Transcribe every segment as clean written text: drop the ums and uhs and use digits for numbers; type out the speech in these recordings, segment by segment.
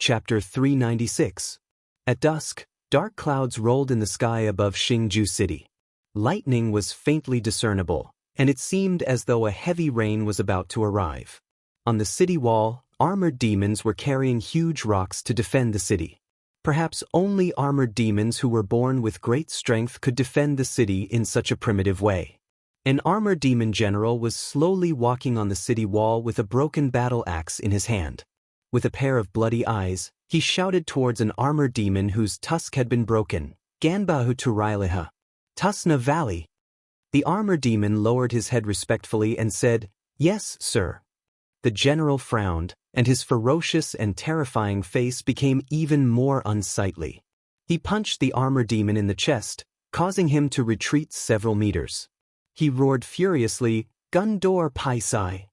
Chapter 396. At dusk, dark clouds rolled in the sky above Jianghu city. Lightning was faintly discernible, and it seemed as though a heavy rain was about to arrive. On the city wall, armored demons were carrying huge rocks to defend the city. Perhaps only armored demons who were born with great strength could defend the city in such a primitive way. An armored demon general was slowly walking on the city wall with a broken battle axe in his hand. With a pair of bloody eyes, he shouted towards an armored demon whose tusk had been broken, Ganbahu Turailiha, Tusna Valley. The armored demon lowered his head respectfully and said, "Yes, sir." The general frowned, and his ferocious and terrifying face became even more unsightly. He punched the armored demon in the chest, causing him to retreat several meters. He roared furiously, "Gundor Paisai!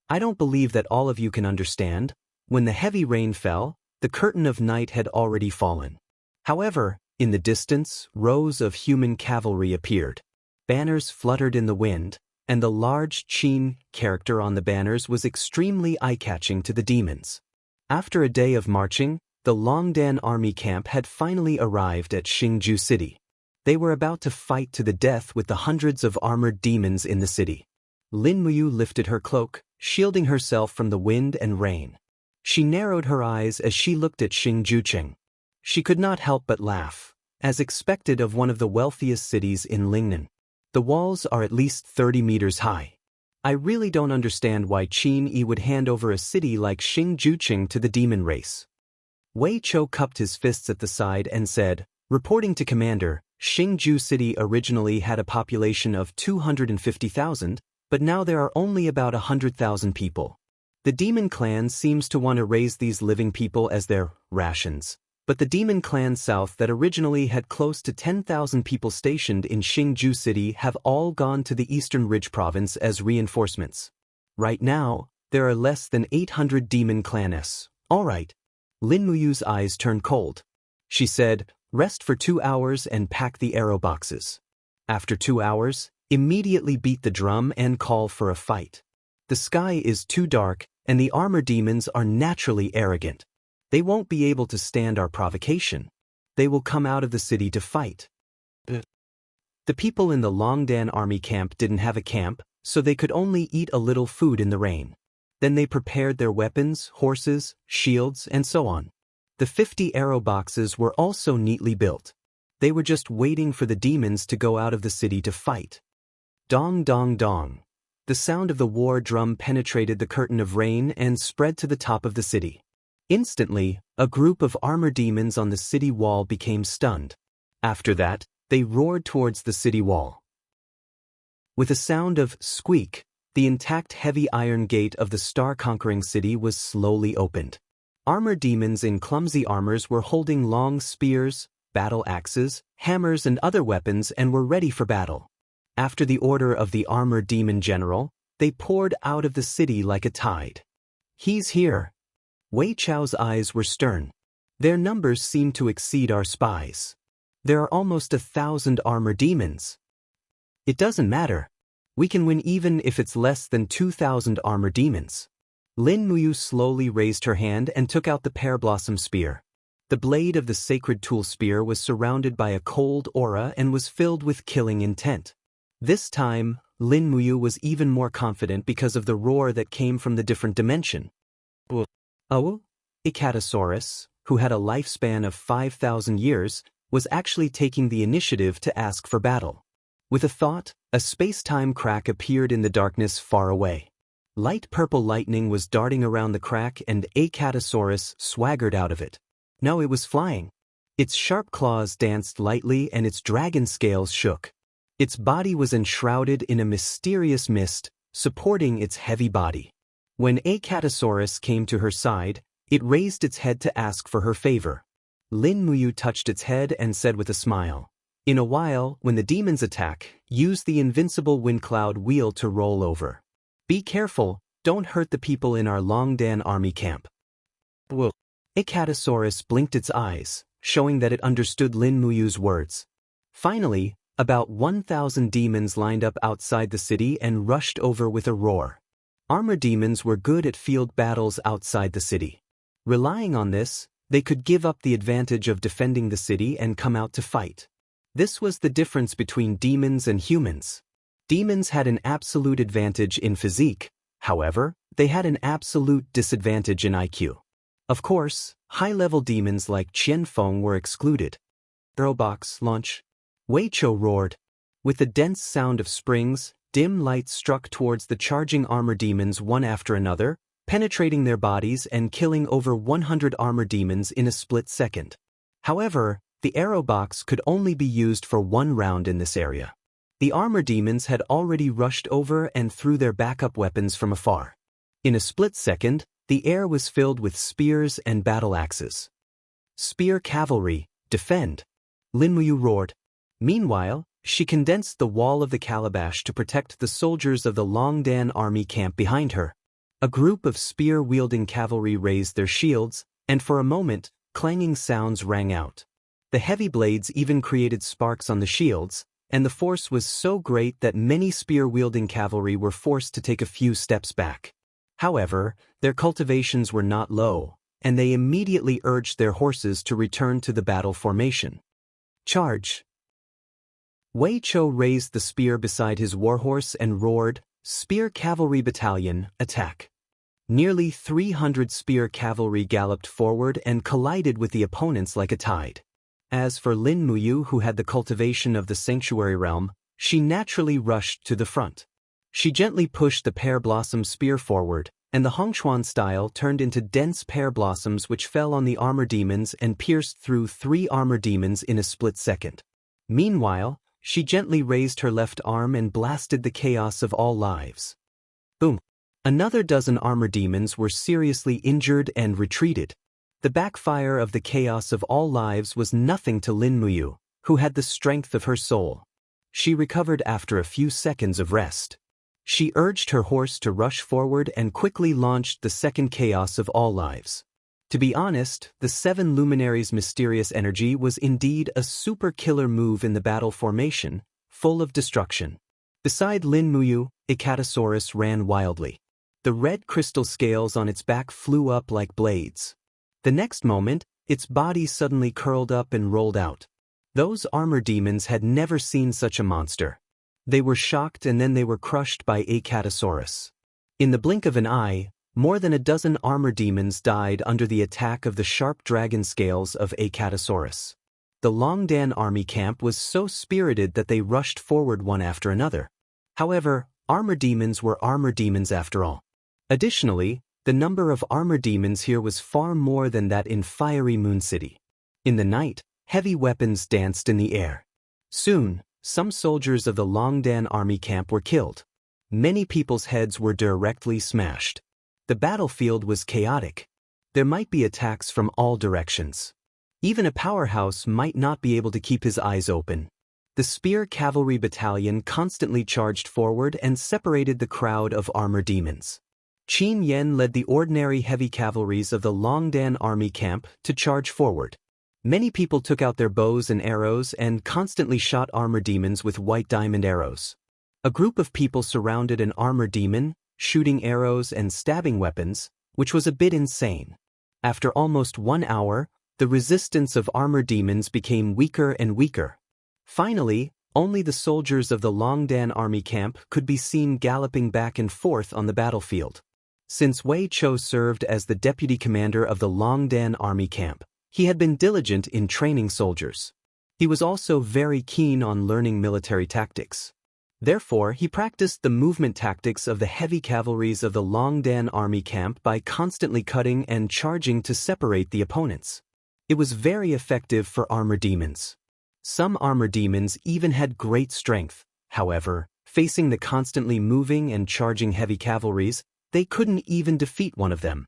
I don't believe that all of you can understand." When the heavy rain fell, the curtain of night had already fallen. However, in the distance, rows of human cavalry appeared. Banners fluttered in the wind, and the large Qin character on the banners was extremely eye-catching to the demons. After a day of marching, the Longdan army camp had finally arrived at Jianghu city. They were about to fight to the death with the hundreds of armored demons in the city. Lin Muyu lifted her cloak, shielding herself from the wind and rain. She narrowed her eyes as she looked at Jianghu. She could not help but laugh, as expected of one of the wealthiest cities in Lingnan. The walls are at least 30 meters high. I really don't understand why Qin Yi would hand over a city like Jianghu to the demon race. Wei Chou cupped his fists at the side and said, "Reporting to Commander, Jianghu city originally had a population of 250,000, but now there are only about 100,000 people. The demon clan seems to want to raise these living people as their rations, but the demon clan south that originally had close to 10,000 people stationed in Jianghu city have all gone to the Eastern Ridge province as reinforcements. Right now, there are less than 800 demon clans. All right." Lin Muyu's eyes turned cold. She said, "Rest for 2 hours and pack the arrow boxes. After 2 hours, immediately beat the drum and call for a fight. The sky is too dark, and the armored demons are naturally arrogant. They won't be able to stand our provocation. They will come out of the city to fight." The people in the Longdan army camp didn't have a camp, so they could only eat a little food in the rain. Then they prepared their weapons, horses, shields, and so on. The 50 arrow boxes were also neatly built. They were just waiting for the demons to go out of the city to fight. Dong dong dong. The sound of the war drum penetrated the curtain of rain and spread to the top of the city. Instantly, a group of armored demons on the city wall became stunned. After that, they roared towards the city wall. With a sound of squeak, the intact heavy iron gate of the star-conquering city was slowly opened. Armored demons in clumsy armors were holding long spears, battle axes, hammers and other weapons and were ready for battle. After the order of the armored demon general, they poured out of the city like a tide. "He's here." Wei Chou's eyes were stern. "Their numbers seem to exceed our spies. There are almost 1,000 armored demons. It doesn't matter. We can win even if it's less than 2,000 armored demons." Lin Muyu slowly raised her hand and took out the pear blossom spear. The blade of the sacred tool spear was surrounded by a cold aura and was filled with killing intent. This time, Lin Muyu was even more confident because of the roar that came from the different dimension. Icatosaurus, who had a lifespan of 5,000 years, was actually taking the initiative to ask for battle. With a thought, a space-time crack appeared in the darkness far away. Light purple lightning was darting around the crack and Icatosaurus swaggered out of it. No, it was flying. Its sharp claws danced lightly and its dragon scales shook. Its body was enshrouded in a mysterious mist, supporting its heavy body. When Icatosaurus came to her side, it raised its head to ask for her favor. Lin Muyu touched its head and said with a smile, "In a while, when the demons attack, use the invincible wind cloud wheel to roll over. Be careful, don't hurt the people in our Longdan army camp." Icatosaurus blinked its eyes, showing that it understood Lin Muyu's words. Finally, about 1,000 demons lined up outside the city and rushed over with a roar. Armored demons were good at field battles outside the city. Relying on this, They could give up the advantage of defending the city and come out to fight. This was the difference between demons and humans. Demons had an absolute advantage in physique, however, they had an absolute disadvantage in IQ. Of course, high-level demons like Qianfeng were excluded. Audiobook launch. Wei Chou roared. With the dense sound of springs, dim lights struck towards the charging armor demons one after another, penetrating their bodies and killing over 100 armor demons in a split second. However, the arrow box could only be used for one round in this area. The armor demons had already rushed over and threw their backup weapons from afar. In a split second, the air was filled with spears and battle axes. Spear cavalry, defend! Lin Muyu roared. Meanwhile, she condensed the wall of the calabash to protect the soldiers of the Longdan army camp behind her. A group of spear-wielding cavalry raised their shields, and for a moment, clanging sounds rang out. The heavy blades even created sparks on the shields, and the force was so great that many spear-wielding cavalry were forced to take a few steps back. However, their cultivations were not low, and they immediately urged their horses to return to the battle formation. Charge! Wei Chou raised the spear beside his warhorse and roared, "Spear Cavalry Battalion, attack!" Nearly 300 spear cavalry galloped forward and collided with the opponents like a tide. As for Lin Muyu, who had the cultivation of the sanctuary realm, she naturally rushed to the front. She gently pushed the pear blossom spear forward, and the Hongchuan style turned into dense pear blossoms which fell on the armor demons and pierced through 3 armor demons in a split second. Meanwhile, she gently raised her left arm and blasted the chaos of all lives. Boom! Another dozen armor demons were seriously injured and retreated. The backfire of the chaos of all lives was nothing to Lin Muyu, who had the strength of her soul. She recovered after a few seconds of rest. She urged her horse to rush forward and quickly launched the second chaos of all lives. To be honest, the 7 luminaries' mysterious energy was indeed a super killer move in the battle formation, full of destruction. Beside Lin Muyu, Icatosaurus ran wildly. The red crystal scales on its back flew up like blades. The next moment, its body suddenly curled up and rolled out. Those armor demons had never seen such a monster. They were shocked and then they were crushed by Icatosaurus. In the blink of an eye, more than a dozen armor demons died under the attack of the sharp dragon scales of Icatosaurus. The Longdan army camp was so spirited that they rushed forward one after another. However, armor demons were armor demons after all. Additionally, the number of armor demons here was far more than that in Fiery Moon City. In the night, heavy weapons danced in the air. Soon, some soldiers of the Longdan army camp were killed. Many people's heads were directly smashed. The battlefield was chaotic. There might be attacks from all directions. Even a powerhouse might not be able to keep his eyes open. The Spear Cavalry Battalion constantly charged forward and separated the crowd of armor demons. Qin Yan led the ordinary heavy cavalries of the Longdan army camp to charge forward. Many people took out their bows and arrows and constantly shot armor demons with white diamond arrows. A group of people surrounded an armor demon, shooting arrows and stabbing weapons, which was a bit insane. After almost 1 hour, the resistance of armor demons became weaker and weaker. Finally, only the soldiers of the Longdan army camp could be seen galloping back and forth on the battlefield. Since Wei Chou served as the deputy commander of the Longdan army camp, he had been diligent in training soldiers. He was also very keen on learning military tactics. Therefore, he practiced the movement tactics of the heavy cavalries of the Longdan army camp by constantly cutting and charging to separate the opponents. It was very effective for armor demons. Some armor demons even had great strength. However, facing the constantly moving and charging heavy cavalries, they couldn't even defeat one of them.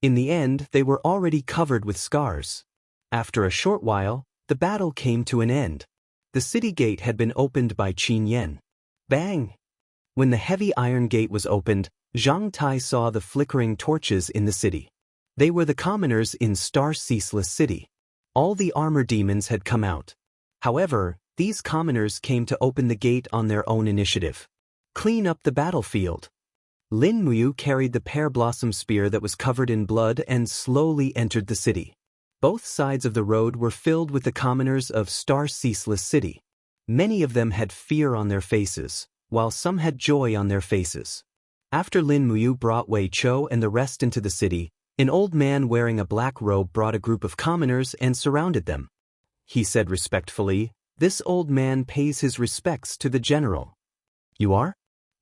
In the end, they were already covered with scars. After a short while, the battle came to an end. The city gate had been opened by Qin Yan. Bang! When the heavy iron gate was opened, Zhang Tai saw the flickering torches in the city. They were the commoners in Star Ceaseless City. All the armor demons had come out. However, these commoners came to open the gate on their own initiative. Clean up the battlefield. Lin Muyu carried the pear blossom spear that was covered in blood and slowly entered the city. Both sides of the road were filled with the commoners of Star Ceaseless City. Many of them had fear on their faces, while some had joy on their faces. After Lin Muyu brought Wei Chou and the rest into the city, an old man wearing a black robe brought a group of commoners and surrounded them. He said respectfully, "This old man pays his respects to the general." "You are?"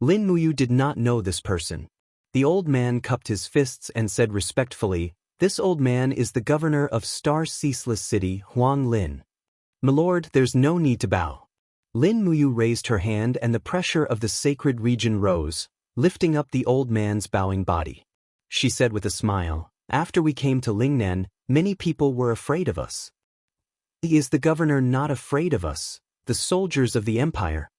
Lin Muyu did not know this person. The old man cupped his fists and said respectfully, "This old man is the governor of Star Ceaseless City, Huang Lin." "Milord, there's no need to bow." Lin Muyu raised her hand and the pressure of the sacred region rose, lifting up the old man's bowing body. She said with a smile, "After we came to Lingnan, many people were afraid of us. Is the governor not afraid of us, the soldiers of the empire?"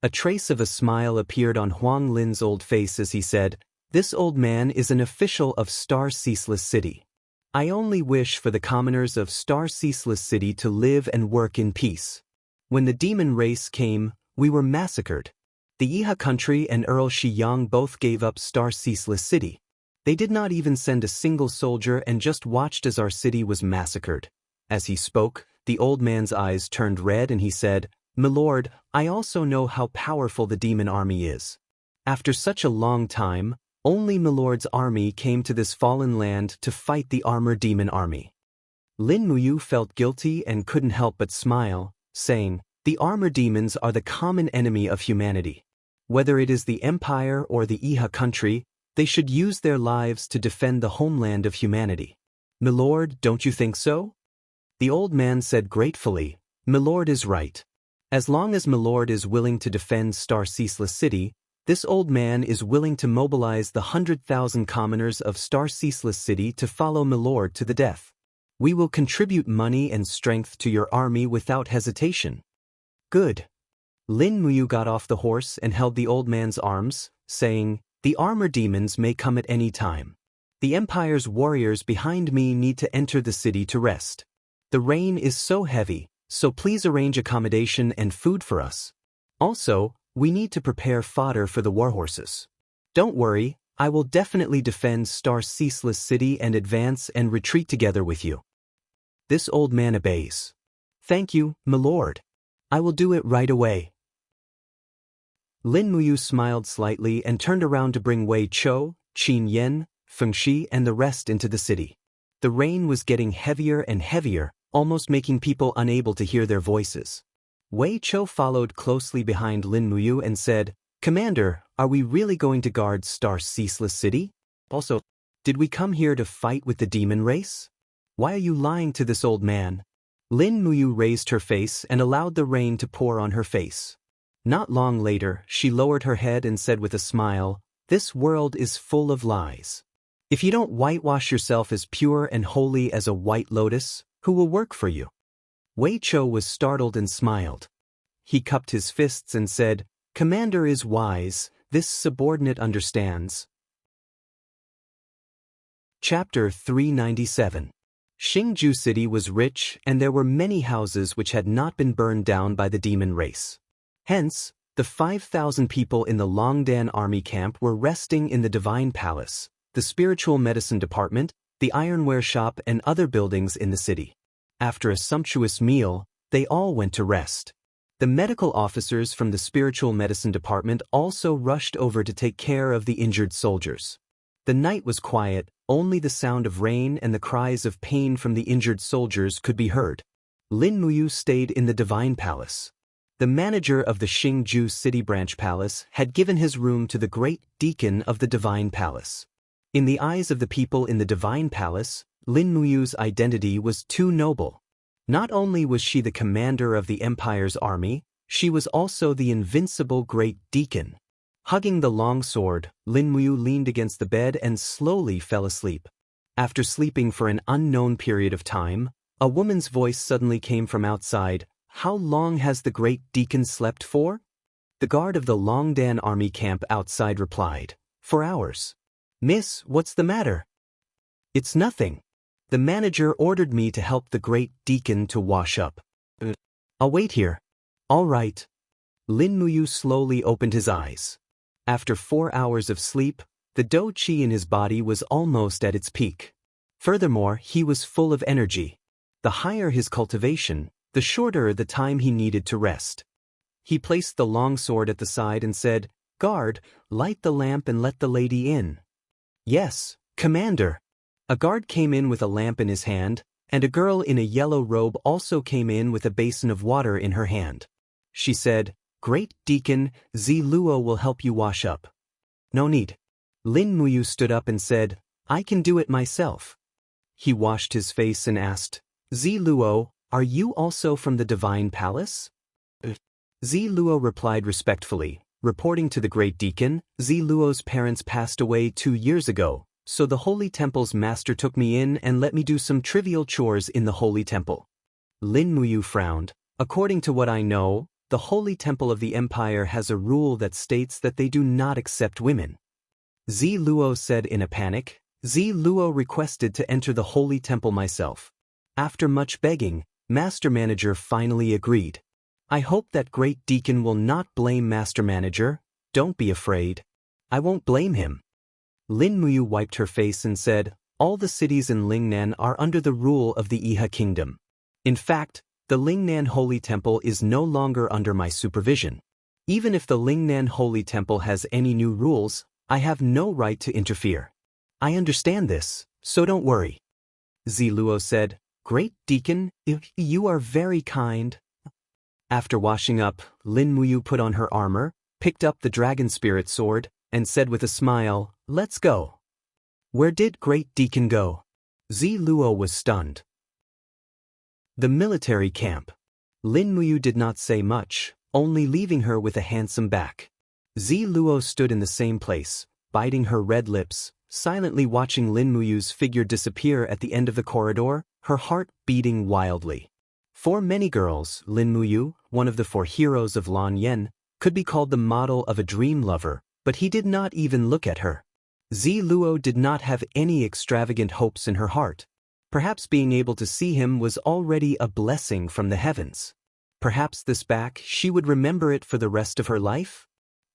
A trace of a smile appeared on Huang Lin's old face as he said, "This old man is an official of Star Ceaseless City. I only wish for the commoners of Star Ceaseless City to live and work in peace. When the demon race came, we were massacred. The Yiha country and Earl Shiyang both gave up Star Ceaseless City. They did not even send a single soldier and just watched as our city was massacred." As he spoke, the old man's eyes turned red and he said, "Milord, I also know how powerful the demon army is. After such a long time, only Milord's army came to this fallen land to fight the armored demon army." Lin Muyu felt guilty and couldn't help but smile, saying, "The armored demons are the common enemy of humanity. Whether it is the empire or the Yiha country, they should use their lives to defend the homeland of humanity. Milord, don't you think so?" The old man said gratefully, "Milord is right. As long as Milord is willing to defend Star Ceaseless City, this old man is willing to mobilize the 100,000 commoners of Star Ceaseless City to follow Milord to the death. We will contribute money and strength to your army without hesitation." "Good." Lin Muyu got off the horse and held the old man's arms, saying, "The armor demons may come at any time. The Empire's warriors behind me need to enter the city to rest. The rain is so heavy, so please arrange accommodation and food for us. Also, we need to prepare fodder for the warhorses. Don't worry, I will definitely defend Star Ceaseless City and advance and retreat together with you." This old man obeys. "Thank you, Milord. I will do it right away." Lin Muyu smiled slightly and turned around to bring Wei Chou, Qin Yen, Feng Shi and the rest into the city. The rain was getting heavier and heavier, almost making people unable to hear their voices. Wei Chou followed closely behind Lin Muyu and said, "Commander, are we really going to guard Star Ceaseless City? Also, did we come here to fight with the demon race? Why are you lying to this old man?" Lin Muyu raised her face and allowed the rain to pour on her face. Not long later, she lowered her head and said with a smile, "This world is full of lies. If you don't whitewash yourself as pure and holy as a white lotus, who will work for you?" Wei Chou was startled and smiled. He cupped his fists and said, "Commander is wise, this subordinate understands." Chapter 397. Jianghu City was rich and there were many houses which had not been burned down by the demon race. Hence, the 5,000 people in the Longdan army camp were resting in the Divine Palace, the Spiritual Medicine Department, the Ironware Shop and other buildings in the city. After a sumptuous meal, they all went to rest. The medical officers from the Spiritual Medicine Department also rushed over to take care of the injured soldiers. The night was quiet, only the sound of rain and the cries of pain from the injured soldiers could be heard. Lin Muyu stayed in the Divine Palace. The manager of the Jianghu City Branch Palace had given his room to the great deacon of the Divine Palace. In the eyes of the people in the Divine Palace, Lin Muyu's identity was too noble. Not only was she the commander of the Empire's army, she was also the invincible great deacon. Hugging the long sword, Lin Muyu leaned against the bed and slowly fell asleep. After sleeping for an unknown period of time, a woman's voice suddenly came from outside. "How long has the great deacon slept for?" The guard of the Longdan army camp outside replied, "For hours." "Miss, what's the matter?" "It's nothing. The manager ordered me to help the great deacon to wash up. I'll wait here." "All right." Lin Muyu slowly opened his eyes. After 4 hours of sleep, the dou qi in his body was almost at its peak. Furthermore, he was full of energy. The higher his cultivation, the shorter the time he needed to rest. He placed the long sword at the side and said, "Guard, light the lamp and let the lady in." "Yes, Commander." A guard came in with a lamp in his hand, and a girl in a yellow robe also came in with a basin of water in her hand. She said, "Great Deacon, Zi Luo will help you wash up." "No need." Lin Muyu stood up and said, "I can do it myself." He washed his face and asked, "Zi Luo, are you also from the Divine Palace?" Zi Luo replied respectfully, reporting to the Great Deacon, "Zi Luo's parents passed away 2 years ago, so the Holy Temple's master took me in and let me do some trivial chores in the Holy Temple." Lin Muyu frowned. "According to what I know, the Holy Temple of the Empire has a rule that states that they do not accept women." Zi Luo said in a panic. Zi Luo requested to enter the Holy Temple myself. After much begging, Master Manager finally agreed. "I hope that Great Deacon will not blame Master Manager. Don't be afraid. I won't blame him." Lin Muyu wiped her face and said, "All the cities in Lingnan are under the rule of the Iha Kingdom. In fact, the Lingnan Holy Temple is no longer under my supervision. Even if the Lingnan Holy Temple has any new rules, I have no right to interfere." "I understand this, so don't worry." Zi Luo said, "Great Deacon, you are very kind." After washing up, Lin Muyu put on her armor, picked up the dragon spirit sword, and said with a smile, "Let's go." "Where did Great Deacon go?" Zi Luo was stunned. The military camp. Lin Muyu did not say much, only leaving her with a handsome back. Zi Luo stood in the same place, biting her red lips, silently watching Lin Muyu's figure disappear at the end of the corridor, her heart beating wildly. For many girls, Lin Muyu, one of the 4 heroes of Lan Yen, could be called the model of a dream lover, but he did not even look at her. Zi Luo did not have any extravagant hopes in her heart. Perhaps being able to see him was already a blessing from the heavens. Perhaps this back, she would remember it for the rest of her life?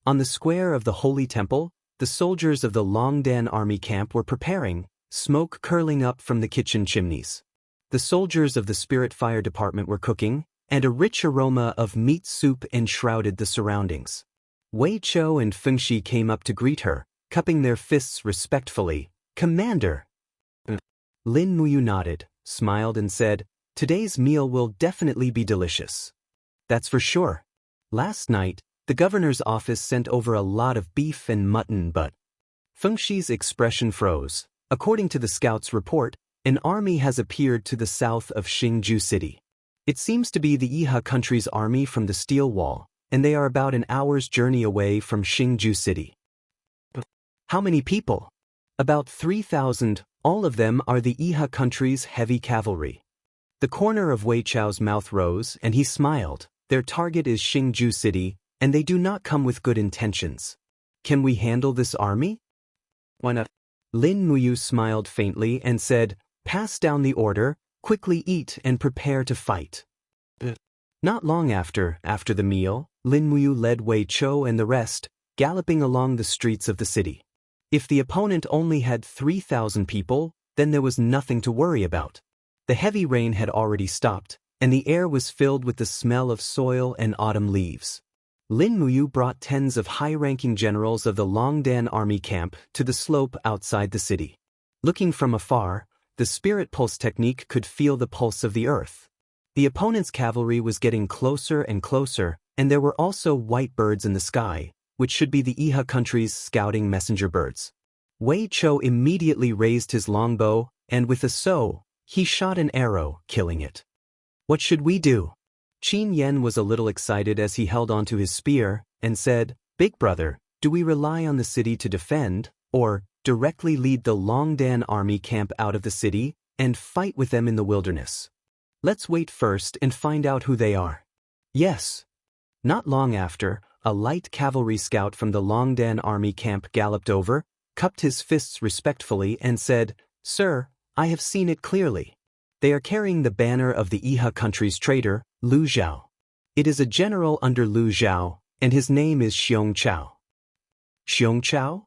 On the square of the Holy Temple, the soldiers of the Longdan army camp were preparing, smoke curling up from the kitchen chimneys. The soldiers of the Spirit Fire Department were cooking, and a rich aroma of meat soup enshrouded the surroundings. Wei Chou and Fengxi came up to greet her, cupping their fists respectfully. "Commander!" Lin Muyu nodded, smiled and said, "Today's meal will definitely be delicious." "That's for sure. Last night, the governor's office sent over a lot of beef and mutton, but..." Fengxi's expression froze. According to the scout's report, an army has appeared to the south of Jianghu city. It seems to be the Iha country's army from the Steel Wall, and they are about an hour's journey away from Jianghu city. "How many people?" "About 3,000, all of them are the Iha country's heavy cavalry." The corner of Wei Chao's mouth rose, and he smiled. "Their target is Jianghu city, and they do not come with good intentions. Can we handle this army?" "Why not?" Lin Muyu smiled faintly and said, "Pass down the order, quickly eat and prepare to fight." Not long after the meal, Lin Muyu led Wei Chou and the rest, galloping along the streets of the city. If the opponent only had 3,000 people, then there was nothing to worry about. The heavy rain had already stopped, and the air was filled with the smell of soil and autumn leaves. Lin Muyu brought tens of high-ranking generals of the Longdan army camp to the slope outside the city. Looking from afar, the spirit pulse technique could feel the pulse of the earth. The opponent's cavalry was getting closer and closer, and there were also white birds in the sky, which should be the Iha country's scouting messenger birds. Wei Chou immediately raised his longbow, and with a so, he shot an arrow, killing it. "What should we do?" Qin Yen was a little excited as he held onto his spear, and said, "Big brother, do we rely on the city to defend, or directly lead the Longdan army camp out of the city and fight with them in the wilderness? Let's wait first and find out who they are." "Yes." Not long after, a light cavalry scout from the Longdan army camp galloped over, cupped his fists respectfully and said, "Sir, I have seen it clearly. They are carrying the banner of the Iha country's traitor, Lu Zhao. It is a general under Lu Zhao, and his name is Xiong Chao." Xiong Chao?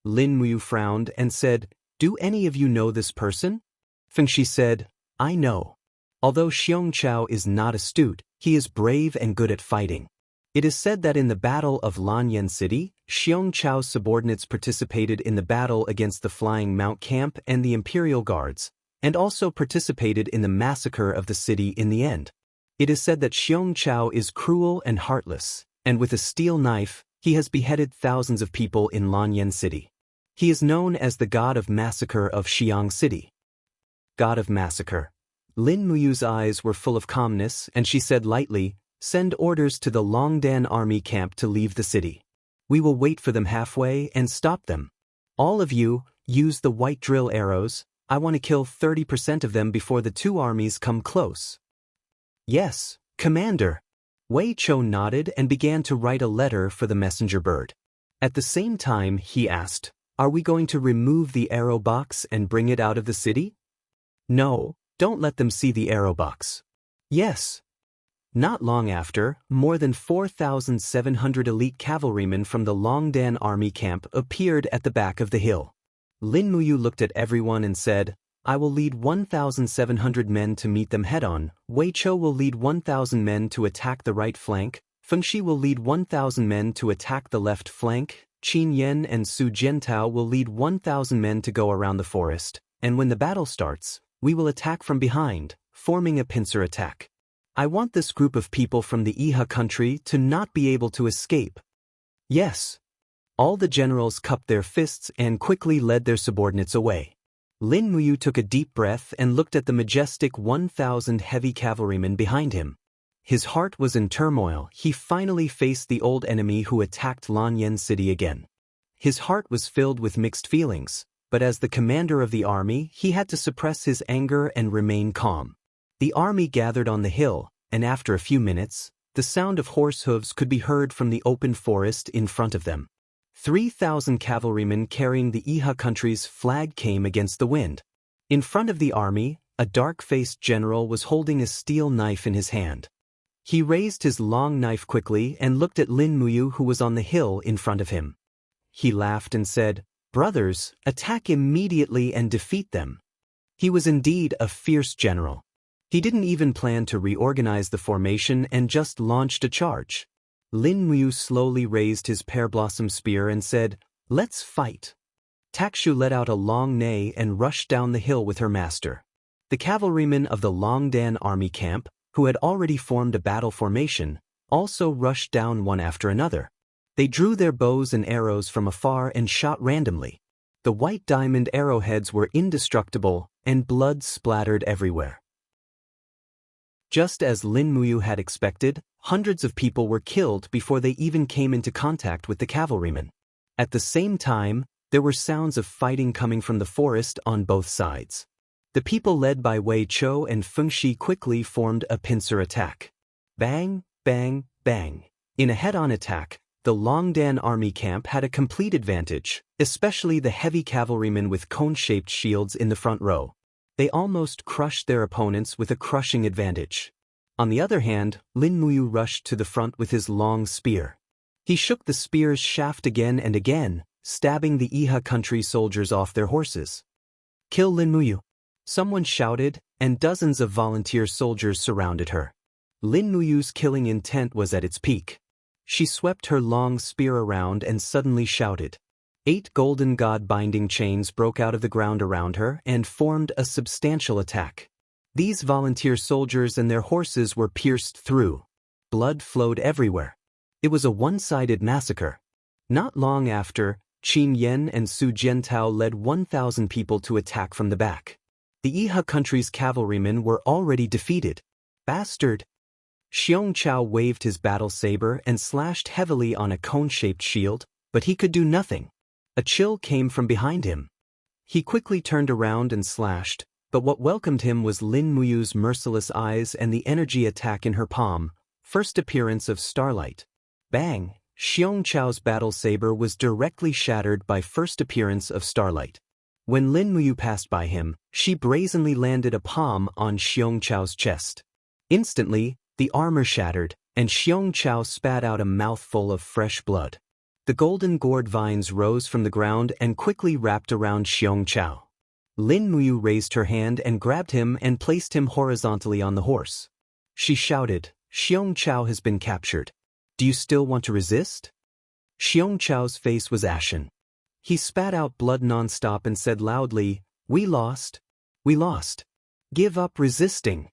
Lin Muyu frowned and said, "Do any of you know this person?" Feng Shi said, "I know. Although Xiong Chao is not astute, he is brave and good at fighting. It is said that in the Battle of Lanyan City, Xiong Chao's subordinates participated in the battle against the Flying Mount Camp and the Imperial Guards, and also participated in the massacre of the city in the end. It is said that Xiong Chao is cruel and heartless, and with a steel knife, he has beheaded thousands of people in Lanyan City. He is known as the God of Massacre of Xiang City." God of Massacre. Lin Muyu's eyes were full of calmness, and she said lightly, "Send orders to the Longdan army camp to leave the city. We will wait for them halfway and stop them. All of you, use the white drill arrows. I want to kill 30% of them before the two armies come close." "Yes, Commander." Wei Chou nodded and began to write a letter for the messenger bird. At the same time, he asked, "Are we going to remove the arrow box and bring it out of the city?" "No, don't let them see the arrow box." "Yes." Not long after, more than 4,700 elite cavalrymen from the Longdan army camp appeared at the back of the hill. Lin Muyu looked at everyone and said, "I will lead 1,700 men to meet them head-on, Wei Chou will lead 1,000 men to attack the right flank, Feng Shi will lead 1,000 men to attack the left flank, Qin Yan and Su Jiantao will lead 1,000 men to go around the forest, and when the battle starts, we will attack from behind, forming a pincer attack. I want this group of people from the Iha country to not be able to escape." "Yes." All the generals cupped their fists and quickly led their subordinates away. Lin Muyu took a deep breath and looked at the majestic 1,000 heavy cavalrymen behind him. His heart was in turmoil. He finally faced the old enemy who attacked Lanyan City again. His heart was filled with mixed feelings, but as the commander of the army, he had to suppress his anger and remain calm. The army gathered on the hill, and after a few minutes, the sound of horse hooves could be heard from the open forest in front of them. 3,000 cavalrymen carrying the Iha country's flag came against the wind. In front of the army, a dark-faced general was holding a steel knife in his hand. He raised his long knife quickly and looked at Lin Muyu, who was on the hill in front of him. He laughed and said, "Brothers, attack immediately and defeat them." He was indeed a fierce general. He didn't even plan to reorganize the formation and just launched a charge. Lin Muyu slowly raised his pear-blossom spear and said, "Let's fight." Takshu let out a long neigh and rushed down the hill with her master. The cavalrymen of the Longdan army camp, who had already formed a battle formation, also rushed down one after another. They drew their bows and arrows from afar and shot randomly. The white diamond arrowheads were indestructible, and blood splattered everywhere. Just as Lin Muyu had expected, hundreds of people were killed before they even came into contact with the cavalrymen. At the same time, there were sounds of fighting coming from the forest on both sides. The people led by Wei Chou and Feng Shi quickly formed a pincer attack. Bang, bang, bang. In a head-on attack, the Longdan army camp had a complete advantage, especially the heavy cavalrymen with cone-shaped shields in the front row. They almost crushed their opponents with a crushing advantage. On the other hand, Lin Muyu rushed to the front with his long spear. He shook the spear's shaft again and again, stabbing the Iha country soldiers off their horses. "Kill Lin Muyu!" Someone shouted, and dozens of volunteer soldiers surrounded her. Lin Muyu's killing intent was at its peak. She swept her long spear around and suddenly shouted. 8 golden god-binding chains broke out of the ground around her and formed a substantial attack. These volunteer soldiers and their horses were pierced through. Blood flowed everywhere. It was a one-sided massacre. Not long after, Qin Yan and Su Jiantao led 1,000 people to attack from the back. The Iha country's cavalrymen were already defeated. "Bastard!" Xiong Chao waved his battle saber and slashed heavily on a cone-shaped shield, but he could do nothing. A chill came from behind him. He quickly turned around and slashed, but what welcomed him was Lin Muyu's merciless eyes and the energy attack in her palm, first appearance of starlight. Bang! Xiong Chao's battle saber was directly shattered by first appearance of starlight. When Lin Muyu passed by him, she brazenly landed a palm on Xiong Chao's chest. Instantly, the armor shattered, and Xiong Chao spat out a mouthful of fresh blood. The golden gourd vines rose from the ground and quickly wrapped around Xiong Chao. Lin Muyu raised her hand and grabbed him and placed him horizontally on the horse. She shouted, "Xiong Chao has been captured. Do you still want to resist?" Xiong Chao's face was ashen. He spat out blood non-stop and said loudly, "We lost. We lost. Give up resisting."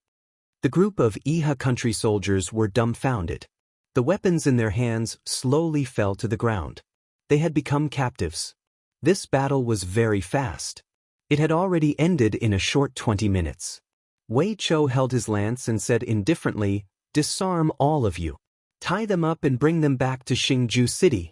The group of Iha country soldiers were dumbfounded. The weapons in their hands slowly fell to the ground. They had become captives. This battle was very fast. It had already ended in a short 20 minutes. Wei Chou held his lance and said indifferently, "Disarm all of you. Tie them up and bring them back to Xingju City."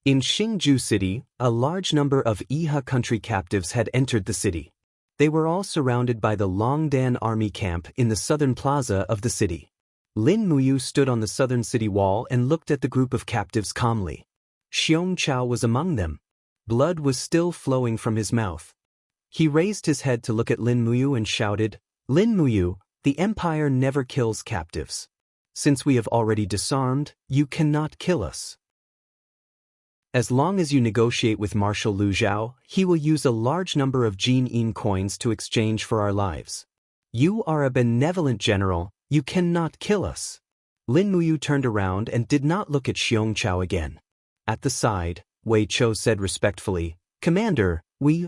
In Xingju City, a large number of Iha country captives had entered the city. They were all surrounded by the Longdan army camp in the southern plaza of the city. Lin Muyu stood on the southern city wall and looked at the group of captives calmly. Xiong Chao was among them. Blood was still flowing from his mouth. He raised his head to look at Lin Muyu and shouted, "Lin Muyu, the Empire never kills captives. Since we have already disarmed, you cannot kill us. As long as you negotiate with Marshal Lu Zhao, he will use a large number of Jin coins to exchange for our lives. You are a benevolent general, you cannot kill us." Lin Muyu turned around and did not look at Xiong Chao again. At the side, Wei Chou said respectfully, "Commander, we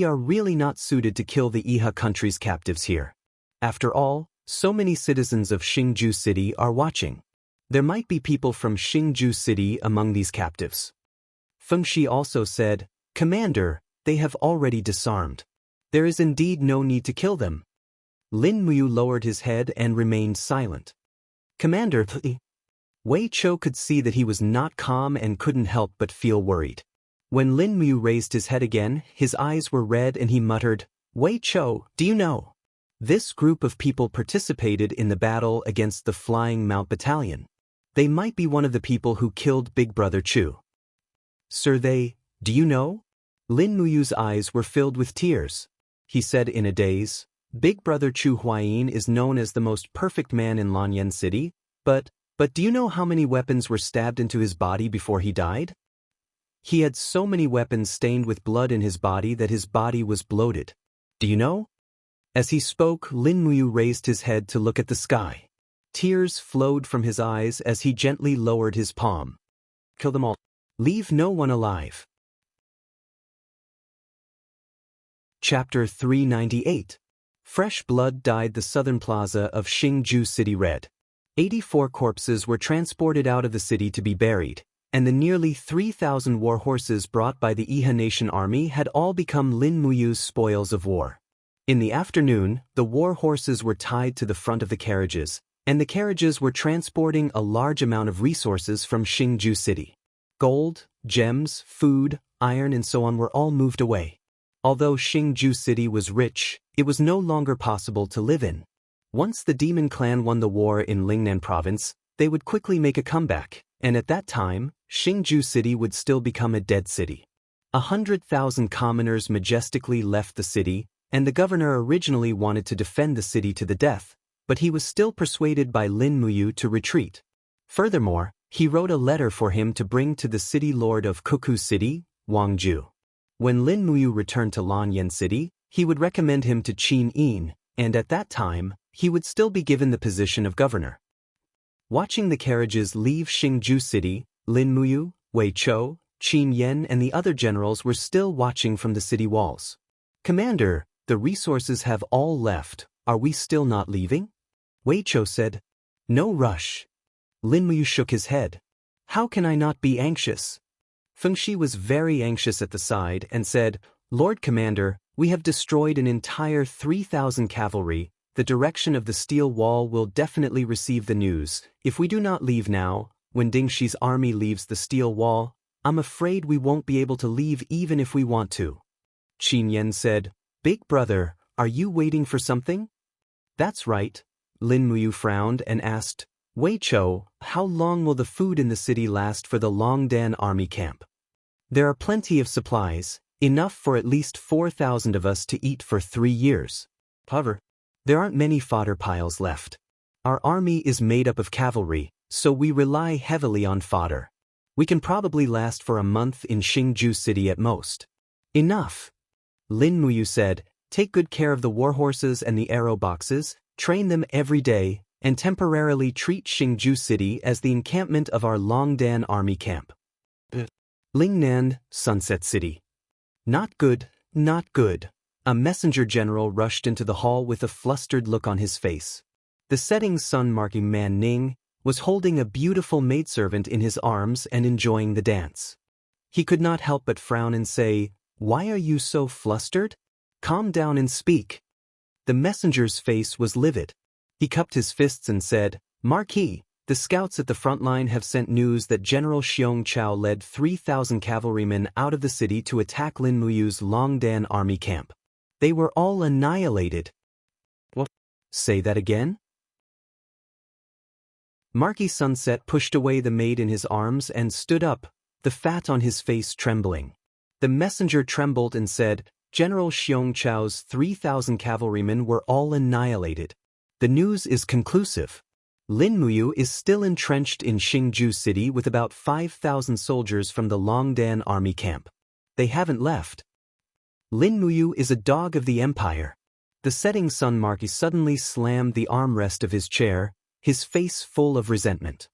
are really not suited to kill the Iha country's captives here. After all, so many citizens of Xingju City are watching. There might be people from Xingju City among these captives." Feng Shi also said, "Commander, they have already disarmed. There is indeed no need to kill them." Lin Muyu lowered his head and remained silent. "Commander," Wei Chou could see that he was not calm and couldn't help but feel worried. When Lin Muyu raised his head again, his eyes were red and he muttered, "Wei Chou, do you know? This group of people participated in the battle against the Flying Mount Battalion. They might be one of the people who killed Big Brother Chu." "Sir, do you know?" Lin Muyu's eyes were filled with tears. He said in a daze, "Big Brother Chu Huayin is known as the most perfect man in Lanyan City, but do you know how many weapons were stabbed into his body before he died? He had so many weapons stained with blood in his body that his body was bloated. Do you know?" As he spoke, Lin Muyu raised his head to look at the sky. Tears flowed from his eyes as he gently lowered his palm. "Kill them all. Leave no one alive." Chapter 398. Fresh blood dyed the southern plaza of Xingju City red. 84 corpses were transported out of the city to be buried, and the nearly 3,000 war horses brought by the Iha Nation army had all become Lin Muyu's spoils of war. In the afternoon, the war horses were tied to the front of the carriages, and the carriages were transporting a large amount of resources from Xingju City. Gold, gems, food, iron and so on were all moved away. Although Xingju City was rich, it was no longer possible to live in. Once the Demon Clan won the war in Lingnan province, they would quickly make a comeback, and at that time, Xingju City would still become a dead city. 100,000 commoners majestically left the city, and the governor originally wanted to defend the city to the death, but he was still persuaded by Lin Muyu to retreat. Furthermore, he wrote a letter for him to bring to the city lord of Kuku City, Wangju. When Lin Muyu returned to Lanyan City, he would recommend him to Qin Yin, and at that time, he would still be given the position of governor. Watching the carriages leave Xingju City, Lin Muyu, Wei Chou, Qin Yen and the other generals were still watching from the city walls. "Commander, the resources have all left. Are we still not leaving?" Wei Chou said, "No rush." Lin Muyu shook his head. "How can I not be anxious?" Feng Shi was very anxious at the side and said, "Lord Commander, we have destroyed an entire 3,000 cavalry. The direction of the steel wall will definitely receive the news. If we do not leave now, when Ding Shi's army leaves the steel wall, I'm afraid we won't be able to leave even if we want to." Qin Yen said, "Big brother, are you waiting for something?" "That's right." Lin Muyu frowned and asked, "Wei Chou, how long will the food in the city last for the Longdan army camp?" "There are plenty of supplies, enough for at least 4,000 of us to eat for 3 years. However, there aren't many fodder piles left. Our army is made up of cavalry, so we rely heavily on fodder." We can probably last for a month in Jianghu city at most. Enough. Lin Muyu said, take good care of the warhorses and the arrow boxes, train them every day, and temporarily treat Jianghu city as the encampment of our Longdan army camp. Lingnan, Sunset City. Not good, not good. A messenger general rushed into the hall with a flustered look on his face. The setting sun marking man Ning was holding a beautiful maidservant in his arms and enjoying the dance. He could not help but frown and say, "Why are you so flustered? Calm down and speak." The messenger's face was livid. He cupped his fists and said, "Marquis, the scouts at the front line have sent news that General Xiong Chao led 3,000 cavalrymen out of the city to attack Lin Muyu's Longdan army camp. They were all annihilated." What? Say that again? Marquis Sunset pushed away the maid in his arms and stood up, the fat on his face trembling. The messenger trembled and said, "General Xiong Chao's 3,000 cavalrymen were all annihilated. The news is conclusive. Lin Muyu is still entrenched in Jianghu city with about 5,000 soldiers from the Longdan army camp. They haven't left. Lin Muyu is a dog of the empire." The setting sun Marquis suddenly slammed the armrest of his chair, his face full of resentment.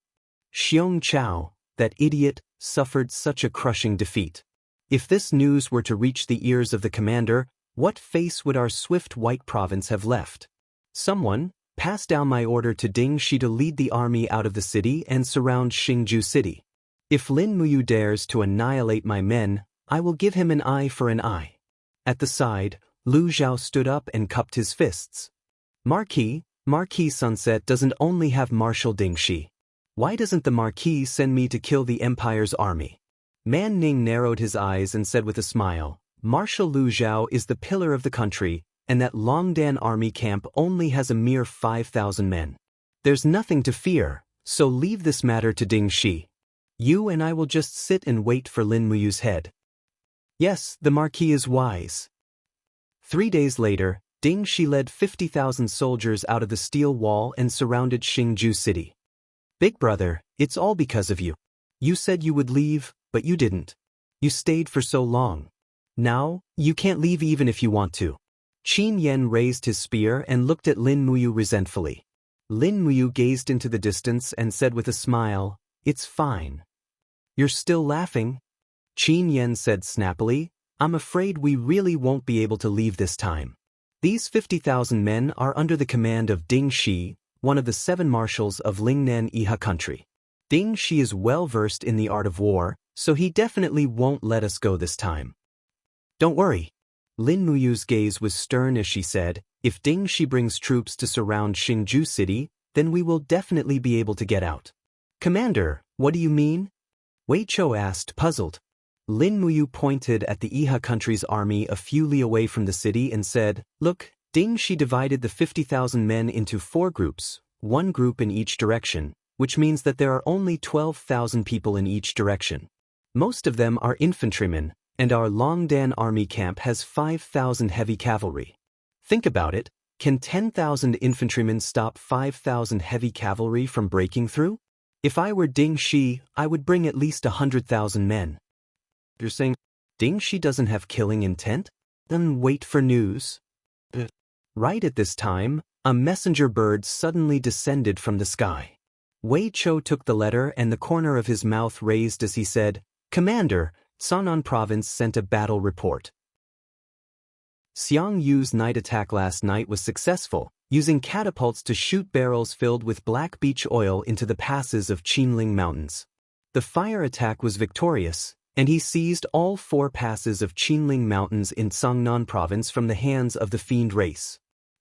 Xiong Chao, that idiot, suffered such a crushing defeat. If this news were to reach the ears of the commander, what face would our swift white province have left? "Someone, pass down my order to Ding Shi to lead the army out of the city and surround Jianghu city. If Lin Muyu dares to annihilate my men, I will give him an eye for an eye." At the side, Lu Zhao stood up and cupped his fists. Marquis Sunset doesn't only have Marshal Ding Shi. Why doesn't the Marquis send me to kill the Empire's army?" Man Ning narrowed his eyes and said with a smile, "Marshal Lu Zhao is the pillar of the country, and that Longdan army camp only has a mere 5,000 men. There's nothing to fear, so leave this matter to Ding Shi. You and I will just sit and wait for Lin Muyu's head." Yes, the Marquis is wise. 3 days later, Ding Shi led 50,000 soldiers out of the steel wall and surrounded Jianghu city. "Big brother, it's all because of you. You said you would leave, but you didn't. You stayed for so long. Now, you can't leave even if you want to." Qin Yan raised his spear and looked at Lin Muyu resentfully. Lin Muyu gazed into the distance and said with a smile, "It's fine." "You're still laughing?" Qin Yan said snappily, "I'm afraid we really won't be able to leave this time. These 50,000 men are under the command of Ding Shi, one of the 7 marshals of Lingnan Iha country. Ding Shi is well versed in the art of war, so he definitely won't let us go this time." "Don't worry." Lin Muyu's gaze was stern as she said, "If Ding Shi brings troops to surround Jianghu city, then we will definitely be able to get out." "Commander, what do you mean?" Wei Chou asked, puzzled. Lin Muyu pointed at the Iha country's army a few li away from the city and said, "Look, Ding Shi divided the 50,000 men into 4 groups, 1 group in each direction, which means that there are only 12,000 people in each direction. Most of them are infantrymen, and our Longdan army camp has 5,000 heavy cavalry. Think about it, can 10,000 infantrymen stop 5,000 heavy cavalry from breaking through? If I were Ding Shi, I would bring at least 100,000 men." "You're saying Ding Shi doesn't have killing intent? Then wait for news." Right at this time, a messenger bird suddenly descended from the sky. Wei Chou took the letter and the corner of his mouth raised as he said, "Commander, Sanan province sent a battle report. Xiang Yu's night attack last night was successful, using catapults to shoot barrels filled with black beech oil into the passes of Qinling Mountains. The fire attack was victorious, and he seized all 4 passes of Qinling Mountains in Sangnan province from the hands of the fiend race."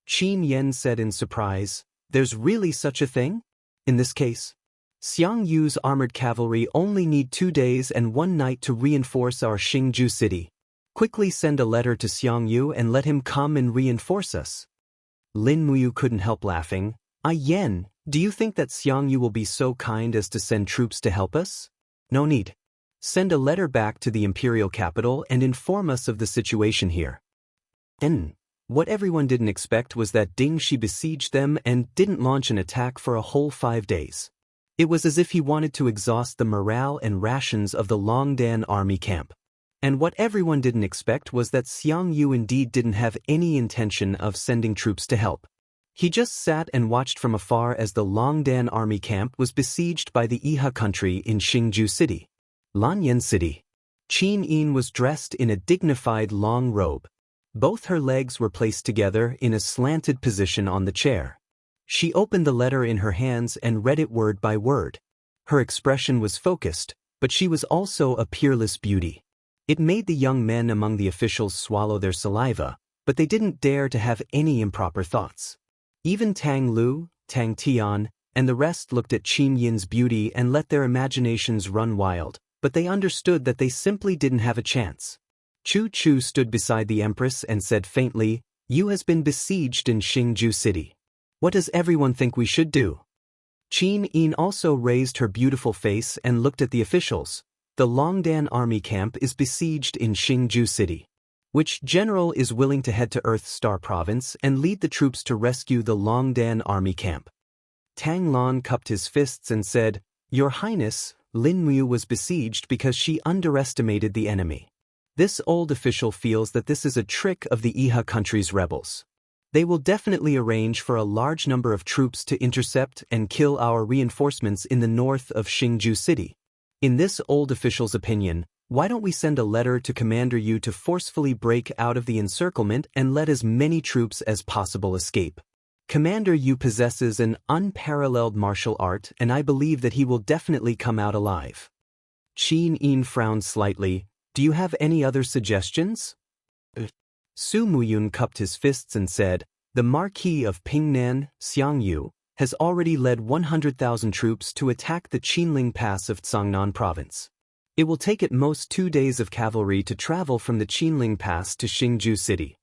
Qin Yan said in surprise, "There's really such a thing? In this case, Xiang Yu's armored cavalry only need 2 days and 1 night to reinforce our Jianghu city. Quickly send a letter to Xiang Yu and let him come and reinforce us." Lin Muyu couldn't help laughing. Yan, do you think that Xiang Yu will be so kind as to send troops to help us? No need. Send a letter back to the imperial capital and inform us of the situation here." And what everyone didn't expect was that Ding Shi besieged them and didn't launch an attack for a whole 5 days. It was as if he wanted to exhaust the morale and rations of the Longdan army camp. And what everyone didn't expect was that Jianghu indeed didn't have any intention of sending troops to help. He just sat and watched from afar as the Longdan army camp was besieged by the Iha country in Xingju City. Lanyan City. Qin Yin was dressed in a dignified long robe. Both her legs were placed together in a slanted position on the chair. She opened the letter in her hands and read it word by word. Her expression was focused, but she was also a peerless beauty. It made the young men among the officials swallow their saliva, but they didn't dare to have any improper thoughts. Even Tang Lu, Tang Tian, and the rest looked at Qin Yin's beauty and let their imaginations run wild, but they understood that they simply didn't have a chance. Chu Chu stood beside the Empress and said faintly, "Yu has been besieged in Xingju City. What does everyone think we should do?" Qin Yin also raised her beautiful face and looked at the officials. The Longdan army camp is besieged in Xingju City. Which general is willing to head to Earth Star Province and lead the troops to rescue the Longdan army camp? Tang Lan cupped his fists and said, "Your Highness, Lin Mu was besieged because she underestimated the enemy. This old official feels that this is a trick of the Iha country's rebels. They will definitely arrange for a large number of troops to intercept and kill our reinforcements in the north of Xingju City. In this old official's opinion, why don't we send a letter to Commander Yu to forcefully break out of the encirclement and let as many troops as possible escape? Commander Yu possesses an unparalleled martial art and I believe that he will definitely come out alive." Qin Yin frowned slightly. "Do you have any other suggestions?" Su Muyun cupped his fists and said, "The Marquis of Pingnan, Xiangyu, has already led 100,000 troops to attack the Qinling Pass of Cangnan Province. It will take at most 2 days of cavalry to travel from the Qinling Pass to Xingju City.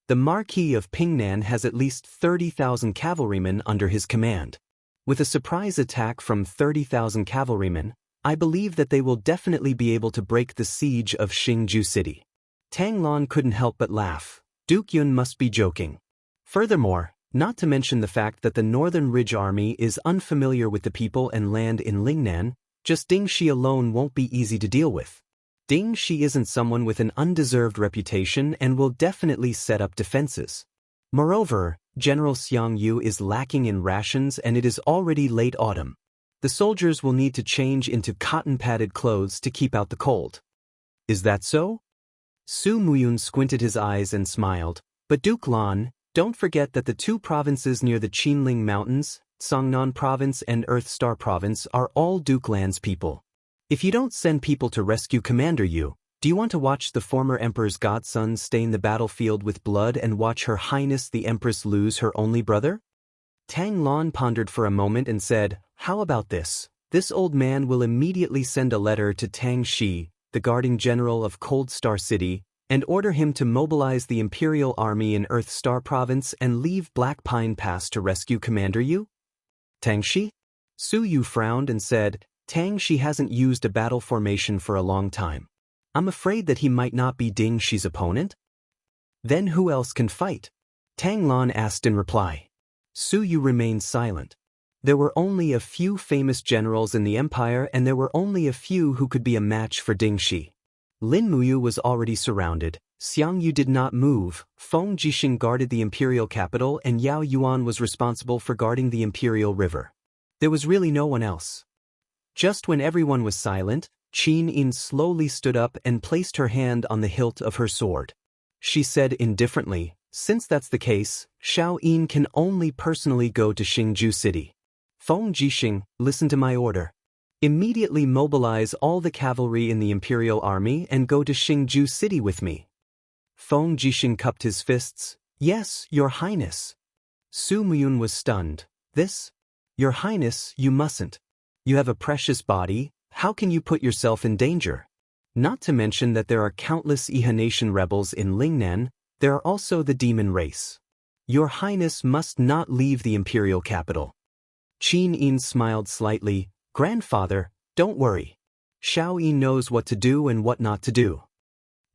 The Marquis of Pingnan has at least 30,000 cavalrymen under his command. With a surprise attack from 30,000 cavalrymen, I believe that they will definitely be able to break the siege of Xingju City." Tang Lan couldn't help but laugh. Duke Yun must be joking. Furthermore, not to mention the fact that the Northern Ridge Army is unfamiliar with the people and land in Lingnan, just Ding Shi alone won't be easy to deal with. Ding Shi isn't someone with an undeserved reputation and will definitely set up defenses. Moreover, General Xiangyu is lacking in rations and it is already late autumn. The soldiers will need to change into cotton-padded clothes to keep out the cold. Is that so? Su Muyun squinted his eyes and smiled. But Duke Lan, don't forget that the 2 provinces near the Qinling Mountains, Cangnan Province and Earth Star Province, are all Duke Lan's people. If you don't send people to rescue Commander Yu, do you want to watch the former Emperor's godson stain the battlefield with blood and watch Her Highness the Empress lose her only brother? Tang Lan pondered for a moment and said, "How about this? This old man will immediately send a letter to Tang Shi, the guarding general of Cold Star City, and order him to mobilize the Imperial Army in Earth Star Province and leave Black Pine Pass to rescue Commander Yu?" Tang Shi? Su Yu frowned and said, "Tang Shi hasn't used a battle formation for a long time. I'm afraid that he might not be Ding Shi's opponent." "Then who else can fight?" Tang Lan asked in reply. Su Yu remained silent. There were only a few famous generals in the empire and there were only a few who could be a match for Ding Shi. Lin Muyu was already surrounded, Xiangyu did not move, Feng Jixing guarded the imperial capital and Yao Yuan was responsible for guarding the imperial river. There was really no one else. Just when everyone was silent, Qin Yin slowly stood up and placed her hand on the hilt of her sword. She said indifferently, "Since that's the case, Shao Yin can only personally go to Xingju City. Feng Jixing, listen to my order. Immediately mobilize all the cavalry in the Imperial Army and go to Xingju City with me." Feng Jixing cupped his fists. "Yes, Your Highness." Su Muyun was stunned. "This? Your Highness, you mustn't. You have a precious body, how can you put yourself in danger? Not to mention that there are countless Iha Nation rebels in Lingnan, there are also the demon race. Your Highness must not leave the imperial capital." Qin Yin smiled slightly. "Grandfather, don't worry. Shao Yin knows what to do and what not to do."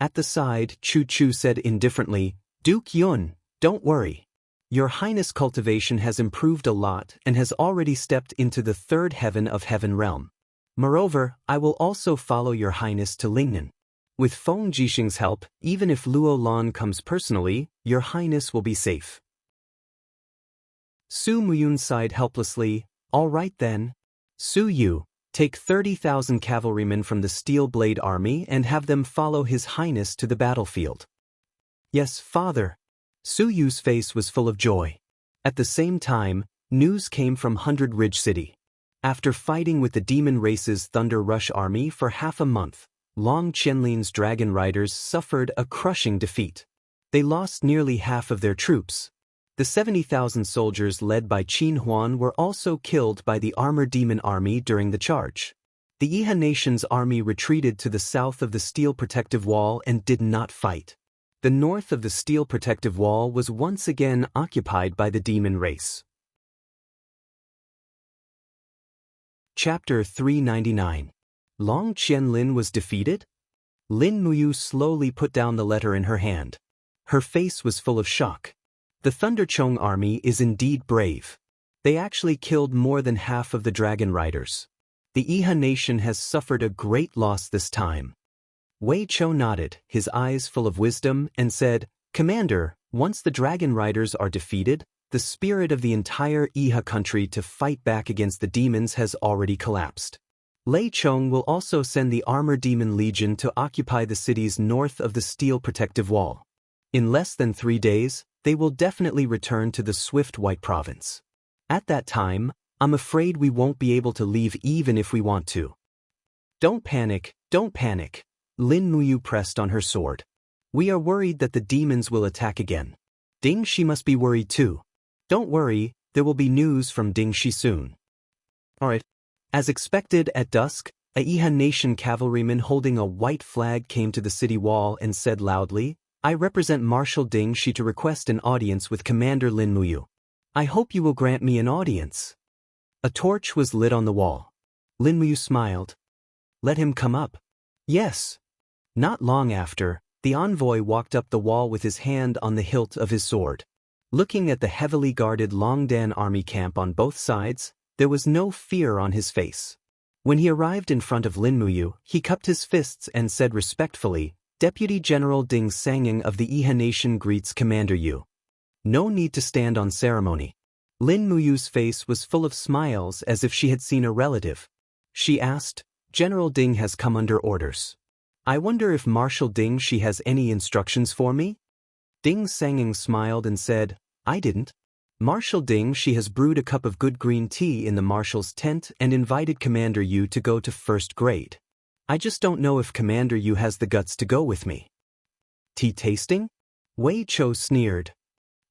At the side, Chu Chu said indifferently, "Duke Yun, don't worry. Your Highness' cultivation has improved a lot and has already stepped into the third heaven of Heaven Realm. Moreover, I will also follow your Highness to Lingnan. With Feng Jixing's help, even if Luo Lan comes personally, your Highness will be safe. Su Muyun sighed helplessly. All right then. Su Yu, take 30,000 cavalrymen from the Steel Blade Army and have them follow His Highness to the battlefield. Yes, Father. Su Yu's face was full of joy. At the same time, news came from Hundred Ridge City. After fighting with the Demon Race's Thunder Rush army for half a month, Long Qianlin's Dragon Riders suffered a crushing defeat. They lost nearly half of their troops. The 70,000 soldiers led by Qin Huan were also killed by the Armored Demon Army during the charge. The Iha Nation's army retreated to the south of the Steel Protective Wall and did not fight. The north of the Steel Protective Wall was once again occupied by the Demon Race. Chapter 399. Long Qianlin was defeated? Lin Muyu slowly put down the letter in her hand. Her face was full of shock. The Thunderchong army is indeed brave. They actually killed more than half of the Dragon Riders. The Iha Nation has suffered a great loss this time. Wei Chou nodded, his eyes full of wisdom, and said, Commander, once the Dragon Riders are defeated, the spirit of the entire Iha country to fight back against the demons has already collapsed. Lei Chong will also send the Armored Demon Legion to occupy the cities north of the Steel Protective Wall. In less than 3 days, they will definitely return to the Swift White Province. At that time, I'm afraid we won't be able to leave even if we want to. Don't panic, don't panic. Lin Muyu pressed on her sword. We are worried that the demons will attack again. Ding Shi must be worried too. Don't worry, there will be news from Ding Shi soon. Alright. As expected at dusk, a Iha Nation cavalryman holding a white flag came to the city wall and said loudly, I represent Marshal Ding Shi to request an audience with Commander Lin Muyu. I hope you will grant me an audience. A torch was lit on the wall. Lin Muyu smiled. Let him come up. Yes. Not long after, the envoy walked up the wall with his hand on the hilt of his sword. Looking at the heavily guarded Longdan army camp on both sides, there was no fear on his face. When he arrived in front of Lin Muyu, he cupped his fists and said respectfully, Deputy General Ding Sanging of the Iha Nation greets Commander Yu. No need to stand on ceremony. Lin Muyu's face was full of smiles as if she had seen a relative. She asked, General Ding has come under orders. I wonder if Marshal Ding Shi has any instructions for me? Ding Sanging smiled and said, I didn't. Marshal Ding Shi has brewed a cup of good green tea in the Marshal's tent and invited Commander Yu to go to first grade. I just don't know if Commander Yu has the guts to go with me. Tea tasting? Wei Chou sneered.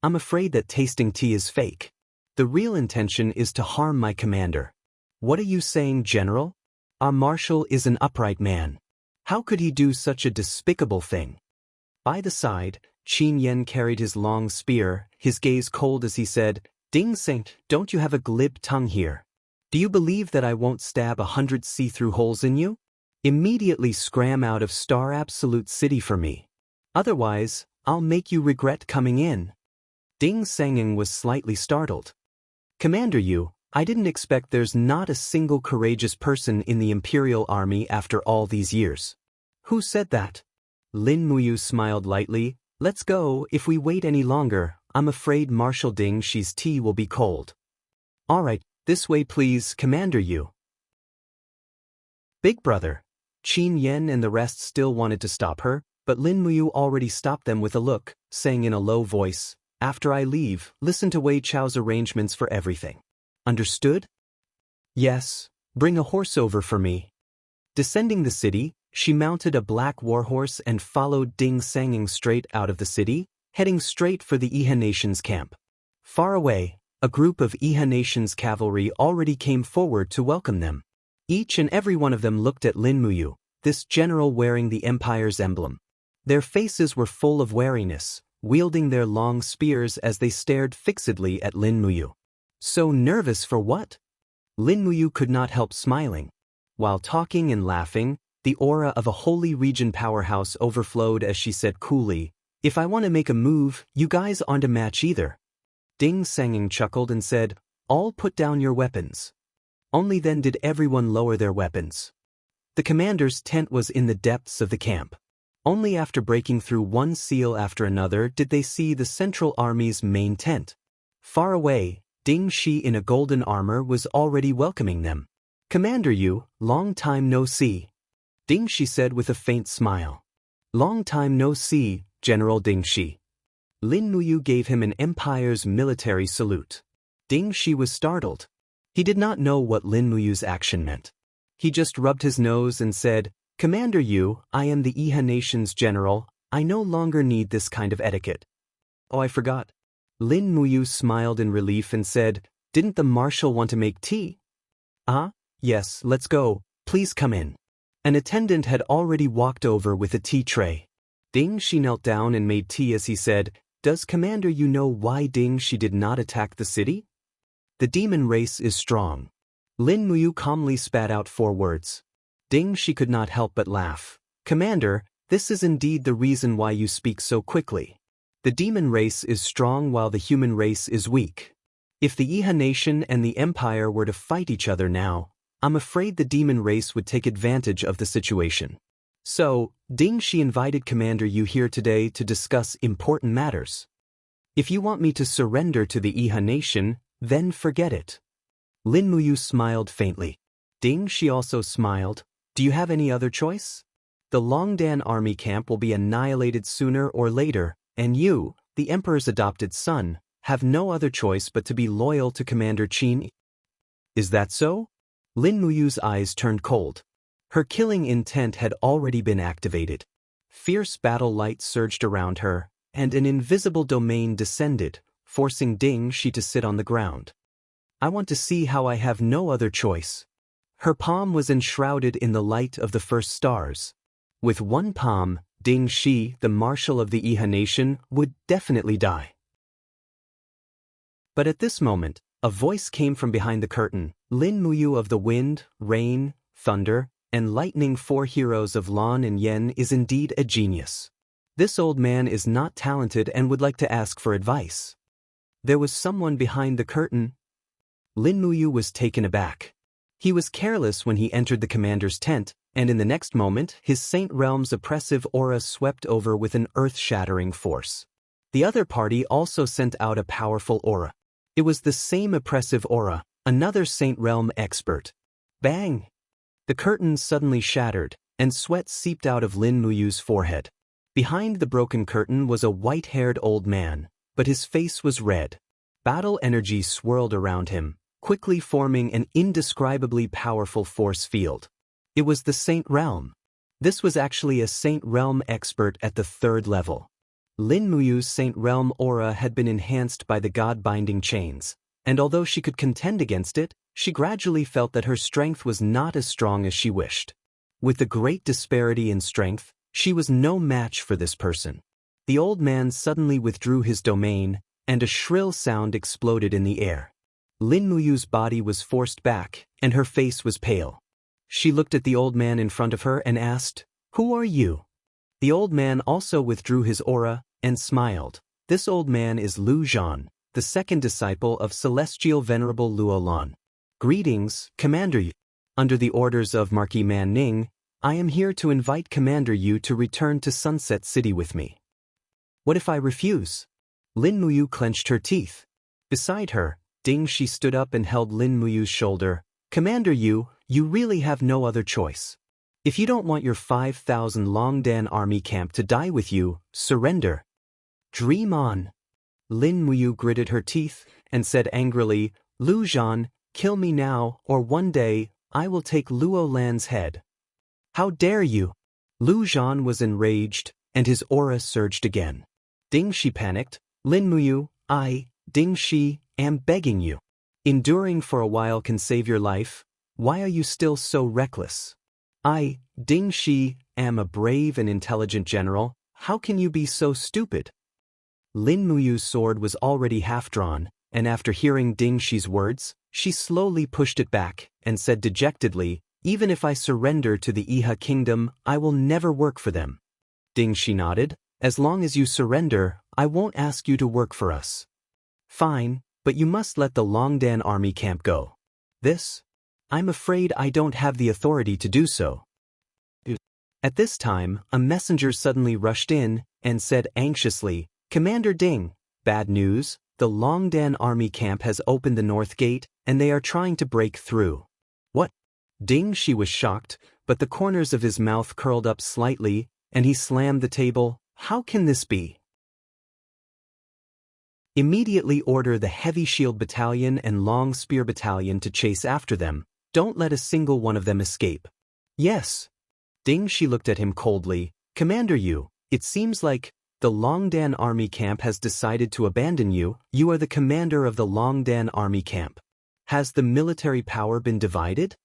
I'm afraid that tasting tea is fake. The real intention is to harm my commander. What are you saying, General? Our Marshal is an upright man. How could he do such a despicable thing? By the side, Qin Yen carried his long spear, his gaze cold as he said, Ding Seng, don't you have a glib tongue here? Do you believe that I won't stab 100 see-through holes in you? Immediately scram out of Star Absolute City for me. Otherwise, I'll make you regret coming in. Ding Senging was slightly startled. Commander Yu, I didn't expect there's not a single courageous person in the Imperial Army after all these years. Who said that? Lin Muyu smiled lightly. Let's go. If we wait any longer, I'm afraid Marshal Ding Shi's tea will be cold. All right, this way please, Commander Yu. Big brother. Qin Yen and the rest still wanted to stop her, but Lin Muyu already stopped them with a look, saying in a low voice, After I leave, listen to Wei Chao's arrangements for everything. Understood? Yes, bring a horse over for me. Descending the city, she mounted a black warhorse and followed Ding Sanging straight out of the city, heading straight for the Iha Nation's camp. Far away, a group of Iha Nation's cavalry already came forward to welcome them. Each and every one of them looked at Lin Muyu, this general wearing the Empire's emblem. Their faces were full of wariness, wielding their long spears as they stared fixedly at Lin Muyu. So nervous for what? Lin Muyu could not help smiling. While talking and laughing, the aura of a holy region powerhouse overflowed as she said coolly, If I want to make a move, you guys aren't a match either. Ding Sanging chuckled and said, "All put down your weapons." Only then did everyone lower their weapons. The commander's tent was in the depths of the camp. Only after breaking through one seal after another did they see the Central Army's main tent. Far away, Ding Shi in a golden armor was already welcoming them. "Commander Yu, long time no see," Ding Shi said with a faint smile. "Long time no see, General Ding Shi." Lin Muyu gave him an empire's military salute. Ding Shi was startled. He did not know what Lin Muyu's action meant. He just rubbed his nose and said, "Commander Yu, I am the Iha nation's general. I no longer need this kind of etiquette." "Oh, I forgot." Lin Muyu smiled in relief and said, "Didn't the marshal want to make tea?" "Ah, yes, let's go. Please come in." An attendant had already walked over with a tea tray. Ding Shi knelt down and made tea as he said, "Does Commander Yu know why Ding Shi did not attack the city?" "The demon race is strong." Lin Muyu calmly spat out 4 words. Ding Shi could not help but laugh. "Commander, this is indeed the reason why you speak so quickly. The demon race is strong while the human race is weak. If the Iha nation and the Empire were to fight each other now, I'm afraid the demon race would take advantage of the situation. So, Ding Shi invited Commander Yu here today to discuss important matters. If you want me to surrender to the Iha nation, then forget it." Lin Muyu smiled faintly. Ding Shi also smiled. "Do you have any other choice? The Longdan army camp will be annihilated sooner or later, and you, the Emperor's adopted son, have no other choice but to be loyal to Commander Qin." "Is that so?" Lin Muyu's eyes turned cold. Her killing intent had already been activated. Fierce battle light surged around her, and an invisible domain descended, forcing Ding Shi to sit on the ground. "I want to see how I have no other choice." Her palm was enshrouded in the light of the first stars. With one palm, Ding Shi, the marshal of the Iha nation, would definitely die. But at this moment, a voice came from behind the curtain. "Lin Muyu of the wind, rain, thunder, and lightning, 4 heroes of Lan and Yen, is indeed a genius. This old man is not talented and would like to ask for advice." There was someone behind the curtain. Lin Muyu was taken aback. He was careless when he entered the commander's tent, and in the next moment, his Saint Realm's oppressive aura swept over with an earth-shattering force. The other party also sent out a powerful aura. It was the same oppressive aura, another Saint Realm expert. Bang! The curtain suddenly shattered, and sweat seeped out of Lin Muyu's forehead. Behind the broken curtain was a white-haired old man, but his face was red. Battle energy swirled around him, quickly forming an indescribably powerful force field. It was the Saint Realm. This was actually a Saint Realm expert at the 3rd level. Lin Muyu's Saint Realm aura had been enhanced by the god-binding chains, and although she could contend against it, she gradually felt that her strength was not as strong as she wished. With the great disparity in strength, she was no match for this person. The old man suddenly withdrew his domain, and a shrill sound exploded in the air. Lin Muyu's body was forced back, and her face was pale. She looked at the old man in front of her and asked, "Who are you?" The old man also withdrew his aura, and smiled. "This old man is Lu Zhan, the 2nd disciple of Celestial Venerable Luolan. Greetings, Commander Yu. Under the orders of Marquis Man Ning, I am here to invite Commander Yu to return to Sunset City with me." "What if I refuse?" Lin Muyu clenched her teeth. Beside her, Ding Shi stood up and held Lin Muyu's shoulder. "Commander Yu, you really have no other choice. If you don't want your 5,000 Longdan army camp to die with you, surrender." "Dream on." Lin Muyu gritted her teeth and said angrily, "Lu Zhan, kill me now, or one day, I will take Luo Lan's head." "How dare you!" Lu Zhan was enraged, and his aura surged again. Ding Shi panicked. "Lin Muyu, Ding Shi, am begging you. Enduring for a while can save your life. Why are you still so reckless? I, Ding Shi, am a brave and intelligent general. How can you be so stupid?" Lin Muyu's sword was already half-drawn, and after hearing Ding Shi's words, she slowly pushed it back and said dejectedly, "Even if I surrender to the Iha kingdom, I will never work for them." Ding Shi nodded. "As long as you surrender, I won't ask you to work for us." Fine, but you must let the Longdan army camp go. This? I'm afraid I don't have the authority to do so. At this time, a messenger suddenly rushed in and said anxiously, Commander Ding, bad news, the Longdan army camp has opened the north gate and they are trying to break through. What? Ding Shi was shocked, but the corners of his mouth curled up slightly, and he slammed the table. How can this be? Immediately order the Heavy Shield Battalion and Long Spear Battalion to chase after them. Don't let a single one of them escape. Yes. Ding Shi looked at him coldly. Commander Yu, it seems like the Longdan army camp has decided to abandon you. You are the commander of the Longdan army camp. Has the military power been divided?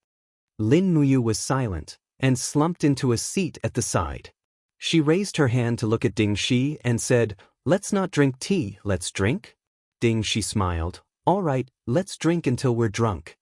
Lin Muyu was silent and slumped into a seat at the side. She raised her hand to look at Ding Shi and said, Let's not drink tea, let's drink? Ding Shi smiled. All right, let's drink until we're drunk.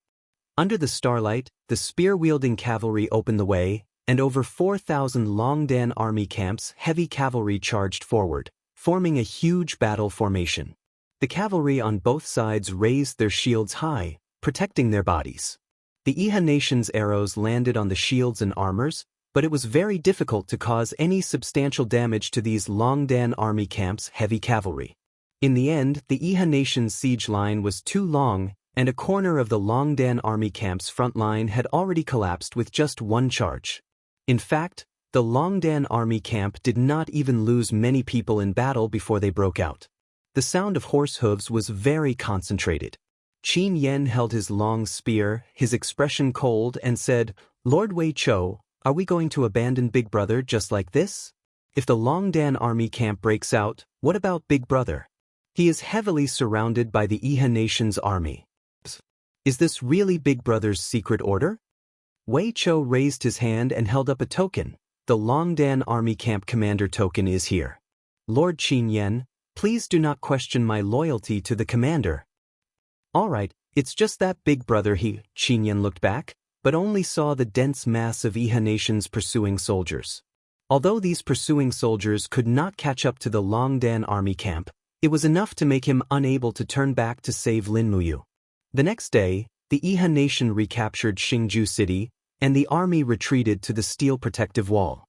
Under the starlight, the spear-wielding cavalry opened the way, and over 4,000 Longdan army camp's heavy cavalry charged forward, forming a huge battle formation. The cavalry on both sides raised their shields high, protecting their bodies. The Iha nation's arrows landed on the shields and armors, but it was very difficult to cause any substantial damage to these Longdan army camp's heavy cavalry. In the end, the Iha nation's siege line was too long, and a corner of the Longdan army camp's front line had already collapsed with just one charge. In fact, the Longdan army camp did not even lose many people in battle before they broke out. The sound of horse hooves was very concentrated. Qin Yen held his long spear, his expression cold, and said, Lord Wei Chou, are we going to abandon Big Brother just like this? If the Longdan army camp breaks out, what about Big Brother? He is heavily surrounded by the Iha nation's army. Is this really Big Brother's secret order? Wei Chou raised his hand and held up a token. The Longdan army camp commander token is here. Lord Qin Yen, please do not question my loyalty to the commander. All right, it's just that Big Brother. Qin Yen looked back, but only saw the dense mass of Iha nation's pursuing soldiers. Although these pursuing soldiers could not catch up to the Longdan army camp, it was enough to make him unable to turn back to save Lin Muyu. The next day, the Iha nation recaptured Jianghu city, and the army retreated to the steel protective wall.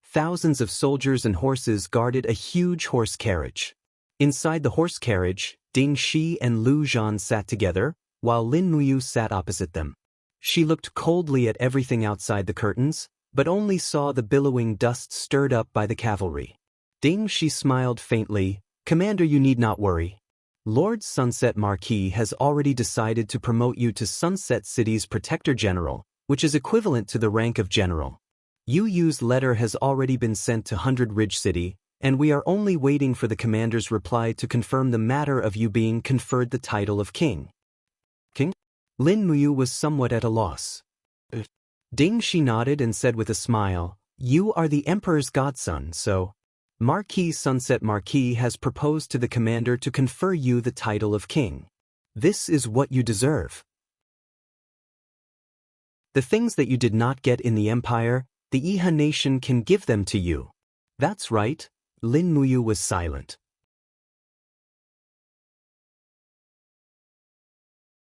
Thousands of soldiers and horses guarded a huge horse carriage. Inside the horse carriage, Ding Shi and Lu Zhan sat together, while Lin Muyu sat opposite them. She looked coldly at everything outside the curtains, but only saw the billowing dust stirred up by the cavalry. Ding Shi smiled faintly. Commander, you need not worry. Lord Sunset Marquis has already decided to promote you to Sunset City's Protector General, which is equivalent to the rank of General. Yu Yu's letter has already been sent to 100 Ridge City, and we are only waiting for the commander's reply to confirm the matter of you being conferred the title of King. King? Lin Muyu was somewhat at a loss. Ding Shi nodded and said with a smile, You are the Emperor's godson, so Marquis Sunset Marquis has proposed to the commander to confer you the title of King. This is what you deserve. The things that you did not get in the Empire, the Iha nation can give them to you. That's right. Lin Muyu was silent.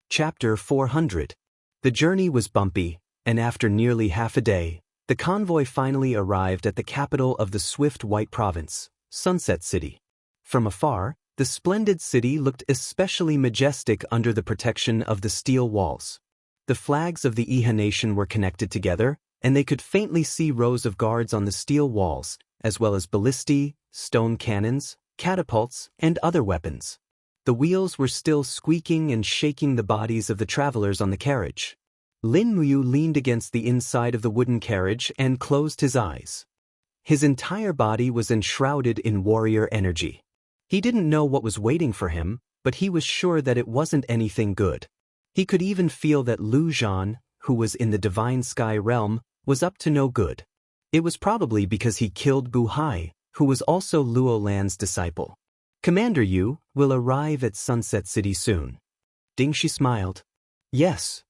Chapter 400. The journey was bumpy, and after nearly half a day, the convoy finally arrived at the capital of the Swift White Province, Sunset City. From afar, the splendid city looked especially majestic under the protection of the steel walls. The flags of the Iha nation were connected together, and they could faintly see rows of guards on the steel walls, as well as ballistae, stone cannons, catapults, and other weapons. The wheels were still squeaking and shaking the bodies of the travelers on the carriage. Lin Muyu leaned against the inside of the wooden carriage and closed his eyes. His entire body was enshrouded in warrior energy. He didn't know what was waiting for him, but he was sure that it wasn't anything good. He could even feel that Lu Zhan, who was in the Divine Sky realm, was up to no good. It was probably because he killed Bu Hai, who was also Luo Lan's disciple. Commander Yu will arrive at Sunset City soon. Ding Shi smiled. Yes.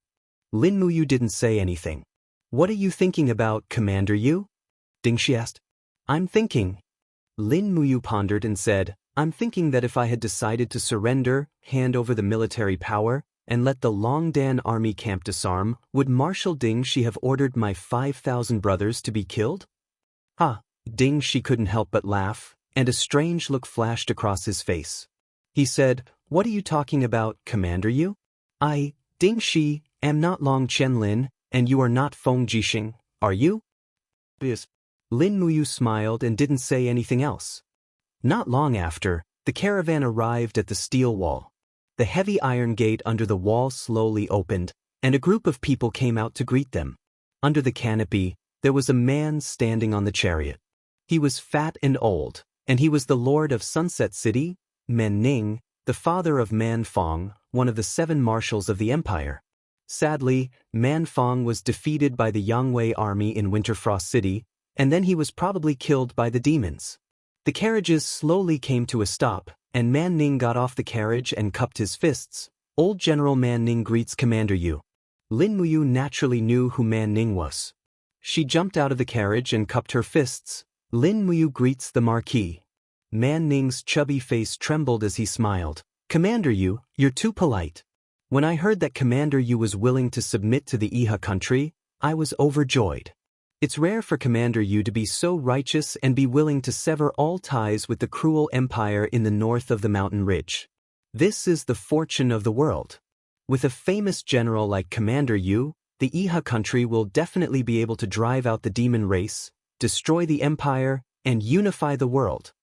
Lin Muyu didn't say anything. What are you thinking about, Commander Yu? Ding Shi asked. I'm thinking. Lin Muyu pondered and said, I'm thinking that if I had decided to surrender, hand over the military power, and let the Longdan army camp disarm, would Marshal Ding Shi have ordered my 5,000 brothers to be killed? Ha! Ding Shi couldn't help but laugh, and a strange look flashed across his face. He said, "What are you talking about, Commander Yu? I, Ding Shi, am not Long Qianlin, and you are not Feng Jixing, are you?" Yes. Lin Muyu smiled and didn't say anything else. Not long after, the caravan arrived at the steel wall. The heavy iron gate under the wall slowly opened, and a group of people came out to greet them. Under the canopy, there was a man standing on the chariot. He was fat and old, and he was the lord of Sunset City, Men Ning, the father of Man Fong, one of the 7 marshals of the empire. Sadly, Man Fong was defeated by the Yangwei army in Winterfrost City, and then he was probably killed by the demons. The carriages slowly came to a stop, and Man Ning got off the carriage and cupped his fists. "Old General Man Ning greets Commander Yu." Lin Muyu naturally knew who Man Ning was. She jumped out of the carriage and cupped her fists. "Lin Muyu greets the Marquis." Man Ning's chubby face trembled as he smiled. "Commander Yu, you're too polite. When I heard that Commander Yu was willing to submit to the Iha country, I was overjoyed. It's rare for Commander Yu to be so righteous and be willing to sever all ties with the cruel empire in the north of the mountain ridge. This is the fortune of the world. With a famous general like Commander Yu, the Iha country will definitely be able to drive out the demon race, destroy the empire, and unify the world."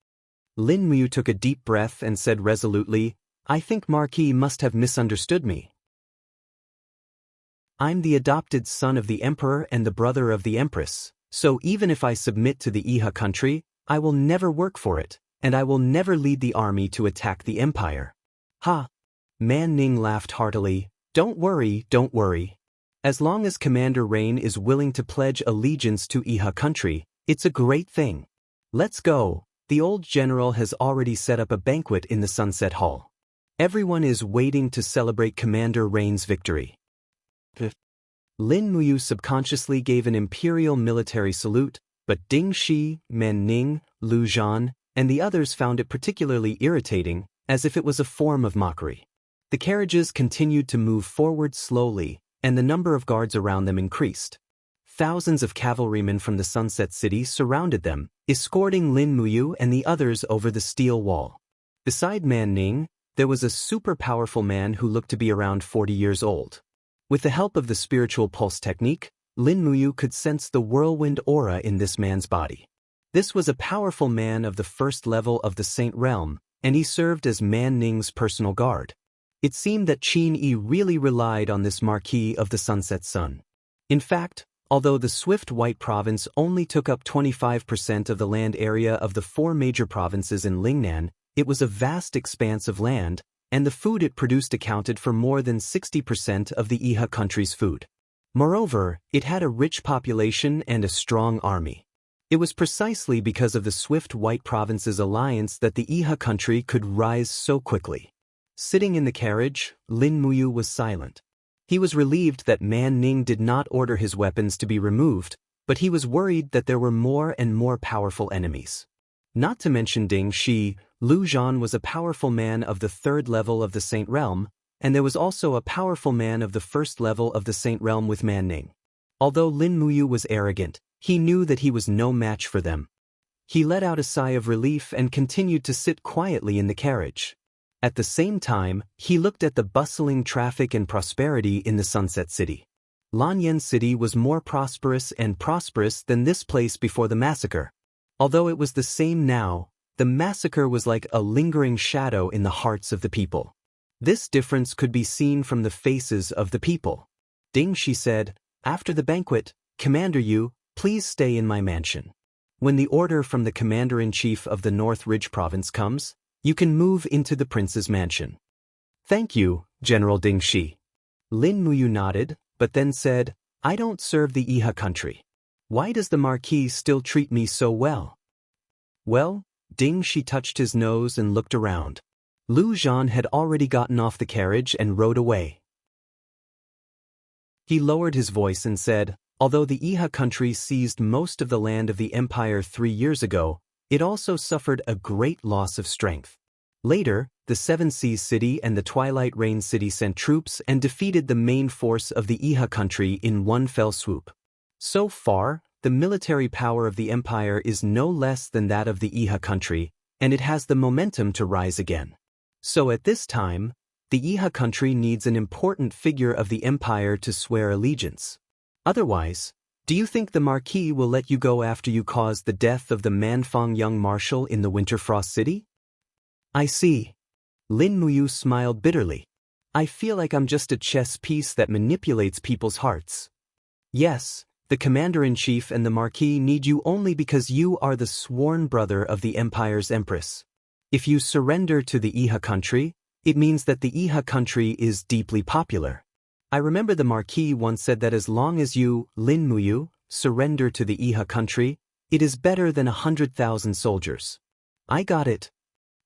Lin Muyu took a deep breath and said resolutely, "I think Marquis must have misunderstood me. I'm the adopted son of the emperor and the brother of the empress, so even if I submit to the Iha country, I will never work for it, and I will never lead the army to attack the empire." "Ha!" Man Ning laughed heartily. Don't worry. As long as Commander Rain is willing to pledge allegiance to Iha country, it's a great thing. Let's go. The old general has already set up a banquet in the Sunset Hall. Everyone is waiting to celebrate Commander Rain's victory." Lin Muyu subconsciously gave an imperial military salute, but Ding Shi, Men Ning, Lu Zhan, and the others found it particularly irritating, as if it was a form of mockery. The carriages continued to move forward slowly, and the number of guards around them increased. Thousands of cavalrymen from the Sunset City surrounded them, escorting Lin Muyu and the others over the steel wall. Beside Man Ning, there was a super powerful man who looked to be around 40 years old. With the help of the spiritual pulse technique, Lin Muyu could sense the whirlwind aura in this man's body. This was a powerful man of the first level of the Saint Realm, and he served as Man Ning's personal guard. It seemed that Qin Yi really relied on this Marquis of the Sunset Sun. In fact, although the Swift White Province only took up 25% of the land area of the 4 major provinces in Lingnan, it was a vast expanse of land, and the food it produced accounted for more than 60% of the Iha country's food. Moreover, it had a rich population and a strong army. It was precisely because of the Swift White Province's alliance that the Iha country could rise so quickly. Sitting in the carriage, Lin Muyu was silent. He was relieved that Man Ning did not order his weapons to be removed, but he was worried that there were more and more powerful enemies. Not to mention Ding Shi, Lu Zhan was a powerful man of the 3rd level of the Saint Realm, and there was also a powerful man of the 1st level of the Saint Realm with Man Ning. Although Lin Muyu was arrogant, he knew that he was no match for them. He let out a sigh of relief and continued to sit quietly in the carriage. At the same time, he looked at the bustling traffic and prosperity in the Sunset City. Lanyan City was more prosperous than this place before the massacre. Although it was the same now, the massacre was like a lingering shadow in the hearts of the people. This difference could be seen from the faces of the people. Ding Shi said, "After the banquet, Commander Yu, please stay in my mansion. When the order from the Commander-in-Chief of the North Ridge Province comes, you can move into the Prince's mansion." "Thank you, General Ding Shi." Lin Muyu nodded, but then said, "I don't serve the Iha country. Why does the Marquis still treat me so well?" "Well," Ding Shi touched his nose and looked around. Lu Zhan had already gotten off the carriage and rode away. He lowered his voice and said, "Although the Iha country seized most of the land of the empire 3 years ago, It also suffered a great loss of strength. Later, the Seven Seas City and the Twilight Rain City sent troops and defeated the main force of the Iha country in one fell swoop. So far, the military power of the empire is no less than that of the Iha country, and it has the momentum to rise again. So at this time, the Iha country needs an important figure of the empire to swear allegiance. Otherwise, do you think the Marquis will let you go after you cause the death of the Manfang young marshal in the Winterfrost City? I see. Lin Muyu smiled bitterly. I feel like I'm just a chess piece that manipulates people's hearts. Yes, the commander-in-chief and the Marquis need you only because you are the sworn brother of the empire's empress. If you surrender to the Iha country, it means that the Iha country is deeply popular. I remember the Marquis once said that as long as you, Lin Muyu, surrender to the Iha country, it is better than 100,000 soldiers. I got it.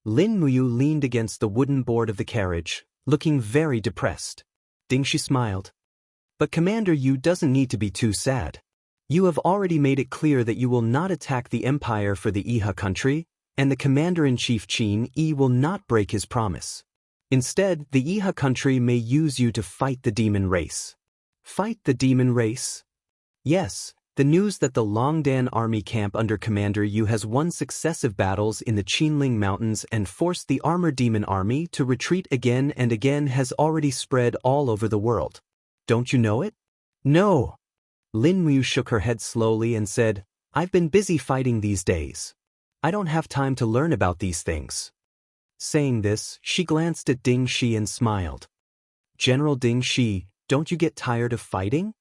Lin Muyu leaned against the wooden board of the carriage, looking very depressed. Dingxi smiled. But Commander Yu doesn't need to be too sad. You have already made it clear that you will not attack the empire for the Iha country, and the Commander-in-Chief Qin Yi will not break his promise. Instead, the Iha country may use you to fight the demon race. Fight the demon race? Yes. The news that the Longdan army camp under Commander Yu has won successive battles in the Qinling Mountains and forced the armored demon army to retreat again and again has already spread all over the world. Don't you know it? No. Lin Muyu shook her head slowly and said, I've been busy fighting these days. I don't have time to learn about these things. Saying this, she glanced at Ding Shi and smiled. General Ding Shi, don't you get tired of fighting?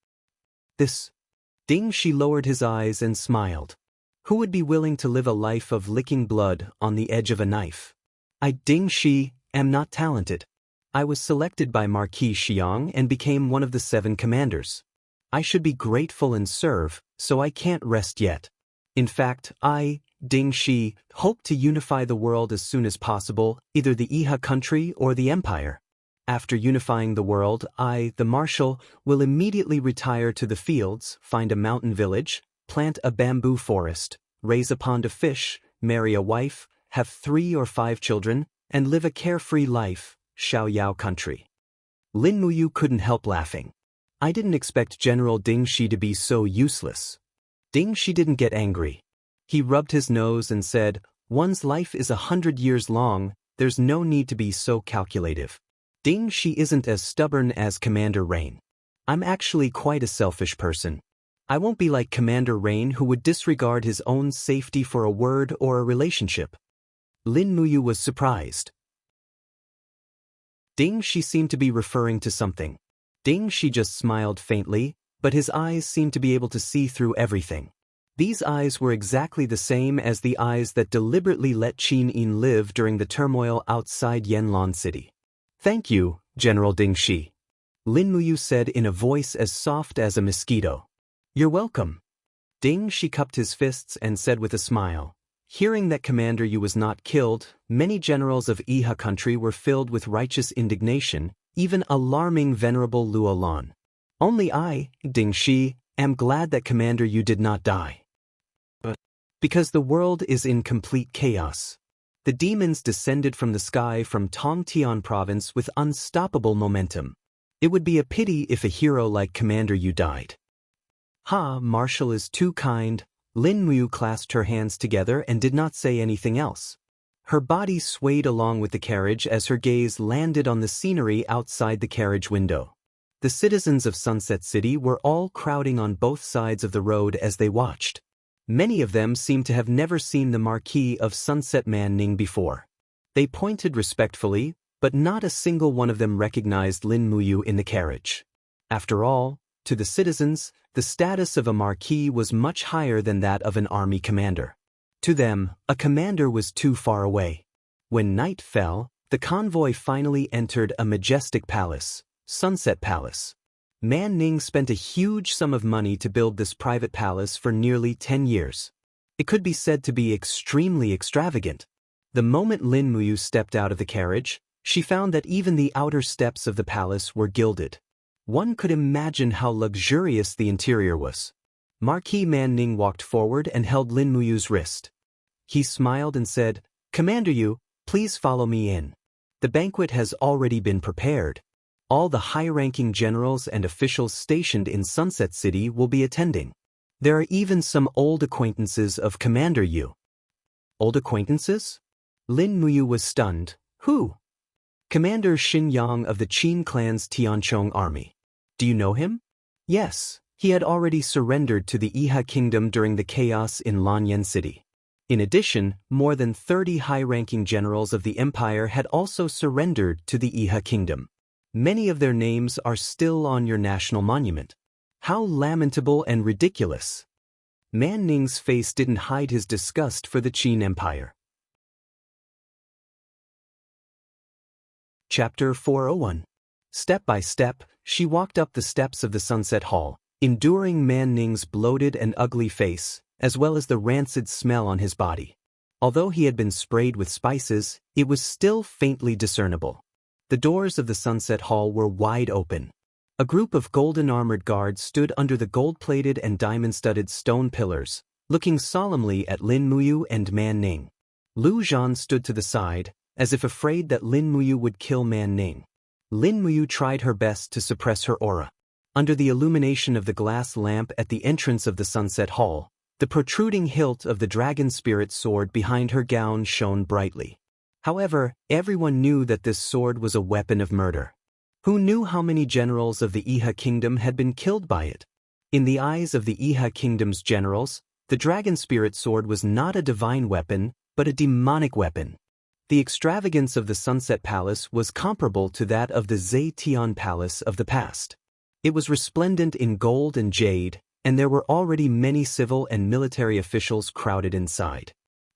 Ding Shi lowered his eyes and smiled. Who would be willing to live a life of licking blood on the edge of a knife? I, Ding Shi, am not talented. I was selected by Marquis Xiang and became one of the 7 commanders. I should be grateful and serve, so I can't rest yet. In fact, I, Ding Shi, hope to unify the world as soon as possible, either the Iha country or the empire. After unifying the world, I, the marshal, will immediately retire to the fields, find a mountain village, plant a bamboo forest, raise a pond of fish, marry a wife, have 3 or 5 children, and live a carefree life, Xiaoyao country. Lin Muyu couldn't help laughing. I didn't expect General Ding Shi to be so useless. Ding Shi didn't get angry. He rubbed his nose and said, One's life is 100 years long, there's no need to be so calculative. Ding Shi isn't as stubborn as Commander Rain. I'm actually quite a selfish person. I won't be like Commander Rain who would disregard his own safety for a word or a relationship. Lin Muyu was surprised. Ding Shi seemed to be referring to something. Ding Shi just smiled faintly, but his eyes seemed to be able to see through everything. These eyes were exactly the same as the eyes that deliberately let Qin Yin live during the turmoil outside Yanlan City. Thank you, General Ding Shi. Lin Muyu said in a voice as soft as a mosquito. You're welcome. Ding Shi cupped his fists and said with a smile. Hearing that Commander Yu was not killed, many generals of Iha country were filled with righteous indignation, even alarming Venerable Luo Lan. Only I, Ding Shi, am glad that Commander Yu did not die. But because the world is in complete chaos. The demons descended from the sky from Tongtian province with unstoppable momentum. It would be a pity if a hero like Commander Yu died. Ha, Marshal is too kind. Lin Muyu clasped her hands together and did not say anything else. Her body swayed along with the carriage as her gaze landed on the scenery outside the carriage window. The citizens of Sunset City were all crowding on both sides of the road as they watched. Many of them seemed to have never seen the Marquis of Sunset Man Ning before. They pointed respectfully, but not a single one of them recognized Lin Muyu in the carriage. After all, to the citizens, the status of a Marquis was much higher than that of an army commander. To them, a commander was too far away. When night fell, the convoy finally entered a majestic palace, Sunset Palace. Man Ning spent a huge sum of money to build this private palace for nearly 10 years. It could be said to be extremely extravagant. The moment Lin Muyu stepped out of the carriage, she found that even the outer steps of the palace were gilded. One could imagine how luxurious the interior was. Marquis Man Ning walked forward and held Lin Muyu's wrist. He smiled and said, "Commander Yu, please follow me in. The banquet has already been prepared. All the high-ranking generals and officials stationed in Sunset City will be attending. There are even some old acquaintances of Commander Yu." Old acquaintances? Lin Muyu was stunned. Who? Commander Xin Yang of the Qin clan's Tianchong army. Do you know him? Yes, he had already surrendered to the Iha kingdom during the chaos in Lanyan City. In addition, more than 30 high-ranking generals of the empire had also surrendered to the Iha kingdom. Many of their names are still on your national monument. How lamentable and ridiculous. Man Ning's face didn't hide his disgust for the Qin Empire. Chapter 401. Step by step, she walked up the steps of the Sunset Hall, enduring Man Ning's bloated and ugly face, as well as the rancid smell on his body. Although he had been sprayed with spices, it was still faintly discernible. The doors of the Sunset Hall were wide open. A group of golden-armored guards stood under the gold-plated and diamond-studded stone pillars, looking solemnly at Lin Muyu and Man Ning. Lu Zhan stood to the side, as if afraid that Lin Muyu would kill Man Ning. Lin Muyu tried her best to suppress her aura. Under the illumination of the glass lamp at the entrance of the Sunset Hall, the protruding hilt of the dragon spirit sword behind her gown shone brightly. However, everyone knew that this sword was a weapon of murder. Who knew how many generals of the Iha kingdom had been killed by it? In the eyes of the Iha kingdom's generals, the dragon spirit sword was not a divine weapon, but a demonic weapon. The extravagance of the Sunset Palace was comparable to that of the Zetian Palace of the past. It was resplendent in gold and jade, and there were already many civil and military officials crowded inside.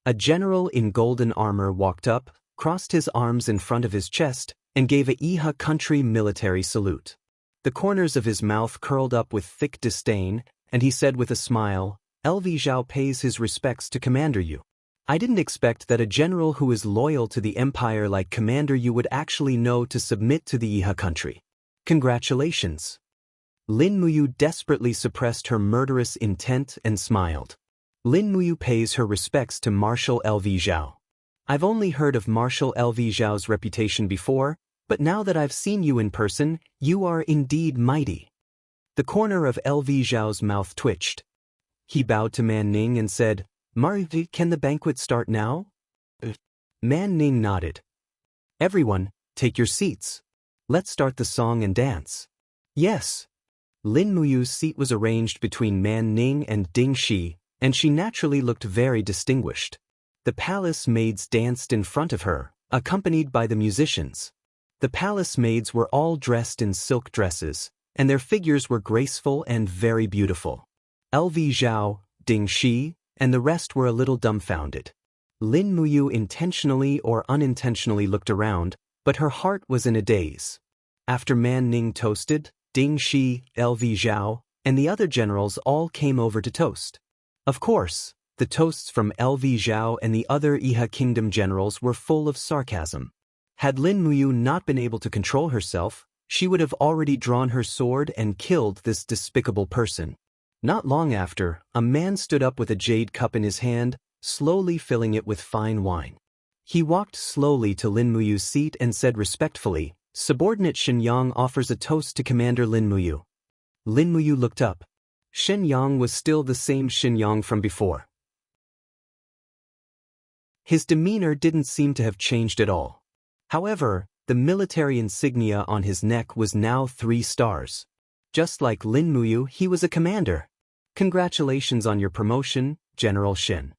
A general in golden armor walked up, crossed his arms in front of his chest, and gave a Iha country military salute. The corners of his mouth curled up with thick disdain, and he said with a smile, "LV Zhao pays his respects to Commander Yu. I didn't expect that a general who is loyal to the empire like Commander Yu would actually know to submit to the Iha country. Congratulations." Lin Muyu desperately suppressed her murderous intent and smiled. Lin Muyu pays her respects to Marshal LV Zhao. I've only heard of Marshal LV Zhao's reputation before, but now that I've seen you in person, you are indeed mighty. The corner of LV Zhao's mouth twitched. He bowed to Man Ning and said, "Marvi, can the banquet start now?" Man Ning nodded. "Everyone, take your seats. Let's start the song and dance." Yes. Lin Muyu's seat was arranged between Man Ning and Ding Shi, and she naturally looked very distinguished. The palace maids danced in front of her, accompanied by the musicians. The palace maids were all dressed in silk dresses, and their figures were graceful and very beautiful. LV Zhao, Ding Shi, and the rest were a little dumbfounded. Lin Muyu intentionally or unintentionally looked around, but her heart was in a daze. After Man Ning toasted, Ding Shi, LV Zhao, and the other generals all came over to toast. Of course, the toasts from LV Zhao and the other Iha kingdom generals were full of sarcasm. Had Lin Muyu not been able to control herself, she would have already drawn her sword and killed this despicable person. Not long after, a man stood up with a jade cup in his hand, slowly filling it with fine wine. He walked slowly to Lin Muyu's seat and said respectfully, "Subordinate Shenyang offers a toast to Commander Lin Muyu." Lin Muyu looked up. Shenyang was still the same Shenyang from before. His demeanor didn't seem to have changed at all. However, the military insignia on his neck was now 3 stars. Just like Lin Muyu, he was a commander. "Congratulations on your promotion, General Shen."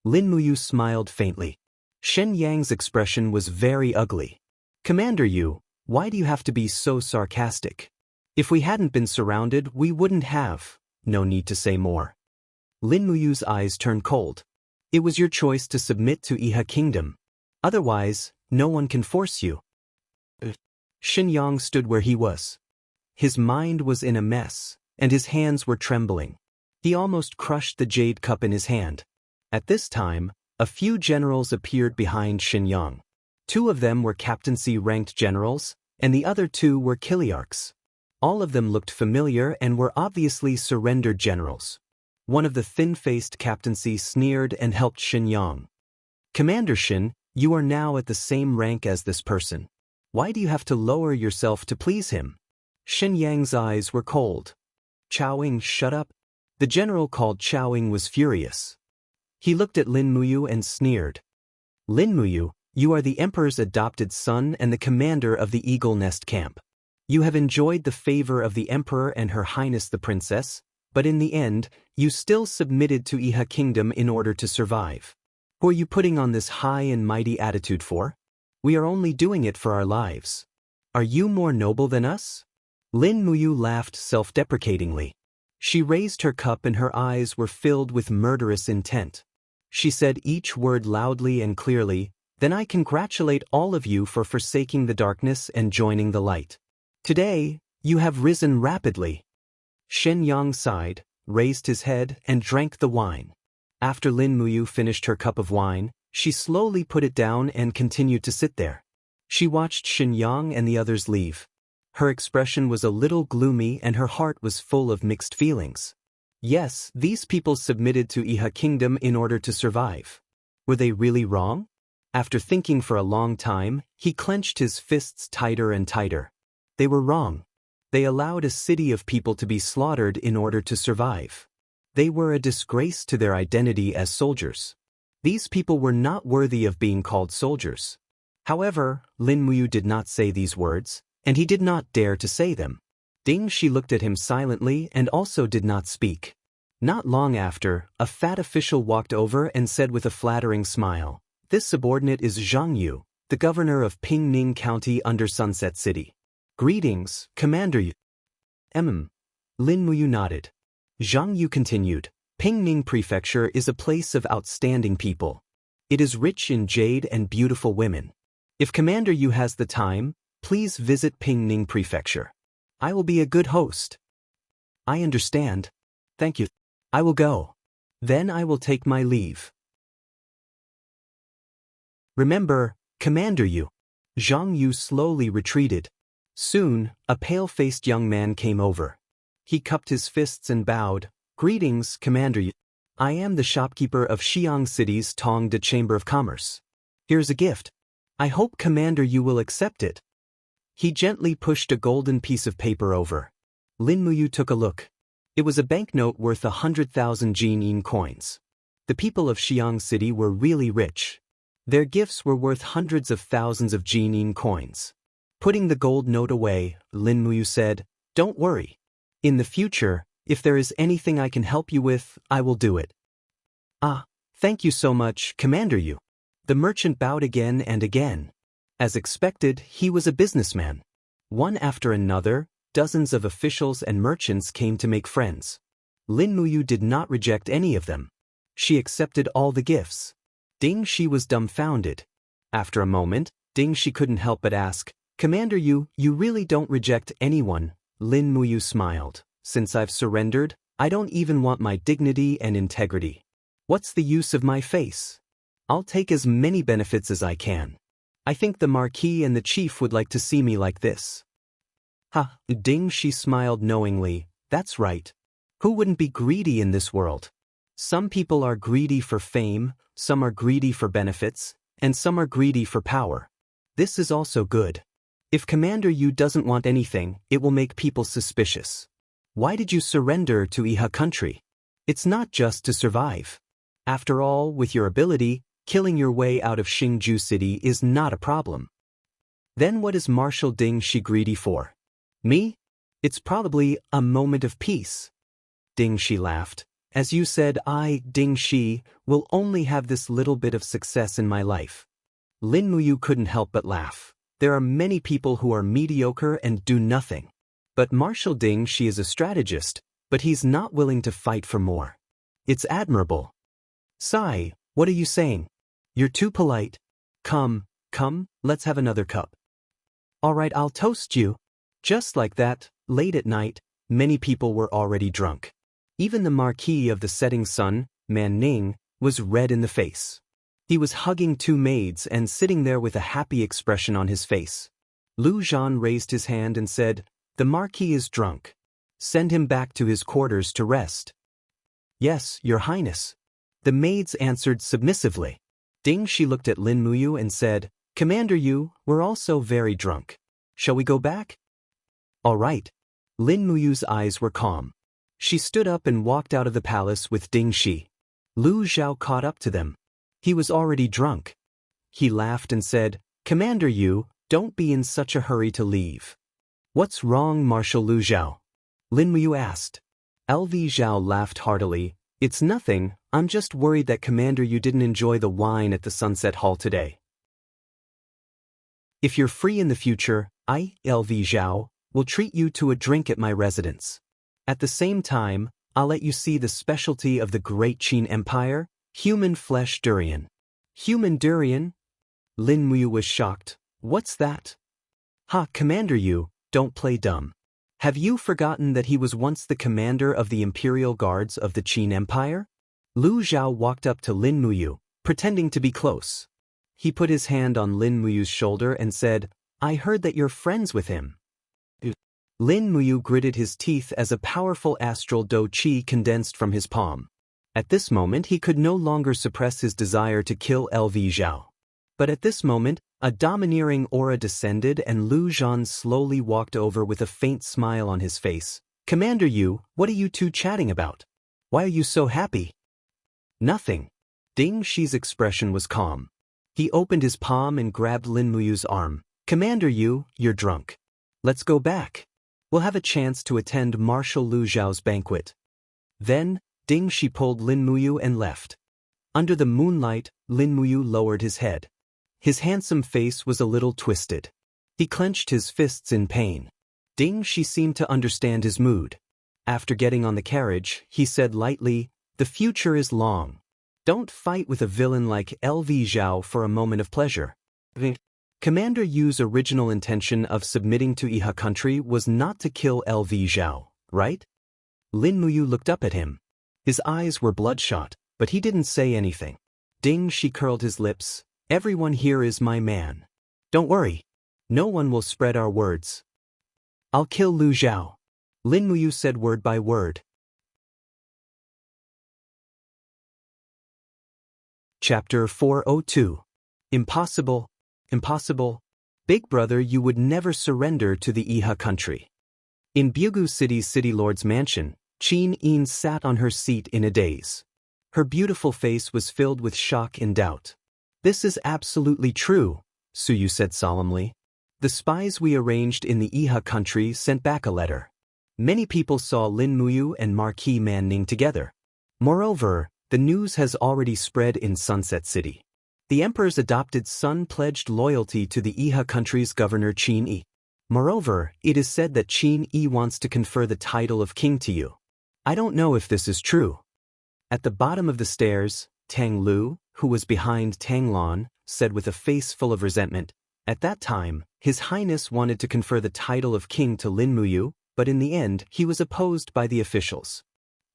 Lin Muyu smiled faintly. Shen Yang's expression was very ugly. "Commander Yu, why do you have to be so sarcastic? If we hadn't been surrounded, we wouldn't have. No need to say more." Lin Muyu's eyes turned cold. "It was your choice to submit to Iha Kingdom. Otherwise, no one can force you." Shen Yang stood where he was. His mind was in a mess, and his hands were trembling. He almost crushed the jade cup in his hand. At this time, a few generals appeared behind Shen Yang. 2 of them were captaincy-ranked generals, and the other 2 were Kiliarchs. All of them looked familiar and were obviously surrendered generals. One of the thin-faced captaincy sneered and helped Shen Yang. Commander Shen, you are now at the same rank as this person. Why do you have to lower yourself to please him? Shen Yang's eyes were cold. Chowing, shut up. The general called Chowing was furious. He looked at Lin Muyu and sneered. Lin Muyu, you are the emperor's adopted son and the commander of the Eagle Nest camp. You have enjoyed the favor of the emperor and her highness the princess, but in the end, you still submitted to Iha kingdom in order to survive. Who are you putting on this high and mighty attitude for? We are only doing it for our lives. Are you more noble than us? Lin Muyu laughed self-deprecatingly. She raised her cup and her eyes were filled with murderous intent. She said each word loudly and clearly, "Then I congratulate all of you for forsaking the darkness and joining the light. Today, you have risen rapidly." Shen Yang sighed, raised his head, and drank the wine. After Lin Muyu finished her cup of wine, she slowly put it down and continued to sit there. She watched Shen Yang and the others leave. Her expression was a little gloomy and her heart was full of mixed feelings. Yes, these people submitted to Iha kingdom in order to survive. Were they really wrong? After thinking for a long time, he clenched his fists tighter and tighter. They were wrong. They allowed a city of people to be slaughtered in order to survive. They were a disgrace to their identity as soldiers. These people were not worthy of being called soldiers. However, Lin Muyu did not say these words, and he did not dare to say them. Ding Shi looked at him silently and also did not speak. Not long after, a fat official walked over and said with a flattering smile, "This subordinate is Jianghu, the governor of Pingning County under Sunset City. Greetings, Commander Yu." Lin Muyu nodded. Jianghu continued, "Pingning Prefecture is a place of outstanding people. It is rich in jade and beautiful women. If Commander Yu has the time, please visit Pingning Prefecture. I will be a good host." "I understand. Thank you. I will go. Then I will take my leave." "Remember, Commander Yu." Zhang Yu slowly retreated. Soon, a pale-faced young man came over. He cupped his fists and bowed. "Greetings, Commander Yu. I am the shopkeeper of Xiang City's Tongde Chamber of Commerce. Here's a gift. I hope Commander Yu will accept it." He gently pushed a golden piece of paper over. Lin Muyu took a look. It was a banknote worth 100,000 Jianghu coins. The people of Xiang City were really rich. Their gifts were worth hundreds of thousands of Jianghu coins. Putting the gold note away, Lin Muyu said, "Don't worry. In the future, if there is anything I can help you with, I will do it." "Ah, thank you so much, Commander Yu." The merchant bowed again and again. As expected, he was a businessman. One after another, dozens of officials and merchants came to make friends. Lin Muyu did not reject any of them. She accepted all the gifts. Ding Shi was dumbfounded. After a moment, Ding Shi couldn't help but ask, "Commander Yu, you really don't reject anyone?" Lin Muyu smiled. "Since I've surrendered, I don't even want my dignity and integrity. What's the use of my face? I'll take as many benefits as I can. I think the Marquis and the Chief would like to see me like this." "Ha!" Ding Shi smiled knowingly. "That's right. Who wouldn't be greedy in this world? Some people are greedy for fame, some are greedy for benefits, and some are greedy for power. This is also good. If Commander Yu doesn't want anything, it will make people suspicious. Why did you surrender to Iha country? It's not just to survive. After all, with your ability, killing your way out of Xingju City is not a problem. Then what is Marshal Ding Shi greedy for? Me? It's probably a moment of peace." Ding Shi laughed. "As you said, I, Ding Shi, will only have this little bit of success in my life." Lin Muyu couldn't help but laugh. There are many people who are mediocre and do nothing. But Marshal Ding Shi is a strategist, but he's not willing to fight for more. It's admirable. "Sai, what are you saying? You're too polite. Come, let's have another cup." "All right, I'll toast you." Just like that, late at night, many people were already drunk. Even the Marquis of the Setting Sun, Man Ning, was red in the face. He was hugging two maids and sitting there with a happy expression on his face. Lu Zhan raised his hand and said, "The Marquis is drunk. Send him back to his quarters to rest." Yes, your highness. The maids answered submissively. Ding Shi looked at Lin Muyu and said, Commander Yu, we're also very drunk. Shall we go back? All right. Lin Muyu's eyes were calm. She stood up and walked out of the palace with Ding Shi. Lu Zhao caught up to them. He was already drunk. He laughed and said, Commander Yu, don't be in such a hurry to leave. What's wrong, Marshal Lu Zhao? Lin Muyu asked. LV Zhao laughed heartily. It's nothing, I'm just worried that Commander Yu didn't enjoy the wine at the Sunset Hall today. If you're free in the future, I, LV Zhao, will treat you to a drink at my residence. At the same time, I'll let you see the specialty of the great Qin Empire, human flesh durian. Human durian? Lin Muyu was shocked. What's that? Ha, Commander Yu, don't play dumb. Have you forgotten that he was once the commander of the Imperial Guards of the Qin Empire? Lu Zhao walked up to Lin Muyu, pretending to be close. He put his hand on Lin Muyu's shoulder and said, I heard that you're friends with him. Lin Muyu gritted his teeth as a powerful astral do qi condensed from his palm. At this moment he could no longer suppress his desire to kill LV Zhao. But at this moment, a domineering aura descended and Lu Zhan slowly walked over with a faint smile on his face. Commander Yu, what are you two chatting about? Why are you so happy? Nothing. Ding Shi's expression was calm. He opened his palm and grabbed Lin Muyu's arm. Commander Yu, you're drunk. Let's go back. We'll have a chance to attend Marshal Lu Zhao's banquet. Then, Ding Shi pulled Lin Muyu and left. Under the moonlight, Lin Muyu lowered his head. His handsome face was a little twisted. He clenched his fists in pain. Ding Shi seemed to understand his mood. After getting on the carriage, he said lightly, The future is long. Don't fight with a villain like LV Zhao for a moment of pleasure. Commander Yu's original intention of submitting to Iha country was not to kill LV Zhao, right? Lin Muyu looked up at him. His eyes were bloodshot, but he didn't say anything. Ding Shi curled his lips. Everyone here is my man. Don't worry. No one will spread our words. I'll kill Lu Zhao. Lin Muyu said word by word. Chapter 402. Impossible. Impossible. Big brother, you would never surrender to the Iha country. In Jianghu City's city lord's mansion, Qin Yin sat on her seat in a daze. Her beautiful face was filled with shock and doubt. This is absolutely true, Suyu said solemnly. The spies we arranged in the Iha country sent back a letter. Many people saw Lin Muyu and Marquis Man Ning together. Moreover, the news has already spread in Sunset City. The emperor's adopted son pledged loyalty to the Iha country's governor Qin Yi. Moreover, it is said that Qin Yi wants to confer the title of king to you. I don't know if this is true. At the bottom of the stairs, Tang Lu, who was behind Tang Lan, said with a face full of resentment. At that time, His Highness wanted to confer the title of king to Lin Muyu, but in the end he was opposed by the officials.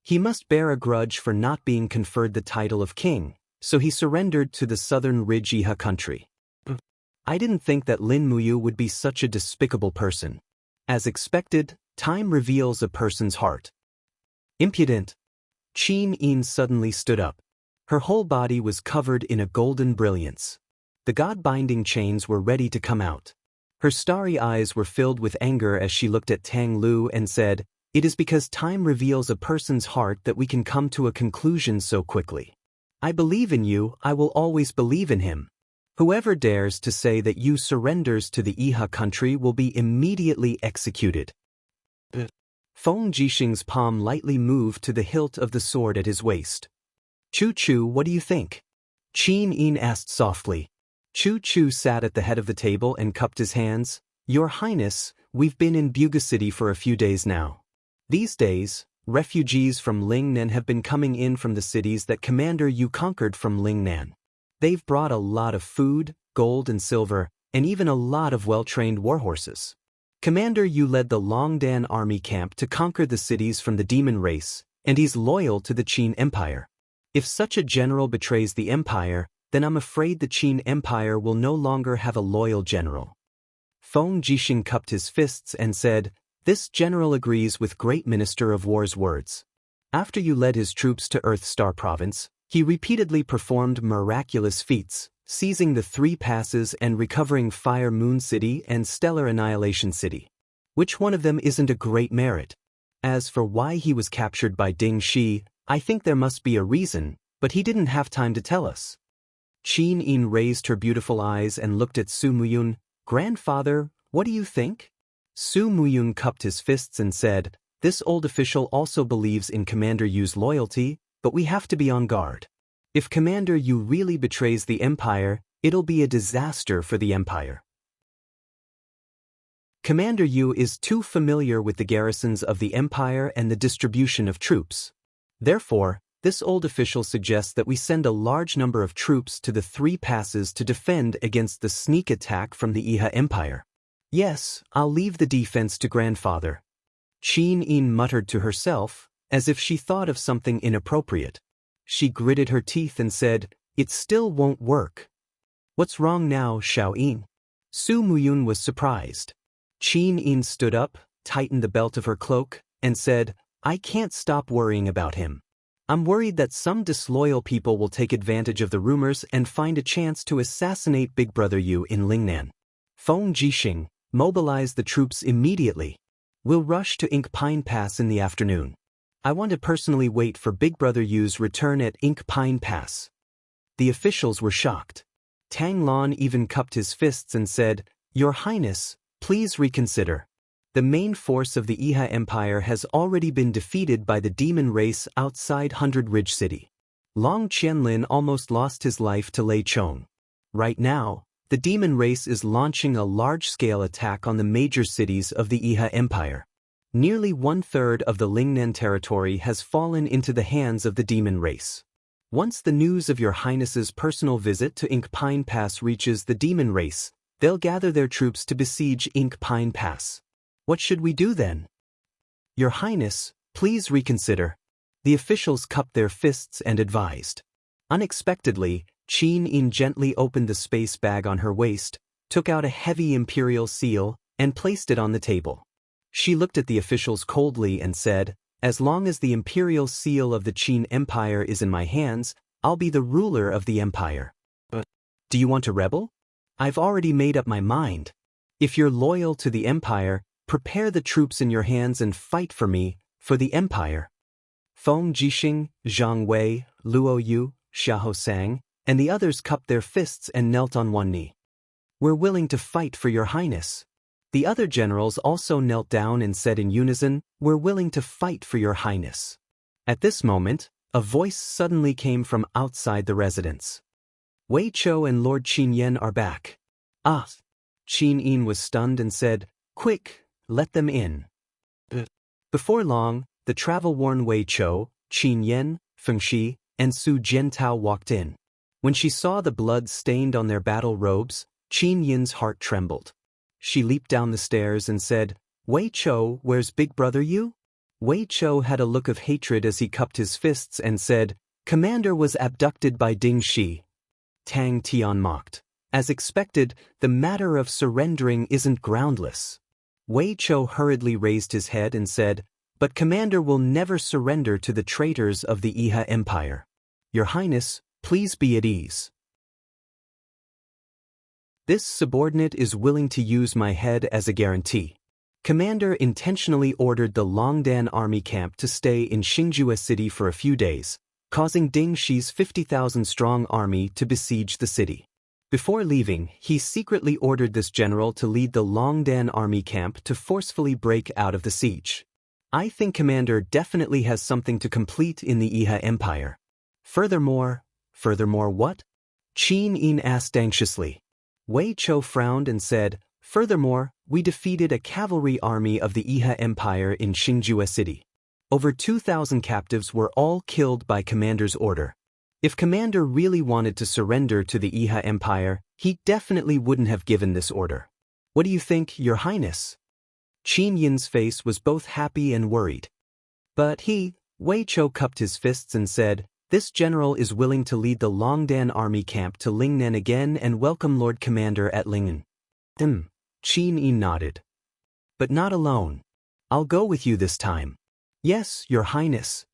He must bear a grudge for not being conferred the title of king, so he surrendered to the southern Ridge Iha country. I didn't think that Lin Muyu would be such a despicable person. As expected, time reveals a person's heart. Impudent. Qin Yin suddenly stood up. Her whole body was covered in a golden brilliance. The god-binding chains were ready to come out. Her starry eyes were filled with anger as she looked at Tang Lu and said, It is because time reveals a person's heart that we can come to a conclusion so quickly. I believe in you, I will always believe in him. Whoever dares to say that you surrenders to the Iha country will be immediately executed. Feng Jixing's palm lightly moved to the hilt of the sword at his waist. Chu Chu, what do you think? Qin Yin asked softly. Chu Chu sat at the head of the table and cupped his hands. Your Highness, we've been in Jianghu City for a few days now. These days, refugees from Lingnan have been coming in from the cities that Commander Yu conquered from Lingnan. They've brought a lot of food, gold and silver, and even a lot of well-trained warhorses. Commander Yu led the Longdan army camp to conquer the cities from the demon race, and he's loyal to the Qin Empire. If such a general betrays the empire, then I'm afraid the Qin Empire will no longer have a loyal general. Feng Jixing cupped his fists and said, This general agrees with Great Minister of War's words. After you led his troops to Earth Star Province, he repeatedly performed miraculous feats, seizing the 3 passes and recovering Fire Moon City and Stellar Annihilation City. Which one of them isn't a great merit? As for why he was captured by Ding Shi, I think there must be a reason, but he didn't have time to tell us. Qin Yin raised her beautiful eyes and looked at Su Muyun. Grandfather, what do you think? Su Muyun cupped his fists and said, this old official also believes in Commander Yu's loyalty, but we have to be on guard. If Commander Yu really betrays the Empire, it'll be a disaster for the Empire. Commander Yu is too familiar with the garrisons of the Empire and the distribution of troops. Therefore, this old official suggests that we send a large number of troops to the 3 passes to defend against the sneak attack from the Iha Empire. Yes, I'll leave the defense to Grandfather. Qin Yin muttered to herself, as if she thought of something inappropriate. She gritted her teeth and said, it still won't work. What's wrong now, Xiao Yin? Su Muyun was surprised. Qin Yin stood up, tightened the belt of her cloak, and said, I can't stop worrying about him. I'm worried that some disloyal people will take advantage of the rumors and find a chance to assassinate Big Brother Yu in Lingnan. Feng Jixing, mobilize the troops immediately. We'll rush to Ink Pine Pass in the afternoon. I want to personally wait for Big Brother Yu's return at Ink Pine Pass. The officials were shocked. Tang Lon even cupped his fists and said, Your Highness, please reconsider. The main force of the Iha Empire has already been defeated by the demon race outside 100 Ridge City. Long Qianlin almost lost his life to Lei Chong. Right now, the demon race is launching a large-scale attack on the major cities of the Iha Empire. Nearly 1/3 of the Lingnan territory has fallen into the hands of the demon race. Once the news of Your Highness's personal visit to Ink Pine Pass reaches the demon race, they'll gather their troops to besiege Ink Pine Pass. What should we do then? Your Highness, please reconsider. The officials cupped their fists and advised. Unexpectedly, Qin Yin gently opened the space bag on her waist, took out a heavy imperial seal, and placed it on the table. She looked at the officials coldly and said, as long as the imperial seal of the Qin Empire is in my hands, I'll be the ruler of the empire. But, do you want to rebel? I've already made up my mind. If you're loyal to the empire, prepare the troops in your hands and fight for me, for the empire. Feng Jixing, Zhang Wei, Luo Yu, Xiahou Sang, and the others cupped their fists and knelt on one knee. We're willing to fight for Your Highness. The other generals also knelt down and said in unison, We're willing to fight for Your Highness. At this moment, a voice suddenly came from outside the residence. Wei Chou and Lord Qin Yan are back. Ah! Qin Yin was stunned and said, Quick! Let them in. Before long, the travel-worn Wei Chou, Qin Yan, Feng Shi, and Su Jiantao walked in. When she saw the blood stained on their battle robes, Qin Yin's heart trembled. She leaped down the stairs and said, Wei Chou, where's Big Brother Yu? Wei Chou had a look of hatred as he cupped his fists and said, Commander was abducted by Ding Shi. Tang Tian mocked. As expected, the matter of surrendering isn't groundless. Wei Chou hurriedly raised his head and said, But Commander will never surrender to the traitors of the Iha Empire. Your Highness, please be at ease. This subordinate is willing to use my head as a guarantee. Commander intentionally ordered the Longdan army camp to stay in Xingjue City for a few days, causing Ding Shi's 50,000-strong army to besiege the city. Before leaving, he secretly ordered this general to lead the Longdan army camp to forcefully break out of the siege. I think Commander definitely has something to complete in the Iha Empire. Furthermore what? Qin Yin asked anxiously. Wei Chou frowned and said, Furthermore, we defeated a cavalry army of the Iha Empire in Xingjue City. Over 2,000 captives were all killed by Commander's order. If Commander really wanted to surrender to the Iha Empire, he definitely wouldn't have given this order. What do you think, Your Highness? Qin Yin's face was both happy and worried. But Wei Chou cupped his fists and said, This general is willing to lead the Longdan army camp to Lingnan again and welcome Lord Commander at Lingnan. Qin Yin nodded. But not alone. I'll go with you this time. Yes, Your Highness.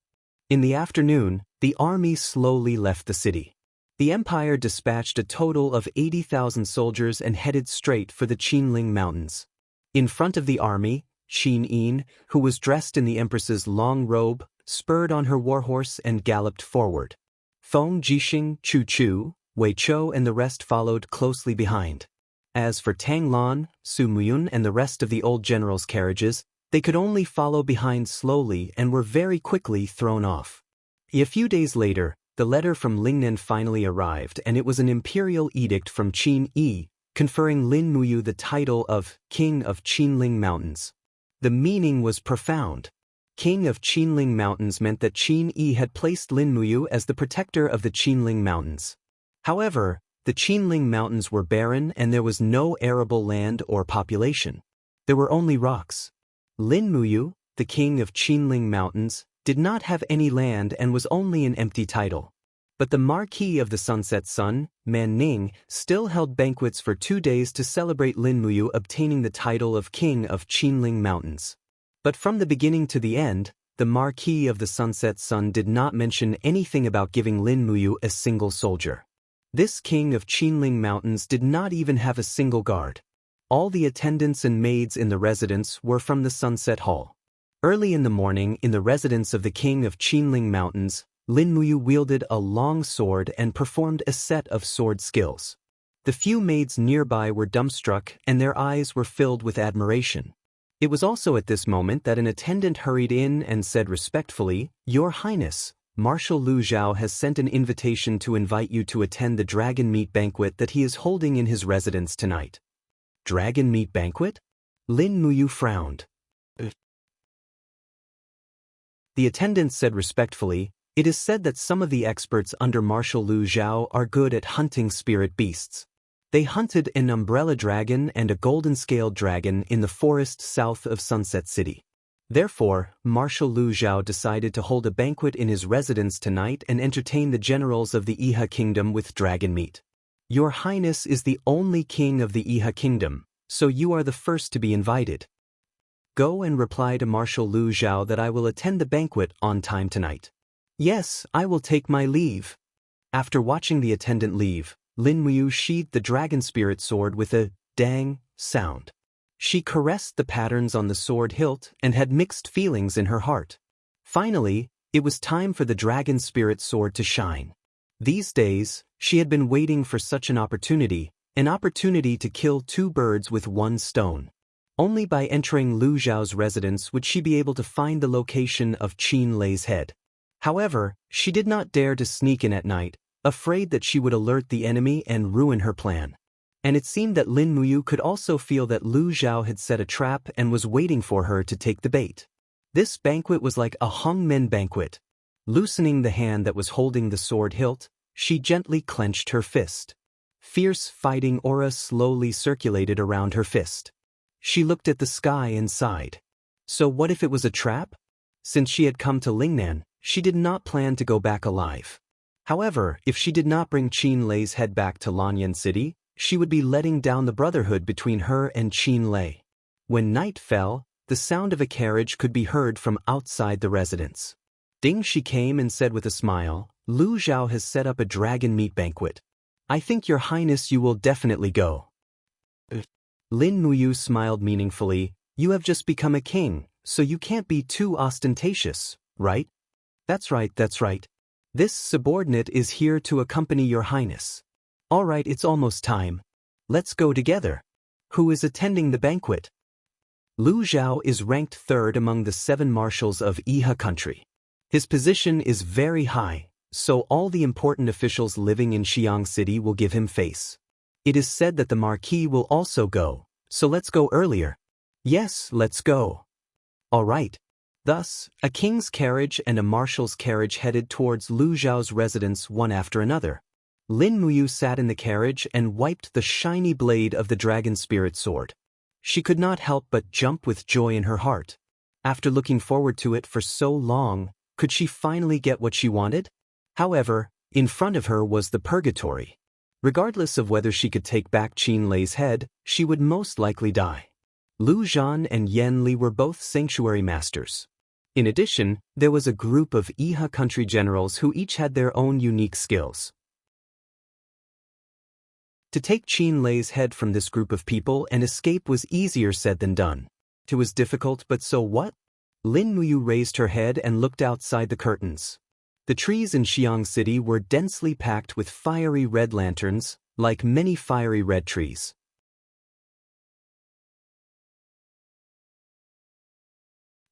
In the afternoon, the army slowly left the city. The empire dispatched a total of 80,000 soldiers and headed straight for the Qinling Mountains. In front of the army, Qin Yin, who was dressed in the empress's long robe, spurred on her warhorse and galloped forward. Feng Jixing, Chu Chu, Wei Chou and the rest followed closely behind. As for Tang Lan, Su Muyun and the rest of the old general's carriages, they could only follow behind slowly and were very quickly thrown off. A few days later, the letter from Lingnan finally arrived, and it was an imperial edict from Qin Yi, conferring Lin Muyu the title of King of Qinling Mountains. The meaning was profound. King of Qinling Mountains meant that Qin Yi had placed Lin Muyu as the protector of the Qinling Mountains. However, the Qinling Mountains were barren and there was no arable land or population. There were only rocks. Lin Muyu, the king of Qinling Mountains, did not have any land and was only an empty title. But the Marquis of the Sunset Sun, Man Ning, still held banquets for 2 days to celebrate Lin Muyu obtaining the title of King of Qinling Mountains. But from the beginning to the end, the Marquis of the Sunset Sun did not mention anything about giving Lin Muyu a single soldier. This King of Qinling Mountains did not even have a single guard. All the attendants and maids in the residence were from the Sunset Hall. Early in the morning, in the residence of the King of Qinling Mountains, Lin Muyu wielded a long sword and performed a set of sword skills. The few maids nearby were dumbstruck and their eyes were filled with admiration. It was also at this moment that an attendant hurried in and said respectfully, "Your Highness, Marshal Lu Zhao has sent an invitation to invite you to attend the dragon meat banquet that he is holding in his residence tonight." Dragon meat banquet? Lin Muyu frowned. The attendant said respectfully, "It is said that some of the experts under Marshal Lu Zhao are good at hunting spirit beasts. They hunted an umbrella dragon and a golden-scaled dragon in the forest south of Sunset City. Therefore, Marshal Lu Zhao decided to hold a banquet in his residence tonight and entertain the generals of the Iha Kingdom with dragon meat. Your Highness is the only king of the Iha Kingdom, so you are the first to be invited. Go and reply to Marshal Lu Zhao that I will attend the banquet on time tonight." "Yes, I will take my leave." After watching the attendant leave, Lin Muyu sheathed the dragon spirit sword with a dang sound. She caressed the patterns on the sword hilt and had mixed feelings in her heart. Finally, it was time for the dragon spirit sword to shine. These days, she had been waiting for such an opportunity to kill 2 birds with 1 stone. Only by entering Lu Zhao's residence would she be able to find the location of Qin Lei's head. However, she did not dare to sneak in at night, afraid that she would alert the enemy and ruin her plan. And it seemed that Lin Muyu could also feel that Lu Zhao had set a trap and was waiting for her to take the bait. This banquet was like a hangmen banquet. Loosening the hand that was holding the sword hilt, she gently clenched her fist. Fierce fighting aura slowly circulated around her fist. She looked at the sky and sighed. So what if it was a trap? Since she had come to Lingnan, she did not plan to go back alive. However, if she did not bring Qin Lei's head back to Lanyan City, she would be letting down the brotherhood between her and Qin Lei. When night fell, the sound of a carriage could be heard from outside the residence. Ding she came and said with a smile, "Lu Zhao has set up a dragon meat banquet. I think your highness you will definitely go." Lin Muyu smiled meaningfully, "You have just become a king, so you can't be too ostentatious, right?" That's right. This subordinate is here to accompany your highness." "All right, it's almost time. Let's go together." "Who is attending the banquet?" Lu Zhao is ranked 3rd among the 7 marshals of Iha country. His position is very high, so all the important officials living in Xiang City will give him face. It is said that the Marquis will also go, so let's go earlier. "Yes, let's go." "All right." Thus, a king's carriage and a marshal's carriage headed towards Lu Zhao's residence one after another. Lin Muyu sat in the carriage and wiped the shiny blade of the dragon spirit sword. She could not help but jump with joy in her heart. After looking forward to it for so long, could she finally get what she wanted? However, in front of her was the purgatory. Regardless of whether she could take back Qin Lei's head, she would most likely die. Lu Zhan and Yen Li were both sanctuary masters. In addition, there was a group of Iha country generals who each had their own unique skills. To take Qin Lei's head from this group of people and escape was easier said than done. It was difficult, but so what? Lin Muyu raised her head and looked outside the curtains. The trees in Xiang City were densely packed with fiery red lanterns, like many fiery red trees.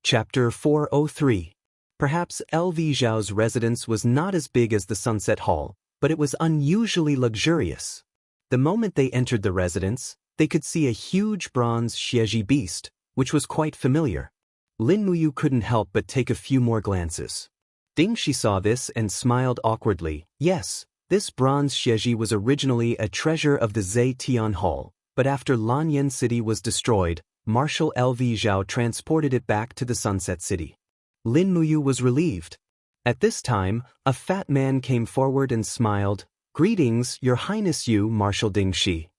Chapter 403. Perhaps L.V. Zhao's residence was not as big as the Sunset Hall, but it was unusually luxurious. The moment they entered the residence, they could see a huge bronze Xieji beast, which was quite familiar. Lin Muyu couldn't help but take a few more glances. Ding Shi saw this and smiled awkwardly. Yes, this bronze Xieji was originally a treasure of the Zetian Hall, but after Lanyan City was destroyed, Marshal L.V. Zhao transported it back to the Sunset City. Lin Muyu was relieved. At this time, a fat man came forward and smiled. Greetings, Your Highness Yu, Marshal Ding Shi.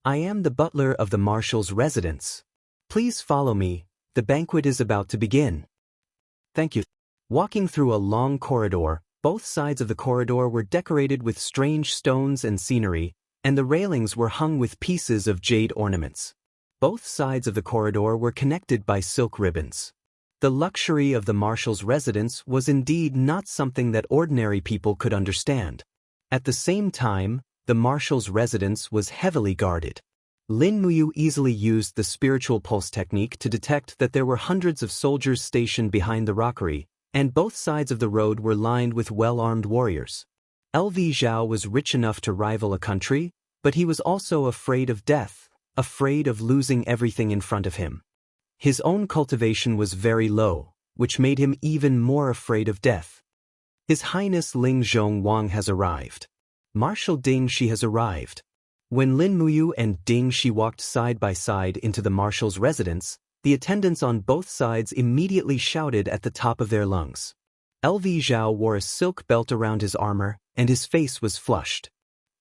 I am the butler of the Marshal's residence. Please follow me, the banquet is about to begin. Thank you. Walking through a long corridor, both sides of the corridor were decorated with strange stones and scenery, and the railings were hung with pieces of jade ornaments. Both sides of the corridor were connected by silk ribbons. The luxury of the Marshal's residence was indeed not something that ordinary people could understand. At the same time, the Marshal's residence was heavily guarded. Lin Muyu easily used the spiritual pulse technique to detect that there were hundreds of soldiers stationed behind the rockery, and both sides of the road were lined with well-armed warriors. L.V. Zhao was rich enough to rival a country, but he was also afraid of death, afraid of losing everything in front of him. His own cultivation was very low, which made him even more afraid of death. His Highness Ling Zhong Wang has arrived. Marshal Ding Shi has arrived. When Lin Muyu and Ding Shi walked side by side into the Marshal's residence, the attendants on both sides immediately shouted at the top of their lungs. L.V. Zhao wore a silk belt around his armor, and his face was flushed.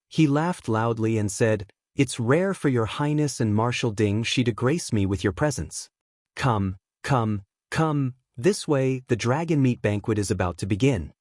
He laughed loudly and said, "It's rare for Your Highness and Marshal Ding Shi to grace me with your presence. Come, come, come, this way, the dragon meat banquet is about to begin."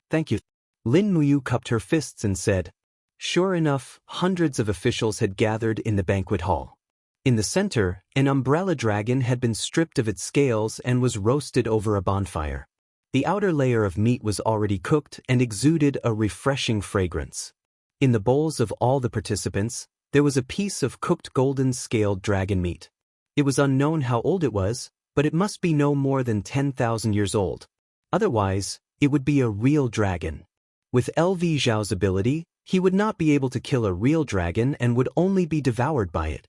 Thank you. Lin Muyu cupped her fists and said. Sure enough, hundreds of officials had gathered in the banquet hall. In the center, an umbrella dragon had been stripped of its scales and was roasted over a bonfire. The outer layer of meat was already cooked and exuded a refreshing fragrance. In the bowls of all the participants, there was a piece of cooked golden scaled dragon meat. It was unknown how old it was, but it must be no more than 10,000 years old. Otherwise, it would be a real dragon. With L.V. Zhao's ability, he would not be able to kill a real dragon and would only be devoured by it.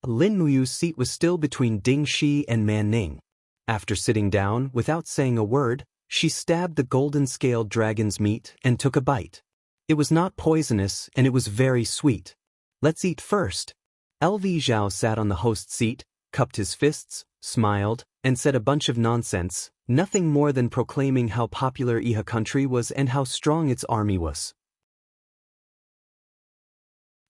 Lin Muyu's seat was still between Ding Shi and Man Ning. After sitting down, without saying a word, she stabbed the golden-scaled dragon's meat and took a bite. It was not poisonous and it was very sweet. Let's eat first. L.V. Zhao sat on the host's seat, cupped his fists, smiled, and said a bunch of nonsense, nothing more than proclaiming how popular Iha country was and how strong its army was.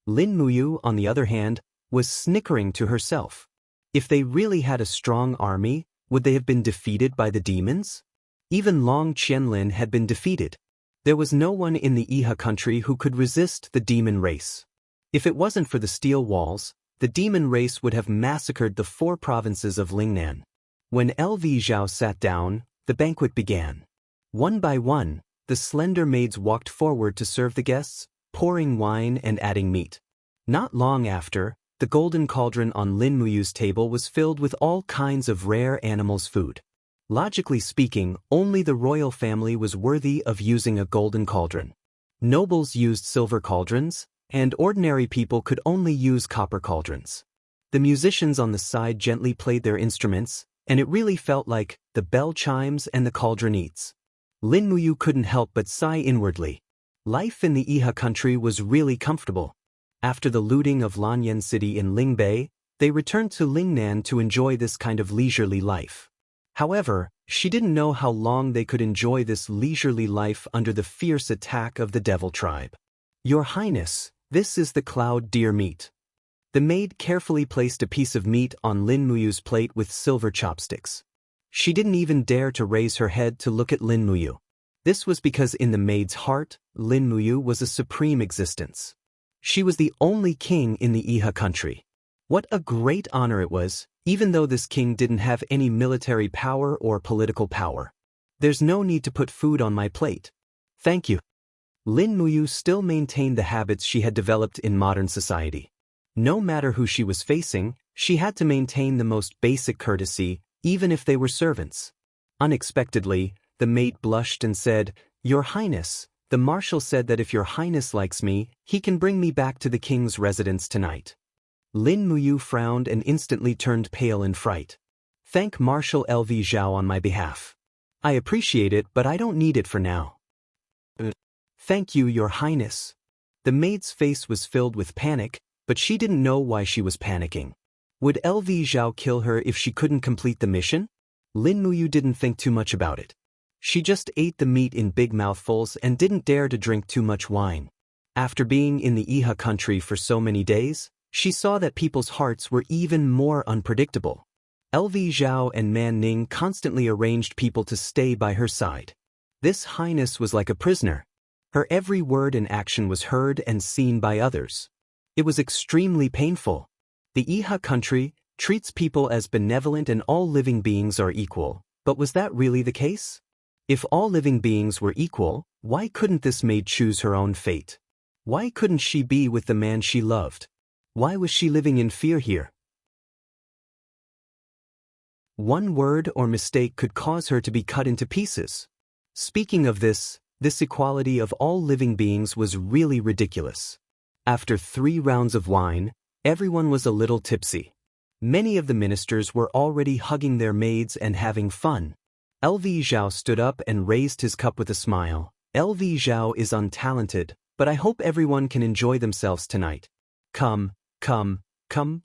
Lin Muyu, on the other hand, was snickering to herself. If they really had a strong army, would they have been defeated by the demons? Even Long Qianlin had been defeated. There was no one in the Iha country who could resist the demon race. If it wasn't for the steel walls, the demon race would have massacred the 4 provinces of Lingnan. When L.V. Zhao sat down, the banquet began. One by one, the slender maids walked forward to serve the guests, pouring wine and adding meat. Not long after, the golden cauldron on Lin Muyu's table was filled with all kinds of rare animals' food. Logically speaking, only the royal family was worthy of using a golden cauldron. Nobles used silver cauldrons, and ordinary people could only use copper cauldrons. The musicians on the side gently played their instruments, and it really felt like the bell chimes and the cauldron eats. Lin Muyu couldn't help but sigh inwardly. Life in the Iha country was really comfortable. After the looting of Lanyan City in Lingbei, they returned to Lingnan to enjoy this kind of leisurely life. However, she didn't know how long they could enjoy this leisurely life under the fierce attack of the Devil tribe. Your Highness, this is the cloud deer meat. The maid carefully placed a piece of meat on Lin Muyu's plate with silver chopsticks. She didn't even dare to raise her head to look at Lin Muyu. This was because in the maid's heart, Lin Muyu was a supreme existence. She was the only king in the Iha country. What a great honor it was, even though this king didn't have any military power or political power. There's no need to put food on my plate. Thank you. Lin Muyu still maintained the habits she had developed in modern society. No matter who she was facing, she had to maintain the most basic courtesy, even if they were servants. Unexpectedly, the maid blushed and said, "Your Highness, the marshal said that if your Highness likes me, he can bring me back to the king's residence tonight." Lin Muyu frowned and instantly turned pale in fright. "Thank Marshal LV Zhao on my behalf. I appreciate it, but I don't need it for now." "Thank you, Your Highness." The maid's face was filled with panic, but she didn't know why she was panicking. Would LV Zhao kill her if she couldn't complete the mission? Lin Muyu didn't think too much about it. She just ate the meat in big mouthfuls and didn't dare to drink too much wine. After being in the Iha country for so many days, she saw that people's hearts were even more unpredictable. LV Zhao and Man Ning constantly arranged people to stay by her side. This highness was like a prisoner. Her every word and action was heard and seen by others. It was extremely painful. The Iha country treats people as benevolent and all living beings are equal, but was that really the case? If all living beings were equal, why couldn't this maid choose her own fate? Why couldn't she be with the man she loved? Why was she living in fear here? One word or mistake could cause her to be cut into pieces. Speaking of this equality of all living beings was really ridiculous. After 3 rounds of wine, everyone was a little tipsy. Many of the ministers were already hugging their maids and having fun. LV Zhao stood up and raised his cup with a smile. "LV Zhao is untalented, but I hope everyone can enjoy themselves tonight. Come,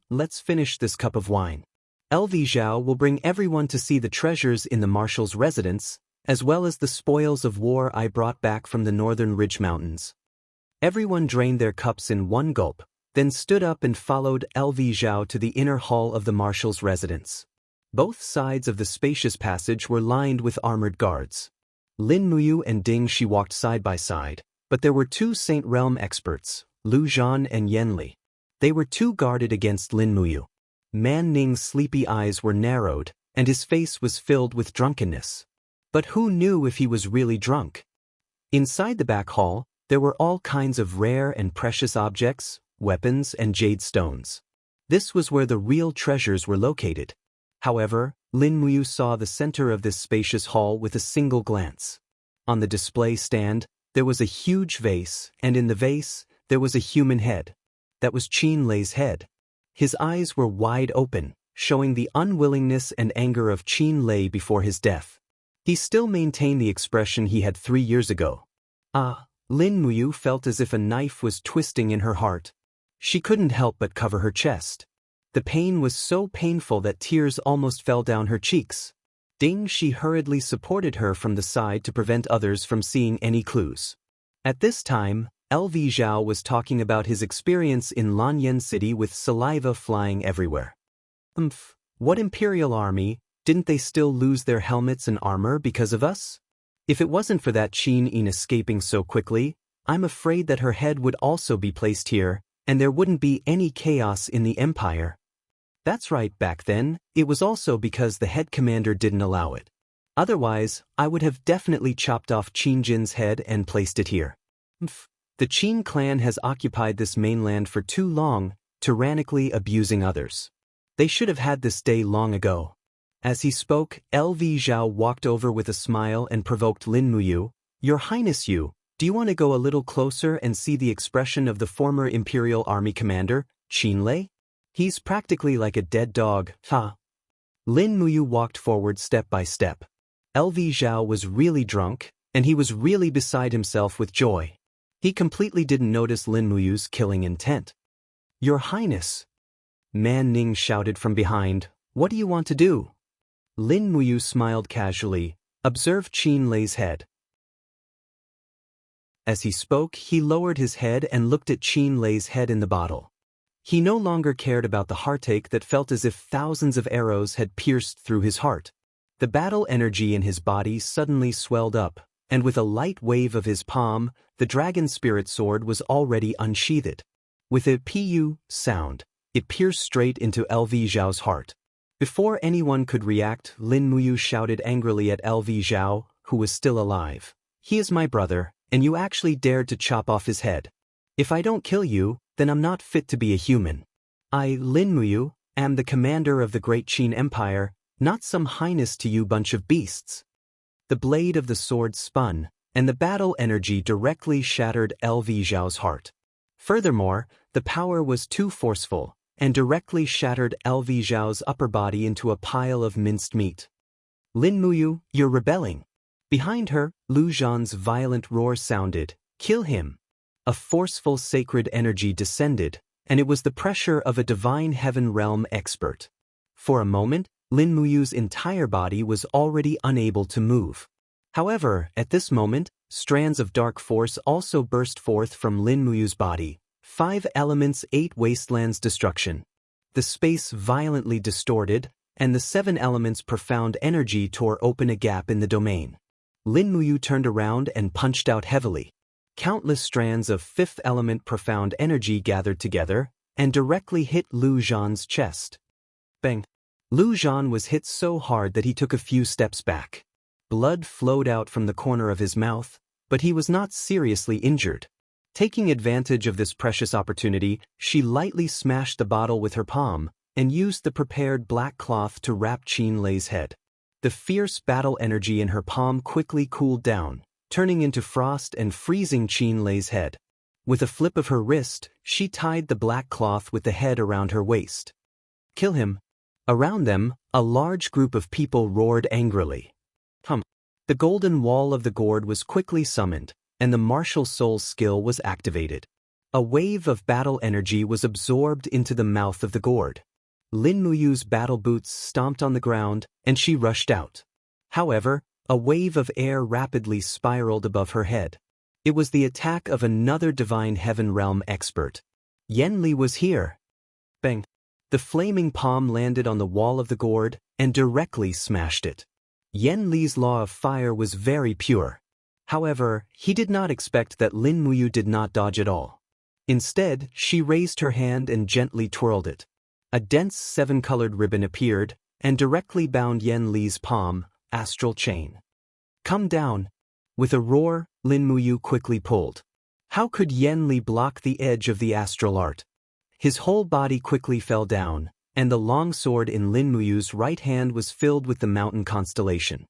let's finish this cup of wine. LV Zhao will bring everyone to see the treasures in the marshal's residence, as well as the spoils of war I brought back from the northern Ridge Mountains." Everyone drained their cups in one gulp, then stood up and followed LV Zhao to the inner hall of the marshal's residence. Both sides of the spacious passage were lined with armored guards. Lin Muyu and Ding Shi walked side by side, but there were 2 Saint Realm experts, Lu Zhan and Yen Li. They were too guarded against Lin Muyu. Man Ning's sleepy eyes were narrowed, and his face was filled with drunkenness. But who knew if he was really drunk? Inside the back hall, there were all kinds of rare and precious objects, weapons and jade stones. This was where the real treasures were located. However, Lin Muyu saw the center of this spacious hall with a single glance. On the display stand, there was a huge vase, and in the vase, there was a human head. That was Qin Lei's head. His eyes were wide open, showing the unwillingness and anger of Qin Lei before his death. He still maintained the expression he had 3 years ago. Lin Muyu felt as if a knife was twisting in her heart. She couldn't help but cover her chest. The pain was so painful that tears almost fell down her cheeks. Ding Shi hurriedly supported her from the side to prevent others from seeing any clues. At this time, LV Zhao was talking about his experience in Lanyan City with saliva flying everywhere. What imperial army, didn't they still lose their helmets and armor because of us? If it wasn't for that Qin Yin escaping so quickly, I'm afraid that her head would also be placed here, and there wouldn't be any chaos in the empire. That's right, back then, it was also because the head commander didn't allow it. Otherwise, I would have definitely chopped off Qin Jin's head and placed it here. The Qin clan has occupied this mainland for too long, tyrannically abusing others. They should have had this day long ago. As he spoke, LV Zhao walked over with a smile and provoked Lin Muyu. "Your Highness Yu, do you want to go a little closer and see the expression of the former Imperial Army commander, Qin Lei? He's practically like a dead dog, Lin Muyu walked forward step by step. LV Zhao was really drunk, and he was really beside himself with joy. He completely didn't notice Lin Muyu's killing intent. "Your Highness!" Man Ning shouted from behind, "What do you want to do?" Lin Muyu smiled casually. "Observe Qin Lei's head." As he spoke, he lowered his head and looked at Qin Lei's head in the bottle. He no longer cared about the heartache that felt as if thousands of arrows had pierced through his heart. The battle energy in his body suddenly swelled up, and with a light wave of his palm, the dragon spirit sword was already unsheathed. With a pu sound, it pierced straight into LV Zhao's heart. Before anyone could react, Lin Muyu shouted angrily at LV Zhao, who was still alive. "He is my brother, and you actually dared to chop off his head. If I don't kill you, then I'm not fit to be a human. I, Lin Muyu, am the commander of the great Qin Empire, not some highness to you bunch of beasts." The blade of the sword spun, and the battle energy directly shattered LV Zhao's heart. Furthermore, the power was too forceful, and directly shattered LV Zhao's upper body into a pile of minced meat. "Lin Muyu, you're rebelling." Behind her, Lu Zhan's violent roar sounded, "Kill him." A forceful sacred energy descended, and it was the pressure of a divine heaven realm expert. For a moment, Lin Muyu's entire body was already unable to move. However, at this moment, strands of dark force also burst forth from Lin Muyu's body. 5 elements, 8 wastelands destruction. The space violently distorted, and the 7 elements profound energy tore open a gap in the domain. Lin Muyu turned around and punched out heavily. Countless strands of 5th element profound energy gathered together, and directly hit Lu Zhan's chest. Bang! Lu Zhan was hit so hard that he took a few steps back. Blood flowed out from the corner of his mouth, but he was not seriously injured. Taking advantage of this precious opportunity, she lightly smashed the bottle with her palm, and used the prepared black cloth to wrap Qin Lei's head. The fierce battle energy in her palm quickly cooled down, turning into frost and freezing Qin Lei's head. With a flip of her wrist, she tied the black cloth with the head around her waist. "Kill him." Around them, a large group of people roared angrily. The golden wall of the gourd was quickly summoned, and the martial soul skill was activated. A wave of battle energy was absorbed into the mouth of the gourd. Lin Muyu's battle boots stomped on the ground, and she rushed out. However, a wave of air rapidly spiraled above her head. It was the attack of another divine heaven realm expert. Yen Li was here. Bang! The flaming palm landed on the wall of the gourd and directly smashed it. Yen Li's law of fire was very pure. However, he did not expect that Lin Muyu did not dodge at all. Instead, she raised her hand and gently twirled it. A dense 7-colored ribbon appeared and directly bound Yen Li's palm, astral chain. "Come down." With a roar, Lin Muyu quickly pulled. How could Yen Li block the edge of the astral art? His whole body quickly fell down, and the long sword in Lin Muyu's right hand was filled with the mountain constellation.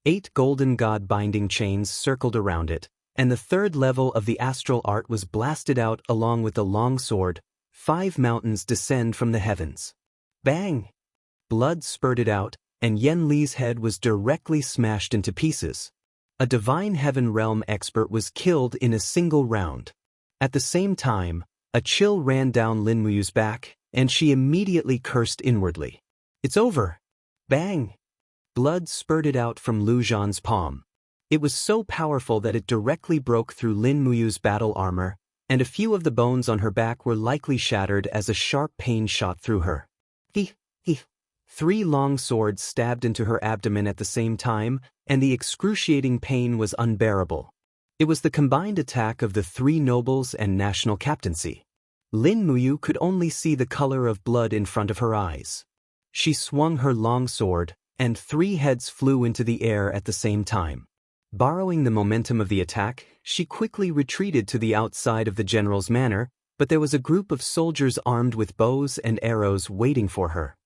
8 golden god binding chains circled around it, and the 3rd level of the astral art was blasted out along with the long sword. 5 mountains descend from the heavens. Bang! Blood spurted out, and Yen Li's head was directly smashed into pieces. A divine heaven realm expert was killed in a single round. At the same time, a chill ran down Lin Muyu's back, and she immediately cursed inwardly. "It's over!" Bang! Blood spurted out from Lu Zhan's palm. It was so powerful that it directly broke through Lin Muyu's battle armor, and a few of the bones on her back were likely shattered as a sharp pain shot through her. 3 long swords stabbed into her abdomen at the same time, and the excruciating pain was unbearable. It was the combined attack of the 3 nobles and national captaincy. Lin Muyu could only see the color of blood in front of her eyes. She swung her long sword, and 3 heads flew into the air at the same time. Borrowing the momentum of the attack, she quickly retreated to the outside of the general's manor, but there was a group of soldiers armed with bows and arrows waiting for her.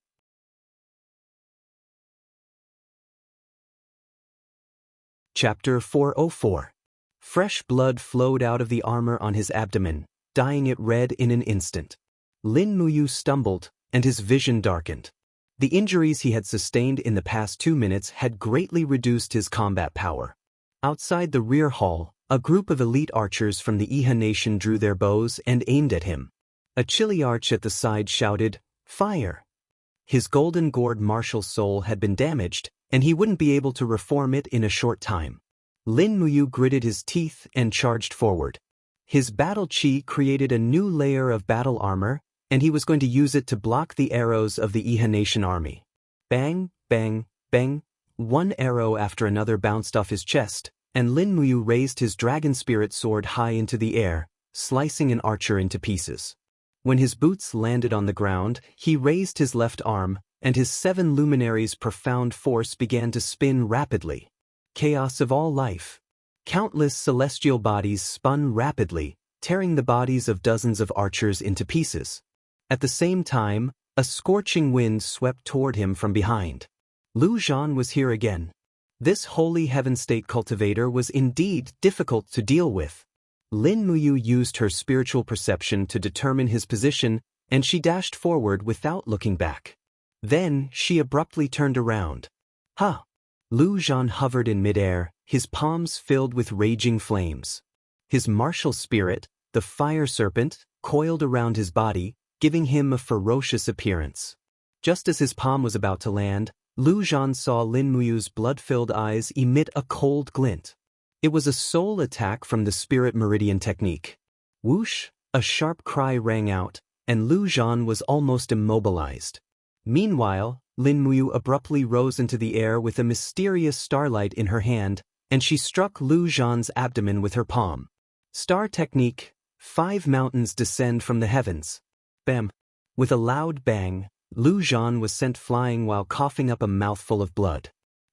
Chapter 404. Fresh blood flowed out of the armor on his abdomen, dyeing it red in an instant. Lin Muyu stumbled, and his vision darkened. The injuries he had sustained in the past 2 minutes had greatly reduced his combat power. Outside the rear hall, a group of elite archers from the Iha nation drew their bows and aimed at him. A chilly arch at the side shouted, "Fire!" His golden gourd martial soul had been damaged, and he wouldn't be able to reform it in a short time. Lin Muyu gritted his teeth and charged forward. His battle chi created a new layer of battle armor, and he was going to use it to block the arrows of the Iha nation army. Bang, bang, bang. One arrow after another bounced off his chest, and Lin Muyu raised his dragon spirit sword high into the air, slicing an archer into pieces. When his boots landed on the ground, he raised his left arm, and his 7 luminaries' profound force began to spin rapidly. Chaos of all life. Countless celestial bodies spun rapidly, tearing the bodies of dozens of archers into pieces. At the same time, a scorching wind swept toward him from behind. Lu Zhan was here again. This holy heaven state cultivator was indeed difficult to deal with. Lin Muyu used her spiritual perception to determine his position, and she dashed forward without looking back. Then she abruptly turned around. Ha! Lu Zhan hovered in midair, his palms filled with raging flames. His martial spirit, the fire serpent, coiled around his body, giving him a ferocious appearance. Just as his palm was about to land, Lu Zhan saw Lin Muyu's blood-filled eyes emit a cold glint. It was a soul attack from the Spirit Meridian technique. Whoosh! A sharp cry rang out, and Lu Zhan was almost immobilized. Meanwhile, Lin Muyu abruptly rose into the air with a mysterious starlight in her hand, and she struck Lu Zhan's abdomen with her palm. Star technique. 5 mountains descend from the heavens. Bam! With a loud bang, Lu Zhan was sent flying while coughing up a mouthful of blood.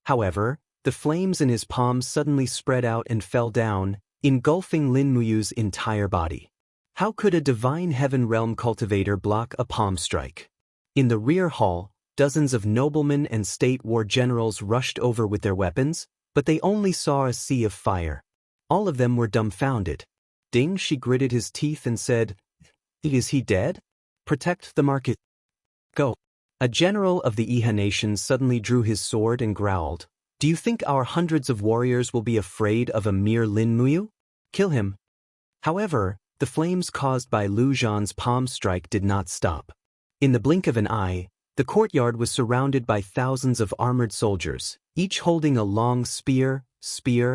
However, the flames in his palm suddenly spread out and fell down, engulfing Lin Muyu's entire body. How could a divine heaven realm cultivator block a palm strike? In the rear hall, dozens of noblemen and state war generals rushed over with their weapons, but they only saw a sea of fire. All of them were dumbfounded. Ding, she gritted his teeth and said, "Is he dead? Protect the market. Go." A general of the Iha nation suddenly drew his sword and growled, "Do you think our hundreds of warriors will be afraid of a mere Lin Muyu? Kill him." However, the flames caused by Lu Zhan's palm strike did not stop. In the blink of an eye, the courtyard was surrounded by thousands of armored soldiers, each holding a long spear,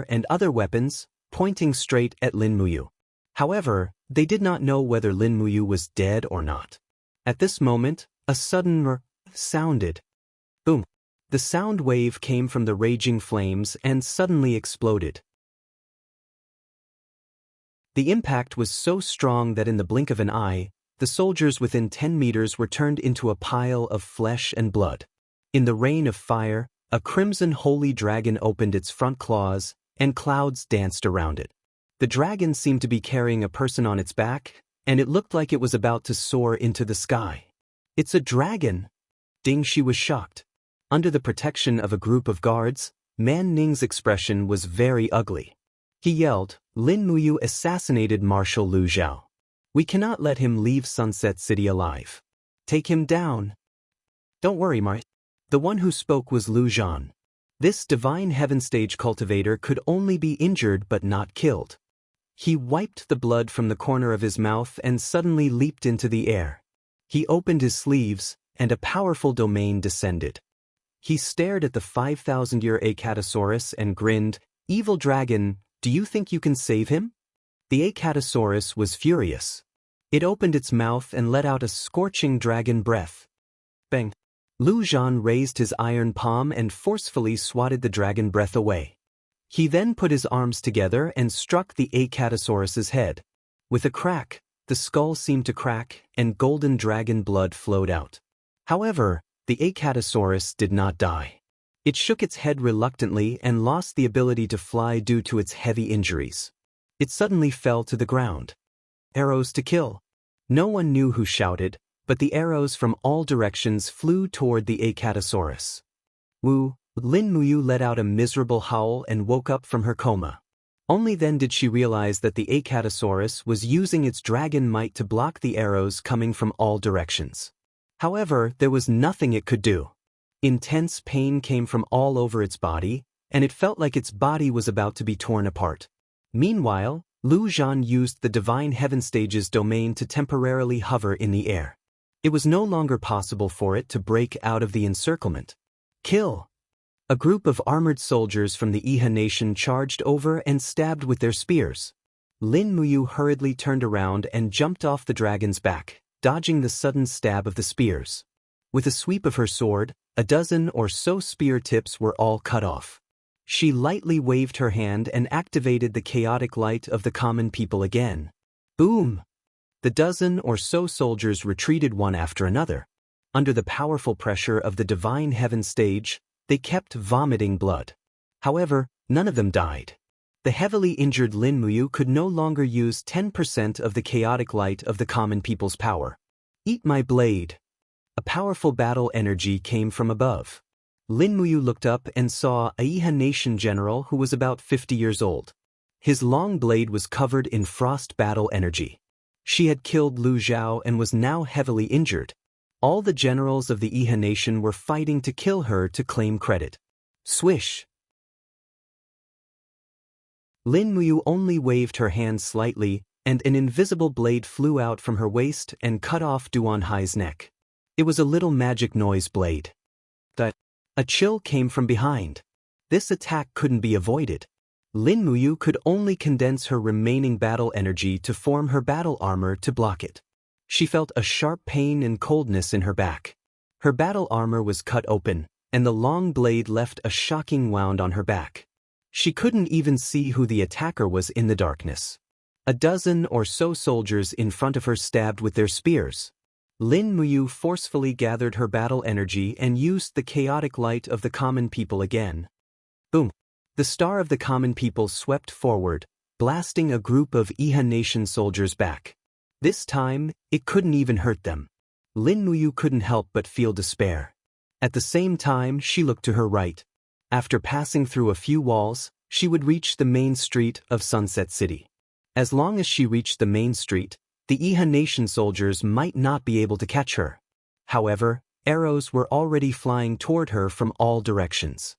and other weapons, pointing straight at Lin Muyu. However, they did not know whether Lin Muyu was dead or not. At this moment, a sudden r sounded. Boom! The sound wave came from the raging flames and suddenly exploded. The impact was so strong that in the blink of an eye, the soldiers within 10 meters were turned into a pile of flesh and blood. In the rain of fire, a crimson holy dragon opened its front claws, and clouds danced around it. The dragon seemed to be carrying a person on its back, and it looked like it was about to soar into the sky. "It's a dragon!" Ding, she was shocked. Under the protection of a group of guards, Man Ning's expression was very ugly. He yelled, "Lin Muyu assassinated Marshal Lu Zhao. We cannot let him leave Sunset City alive. Take him down." "Don't worry, Mar." The one who spoke was Lu Zhan. This divine heaven stage cultivator could only be injured but not killed. He wiped the blood from the corner of his mouth and suddenly leaped into the air. He opened his sleeves, and a powerful domain descended. He stared at the 5,000-year Acatosaurus and grinned, "Evil dragon, do you think you can save him?" The Acatosaurus was furious. It opened its mouth and let out a scorching dragon breath. Bang! Lu Zhan raised his iron palm and forcefully swatted the dragon breath away. He then put his arms together and struck the Acatosaurus's head. With a crack, the skull seemed to crack, and golden dragon blood flowed out. However, the Acatosaurus did not die. It shook its head reluctantly and lost the ability to fly due to its heavy injuries. It suddenly fell to the ground. Arrows to kill. No one knew who shouted, but the arrows from all directions flew toward the Acatosaurus. Woo! Lin Muyu let out a miserable howl and woke up from her coma. Only then did she realize that the Acatosaurus was using its dragon might to block the arrows coming from all directions. However, there was nothing it could do. Intense pain came from all over its body, and it felt like its body was about to be torn apart. Meanwhile, Lu Zhan used the Divine Heaven Stage's domain to temporarily hover in the air. It was no longer possible for it to break out of the encirclement. Kill! A group of armored soldiers from the Iha nation charged over and stabbed with their spears. Lin Muyu hurriedly turned around and jumped off the dragon's back, dodging the sudden stab of the spears. With a sweep of her sword, A dozen or so spear tips were all cut off. She lightly waved her hand and activated the chaotic light of the common people again. Boom! The dozen or so soldiers retreated one after another. Under the powerful pressure of the divine heaven stage, they kept vomiting blood. However, none of them died. The heavily injured Lin Muyu could no longer use 10% of the chaotic light of the common people's power. Eat my blade. A powerful battle energy came from above. Lin Muyu looked up and saw a Yihan nation general who was about 50 years old. His long blade was covered in frost battle energy. She had killed Lu Zhao and was now heavily injured. All the generals of the Yihan nation were fighting to kill her to claim credit. Swish! Lin Muyu only waved her hand slightly, and an invisible blade flew out from her waist and cut off Duan Hai's neck. It was a little magic noise blade. A chill came from behind. This attack couldn't be avoided. Lin Muyu could only condense her remaining battle energy to form her battle armor to block it. She felt a sharp pain and coldness in her back. Her battle armor was cut open, and the long blade left a shocking wound on her back. She couldn't even see who the attacker was in the darkness. A dozen or so soldiers in front of her stabbed with their spears. Lin Muyu forcefully gathered her battle energy and used the chaotic light of the common people again. Boom! The star of the common people swept forward, blasting a group of Yihan nation soldiers back. This time, it couldn't even hurt them. Lin Muyu couldn't help but feel despair. At the same time, she looked to her right. After passing through a few walls, she would reach the main street of Sunset City. As long as she reached the main street, the Yihan nation soldiers might not be able to catch her. However, arrows were already flying toward her from all directions.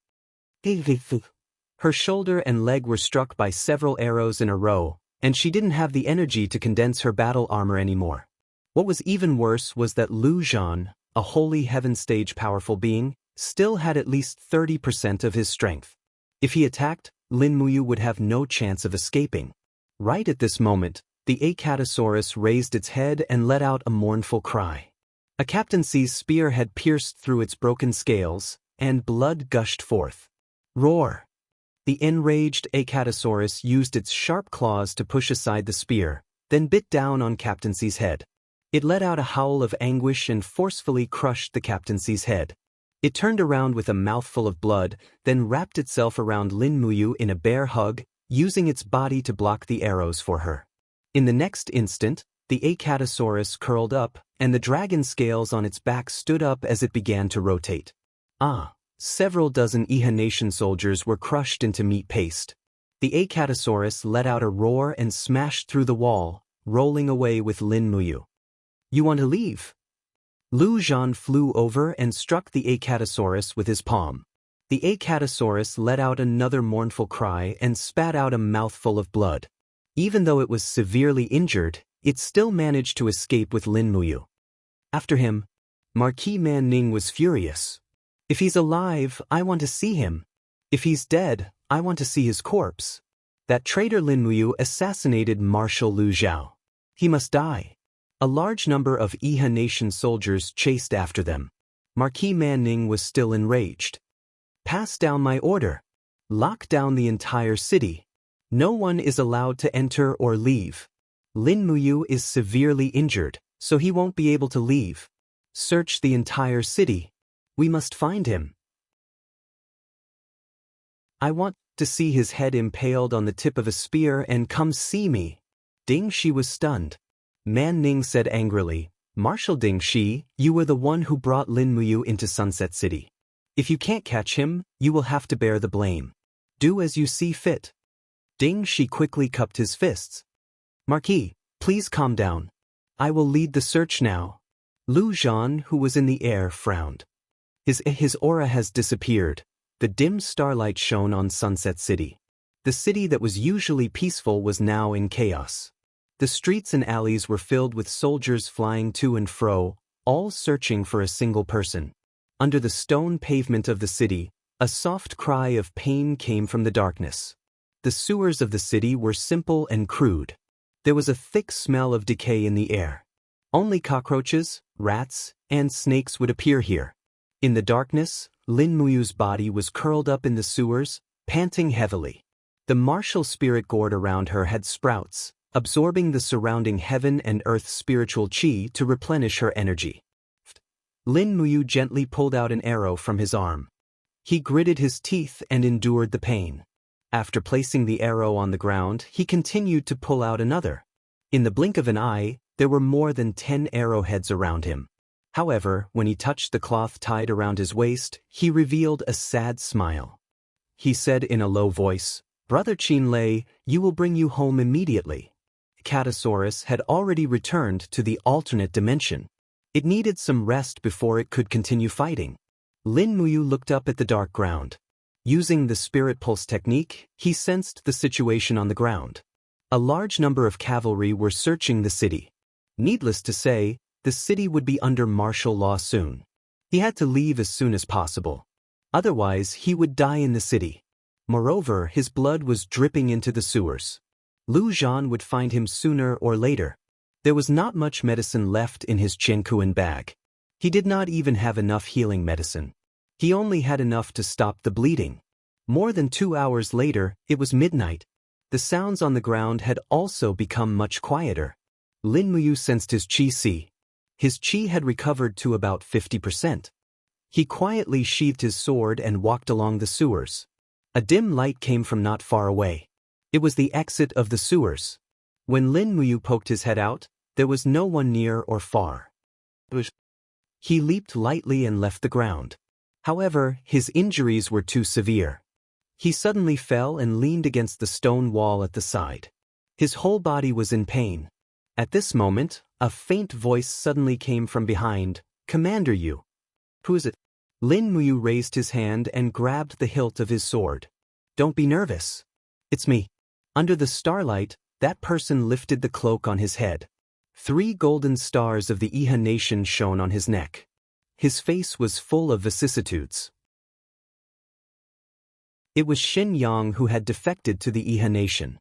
Her shoulder and leg were struck by several arrows in a row, and she didn't have the energy to condense her battle armor anymore. What was even worse was that Lu Zhan, a holy heaven stage powerful being, still had at least 30% of his strength. If he attacked, Lin Muyu would have no chance of escaping. Right at this moment, the Acatosaurus raised its head and let out a mournful cry. A captaincy's spear had pierced through its broken scales, and blood gushed forth. Roar! The enraged Acatosaurus used its sharp claws to push aside the spear, then bit down on captaincy's head. It let out a howl of anguish and forcefully crushed the captaincy's head. It turned around with a mouthful of blood, then wrapped itself around Lin Muyu in a bear hug, using its body to block the arrows for her. In the next instant, the Acatosaurus curled up, and the dragon scales on its back stood up as it began to rotate. Several dozen Yihan nation soldiers were crushed into meat paste. The Acatosaurus let out a roar and smashed through the wall, rolling away with Lin Muyu. You want to leave? Lu Zhan flew over and struck the Acatosaurus with his palm. The Acatosaurus let out another mournful cry and spat out a mouthful of blood. Even though it was severely injured, it still managed to escape with Lin Muyu. After him, Marquis Man Ning was furious. If he's alive, I want to see him. If he's dead, I want to see his corpse. That traitor Lin Muyu assassinated Marshal Lu Zhao. He must die. A large number of Yihan nation soldiers chased after them. Marquis Man Ning was still enraged. Pass down my order. Lock down the entire city. No one is allowed to enter or leave. Lin Muyu is severely injured, so he won't be able to leave. Search the entire city. We must find him. I want to see his head impaled on the tip of a spear and come see me. Ding Shi was stunned. Man Ning said angrily, Marshal Ding Shi, you were the one who brought Lin Muyu into Sunset City. If you can't catch him, you will have to bear the blame. Do as you see fit. Ding Shi quickly cupped his fists. Marquis, please calm down. I will lead the search now. Lu Zhan, who was in the air, frowned. His aura has disappeared. The dim starlight shone on Sunset City. The city that was usually peaceful was now in chaos. The streets and alleys were filled with soldiers flying to and fro, all searching for a single person. Under the stone pavement of the city, a soft cry of pain came from the darkness. The sewers of the city were simple and crude. There was a thick smell of decay in the air. Only cockroaches, rats, and snakes would appear here. In the darkness, Lin Muyu's body was curled up in the sewers, panting heavily. The martial spirit gourd around her had sprouts, absorbing the surrounding heaven and earth's spiritual qi to replenish her energy. Lin Muyu gently pulled out an arrow from his arm. He gritted his teeth and endured the pain. After placing the arrow on the ground, he continued to pull out another. In the blink of an eye, there were more than 10 arrowheads around him. However, when he touched the cloth tied around his waist, he revealed a sad smile. He said in a low voice, "Brother Qinlei, you will bring you home immediately." Catasaurus had already returned to the alternate dimension. It needed some rest before it could continue fighting. Lin Muyu looked up at the dark ground. Using the spirit pulse technique, he sensed the situation on the ground. A large number of cavalry were searching the city. Needless to say, the city would be under martial law soon. He had to leave as soon as possible. Otherwise, he would die in the city. Moreover, his blood was dripping into the sewers. Lu Zhan would find him sooner or later. There was not much medicine left in his Jianghu bag. He did not even have enough healing medicine. He only had enough to stop the bleeding. More than 2 hours later, it was midnight. The sounds on the ground had also become much quieter. Lin Muyu sensed his qi. His qi had recovered to about 50%. He quietly sheathed his sword and walked along the sewers. A dim light came from not far away. It was the exit of the sewers. When Lin Muyu poked his head out, there was no one near or far. He leaped lightly and left the ground. However, his injuries were too severe. He suddenly fell and leaned against the stone wall at the side. His whole body was in pain. At this moment, a faint voice suddenly came from behind. "Commander Yu." "Who is it?" Lin Muyu raised his hand and grabbed the hilt of his sword. "Don't be nervous. It's me." Under the starlight, that person lifted the cloak on his head. 3 golden stars of the Iha nation shone on his neck. His face was full of vicissitudes. It was Xin Yang who had defected to the Iha nation.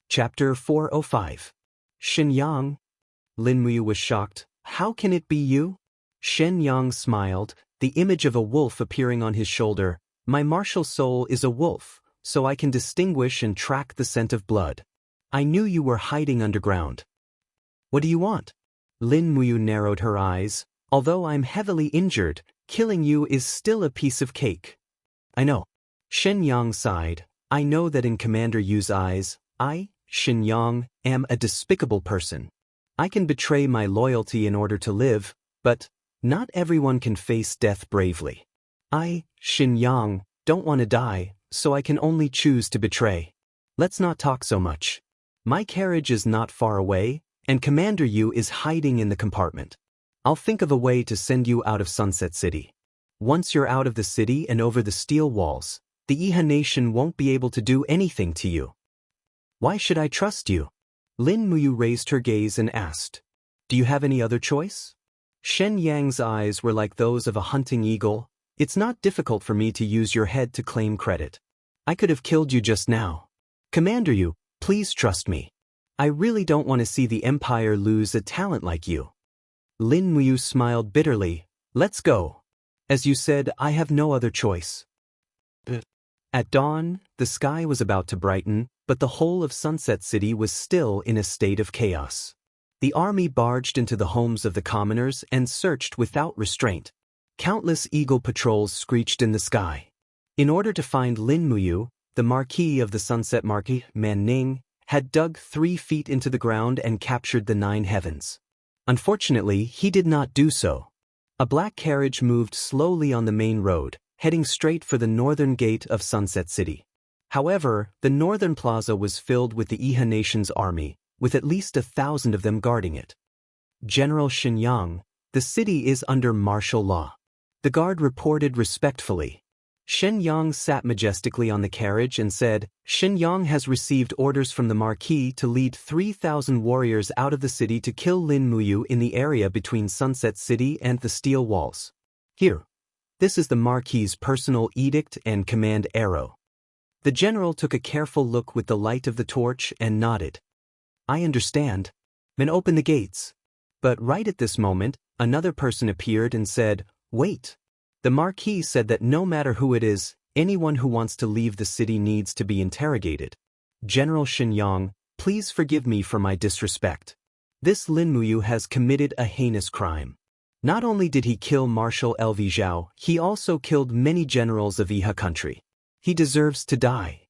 Chapter 405. Xin Yang? Lin Muyu was shocked. "How can it be you?" Shen Yang smiled, the image of a wolf appearing on his shoulder. "My martial soul is a wolf, so I can distinguish and track the scent of blood. I knew you were hiding underground." "What do you want?" Lin Muyu narrowed her eyes. "Although I'm heavily injured, killing you is still a piece of cake." "I know." Shen Yang sighed. "I know that in Commander Yu's eyes, I, Shen Yang, am a despicable person. I can betray my loyalty in order to live, but not everyone can face death bravely. I, Shen Yang, don't want to die, so I can only choose to betray. Let's not talk so much. My carriage is not far away, and Commander Yu is hiding in the compartment. I'll think of a way to send you out of Sunset City. Once you're out of the city and over the steel walls, the Iha nation won't be able to do anything to you." "Why should I trust you?" Lin Muyu raised her gaze and asked. "Do you have any other choice?" Shen Yang's eyes were like those of a hunting eagle. "It's not difficult for me to use your head to claim credit. I could have killed you just now. Commander Yu, please trust me. I really don't want to see the Empire lose a talent like you." Lin Muyu smiled bitterly. "Let's go. As you said, I have no other choice." At dawn, the sky was about to brighten, but the whole of Sunset City was still in a state of chaos. The army barged into the homes of the commoners and searched without restraint. Countless eagle patrols screeched in the sky. In order to find Lin Muyu, the Marquis of the Sunset Marquis, Man Ning, had dug 3 feet into the ground and captured the 9 heavens. Unfortunately, he did not do so. A black carriage moved slowly on the main road, heading straight for the northern gate of Sunset City. However, the northern plaza was filled with the Iha nation's army, with at least 1,000 of them guarding it. "General Xin Yang, the city is under martial law," the guard reported respectfully. Shen Yang sat majestically on the carriage and said, "Shen Yang has received orders from the Marquis to lead 3,000 warriors out of the city to kill Lin Muyu in the area between Sunset City and the steel walls. Here. This is the Marquis's personal edict and command arrow." The general took a careful look with the light of the torch and nodded. "I understand." and open the gates. But right at this moment, another person appeared and said, "Wait." The Marquis said that no matter who it is, anyone who wants to leave the city needs to be interrogated. General Xinyang, please forgive me for my disrespect. This Lin Muyu has committed a heinous crime. Not only did he kill Marshal Lv Zhao, he also killed many generals of Iha country. He deserves to die.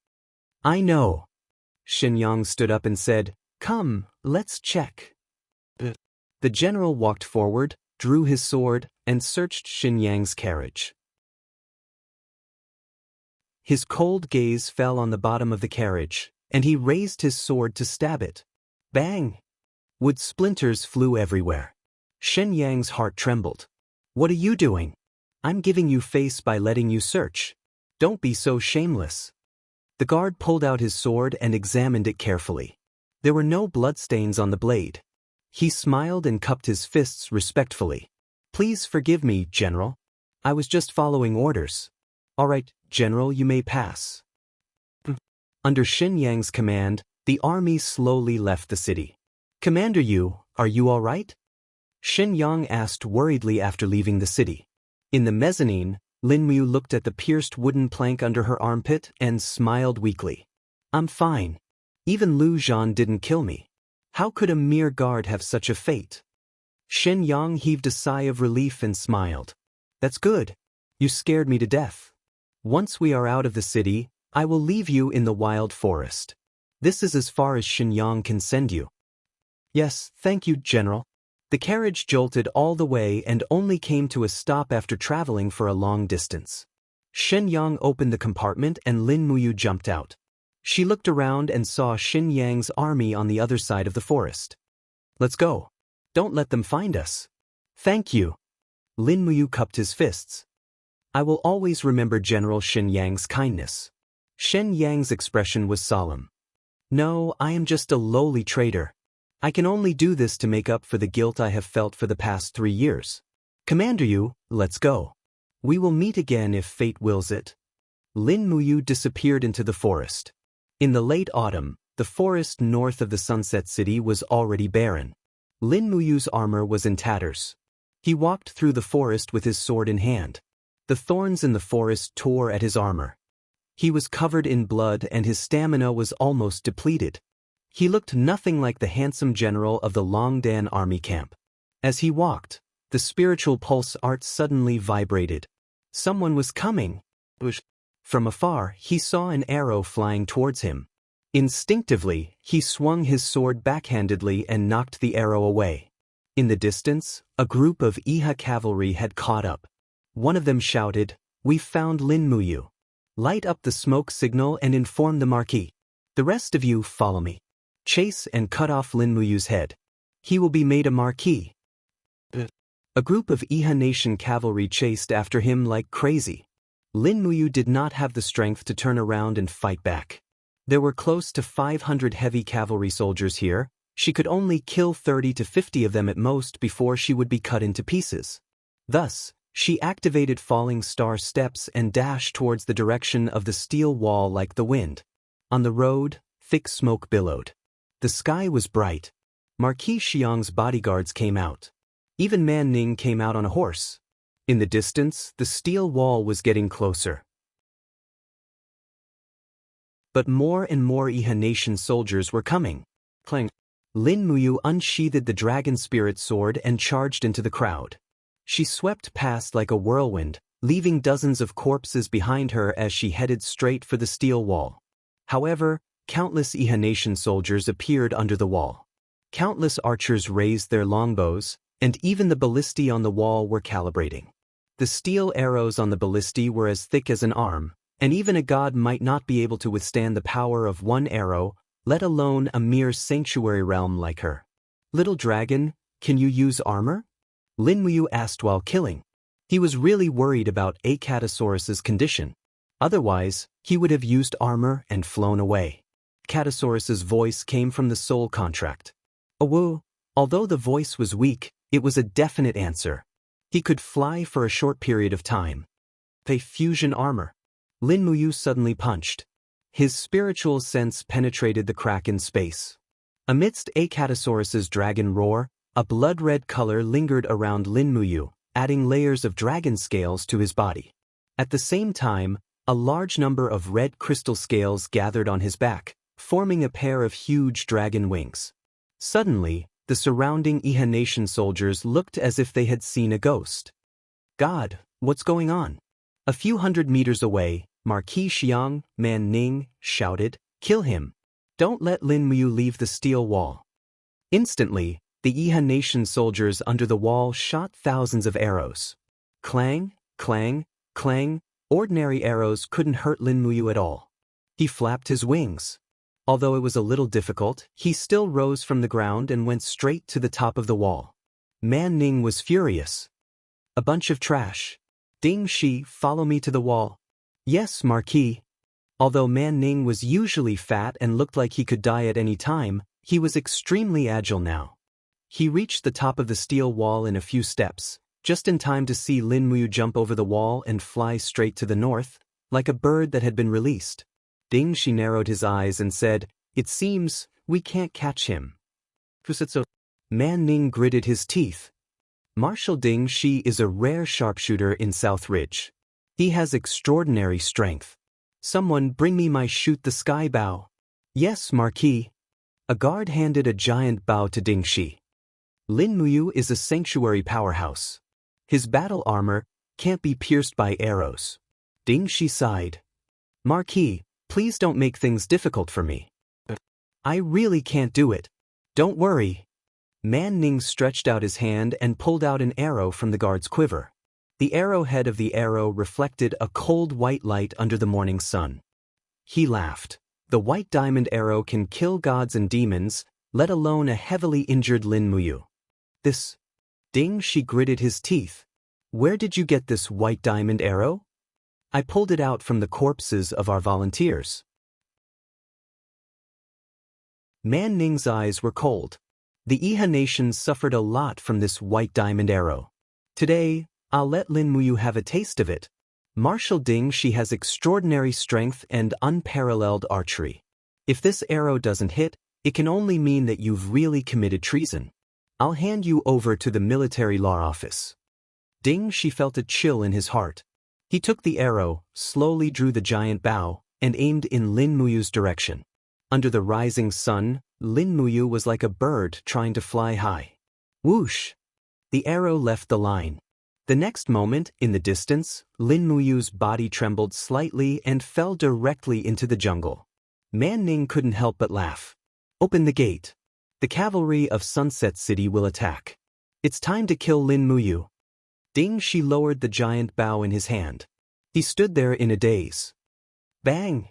I know. Xinyang stood up and said, "Come, let's check." The general walked forward, drew his sword, and searched Xinyang's carriage. His cold gaze fell on the bottom of the carriage, and he raised his sword to stab it. Bang! Wood splinters flew everywhere. Xinyang's heart trembled. "What are you doing? I'm giving you face by letting you search. Don't be so shameless." The guard pulled out his sword and examined it carefully. There were no bloodstains on the blade. He smiled and cupped his fists respectfully. "Please forgive me, General. I was just following orders." "All right, General, you may pass." Under Xinyang's command, the army slowly left the city. "Commander Yu, are you all right?" Xinyang asked worriedly after leaving the city. In the mezzanine, Lin Muyu looked at the pierced wooden plank under her armpit and smiled weakly. "I'm fine. Even Lu Zhan didn't kill me. How could a mere guard have such a fate?" Xinyang heaved a sigh of relief and smiled. "That's good. You scared me to death. Once we are out of the city, I will leave you in the wild forest. This is as far as Xinyang can send you." "Yes, thank you, General." The carriage jolted all the way and only came to a stop after traveling for a long distance. Xinyang opened the compartment and Lin Muyu jumped out. She looked around and saw Xinyang's army on the other side of the forest. "Let's go. Don't let them find us." "Thank you." Lin Muyu cupped his fists. "I will always remember General Xinyang's kindness." Xinyang's expression was solemn. "No, I am just a lowly trader. I can only do this to make up for the guilt I have felt for the past 3 years. Commander Yu, let's go. We will meet again if fate wills it." Lin Muyu disappeared into the forest. In the late autumn, the forest north of the Sunset City was already barren. Lin Muyu's armor was in tatters. He walked through the forest with his sword in hand. The thorns in the forest tore at his armor. He was covered in blood and his stamina was almost depleted. He looked nothing like the handsome general of the Longdan army camp. As he walked, the spiritual pulse art suddenly vibrated. Someone was coming. From afar, he saw an arrow flying towards him. Instinctively, he swung his sword backhandedly and knocked the arrow away. In the distance, a group of Iha cavalry had caught up. One of them shouted, "We've found Lin Muyu. Light up the smoke signal and inform the Marquis. The rest of you follow me. Chase and cut off Lin Muyu's head. He will be made a Marquis." A group of Iha Nation cavalry chased after him like crazy. Lin Muyu did not have the strength to turn around and fight back. There were close to 500 heavy cavalry soldiers here. She could only kill 30 to 50 of them at most before she would be cut into pieces. Thus, she activated falling star steps and dashed towards the direction of the steel wall like the wind. On the road, thick smoke billowed. The sky was bright. Marquis Xiang's bodyguards came out. Even Man Ning came out on a horse. In the distance, the steel wall was getting closer. But more and more Iha Nation soldiers were coming. Clang. Lin Muyu unsheathed the dragon spirit sword and charged into the crowd. She swept past like a whirlwind, leaving dozens of corpses behind her as she headed straight for the steel wall. However, countless Iha Nation soldiers appeared under the wall. Countless archers raised their longbows, and even the ballistae on the wall were calibrating. The steel arrows on the ballistae were as thick as an arm, and even a god might not be able to withstand the power of one arrow, let alone a mere sanctuary realm like her. "Little dragon, can you use armor?" Lin Muyu asked while killing. He was really worried about Acatosaurus's condition. Otherwise, he would have used armor and flown away. Catosaurus's voice came from the soul contract. "Awoo." Although the voice was weak, it was a definite answer. He could fly for a short period of time. "Pay fusion armor." Lin Muyu suddenly punched. His spiritual sense penetrated the crack in space. Amidst Acatosaurus's dragon roar, a blood-red color lingered around Lin Muyu, adding layers of dragon scales to his body. At the same time, a large number of red crystal scales gathered on his back, forming a pair of huge dragon wings. Suddenly, the surrounding Iha Nation soldiers looked as if they had seen a ghost. God, what's going on? A few hundred meters away, Marquis Xiang Man Ning shouted, "Kill him! Don't let Lin Muyu leave the steel wall." Instantly, the Iha Nation soldiers under the wall shot thousands of arrows. Clang, clang, clang. Ordinary arrows couldn't hurt Lin Muyu at all. He flapped his wings. Although it was a little difficult, he still rose from the ground and went straight to the top of the wall. Man Ning was furious. "A bunch of trash. Ding Shi, follow me to the wall." "Yes, Marquis." Although Man Ning was usually fat and looked like he could die at any time, he was extremely agile now. He reached the top of the steel wall in a few steps, just in time to see Lin Muyu jump over the wall and fly straight to the north, like a bird that had been released. Ding Shi narrowed his eyes and said, "It seems we can't catch him." "Fusitsu." Man Ning gritted his teeth. Marshal Ding Shi is a rare sharpshooter in South Ridge. He has extraordinary strength. "Someone bring me my shoot-the-sky bow." "Yes, Marquis." A guard handed a giant bow to Ding Shi. Lin Muyu is a sanctuary powerhouse. His battle armor can't be pierced by arrows. Ding Shi sighed. "Marquis, please don't make things difficult for me." "I really can't do it. Don't worry." Man Ning stretched out his hand and pulled out an arrow from the guard's quiver. The arrowhead of the arrow reflected a cold white light under the morning sun. He laughed. "The white diamond arrow can kill gods and demons, let alone a heavily injured Lin Muyu." "This..." Ding Shi gritted his teeth. "Where did you get this white diamond arrow?" "I pulled it out from the corpses of our volunteers." Man Ning's eyes were cold. The Iha Nation suffered a lot from this white diamond arrow. "Today, I'll let Lin Muyu have a taste of it." Marshal Ding Shi has extraordinary strength and unparalleled archery. If this arrow doesn't hit, it can only mean that you've really committed treason. I'll hand you over to the military law office. Ding Shi felt a chill in his heart. He took the arrow, slowly drew the giant bow, and aimed in Lin Muyu's direction. Under the rising sun, Lin Muyu was like a bird trying to fly high. Whoosh! The arrow left the line. The next moment, in the distance, Lin Muyu's body trembled slightly and fell directly into the jungle. Man Ning couldn't help but laugh. "Open the gate. The cavalry of Sunset City will attack. It's time to kill Lin Muyu." Ding Shi lowered the giant bow in his hand. He stood there in a daze. Bang!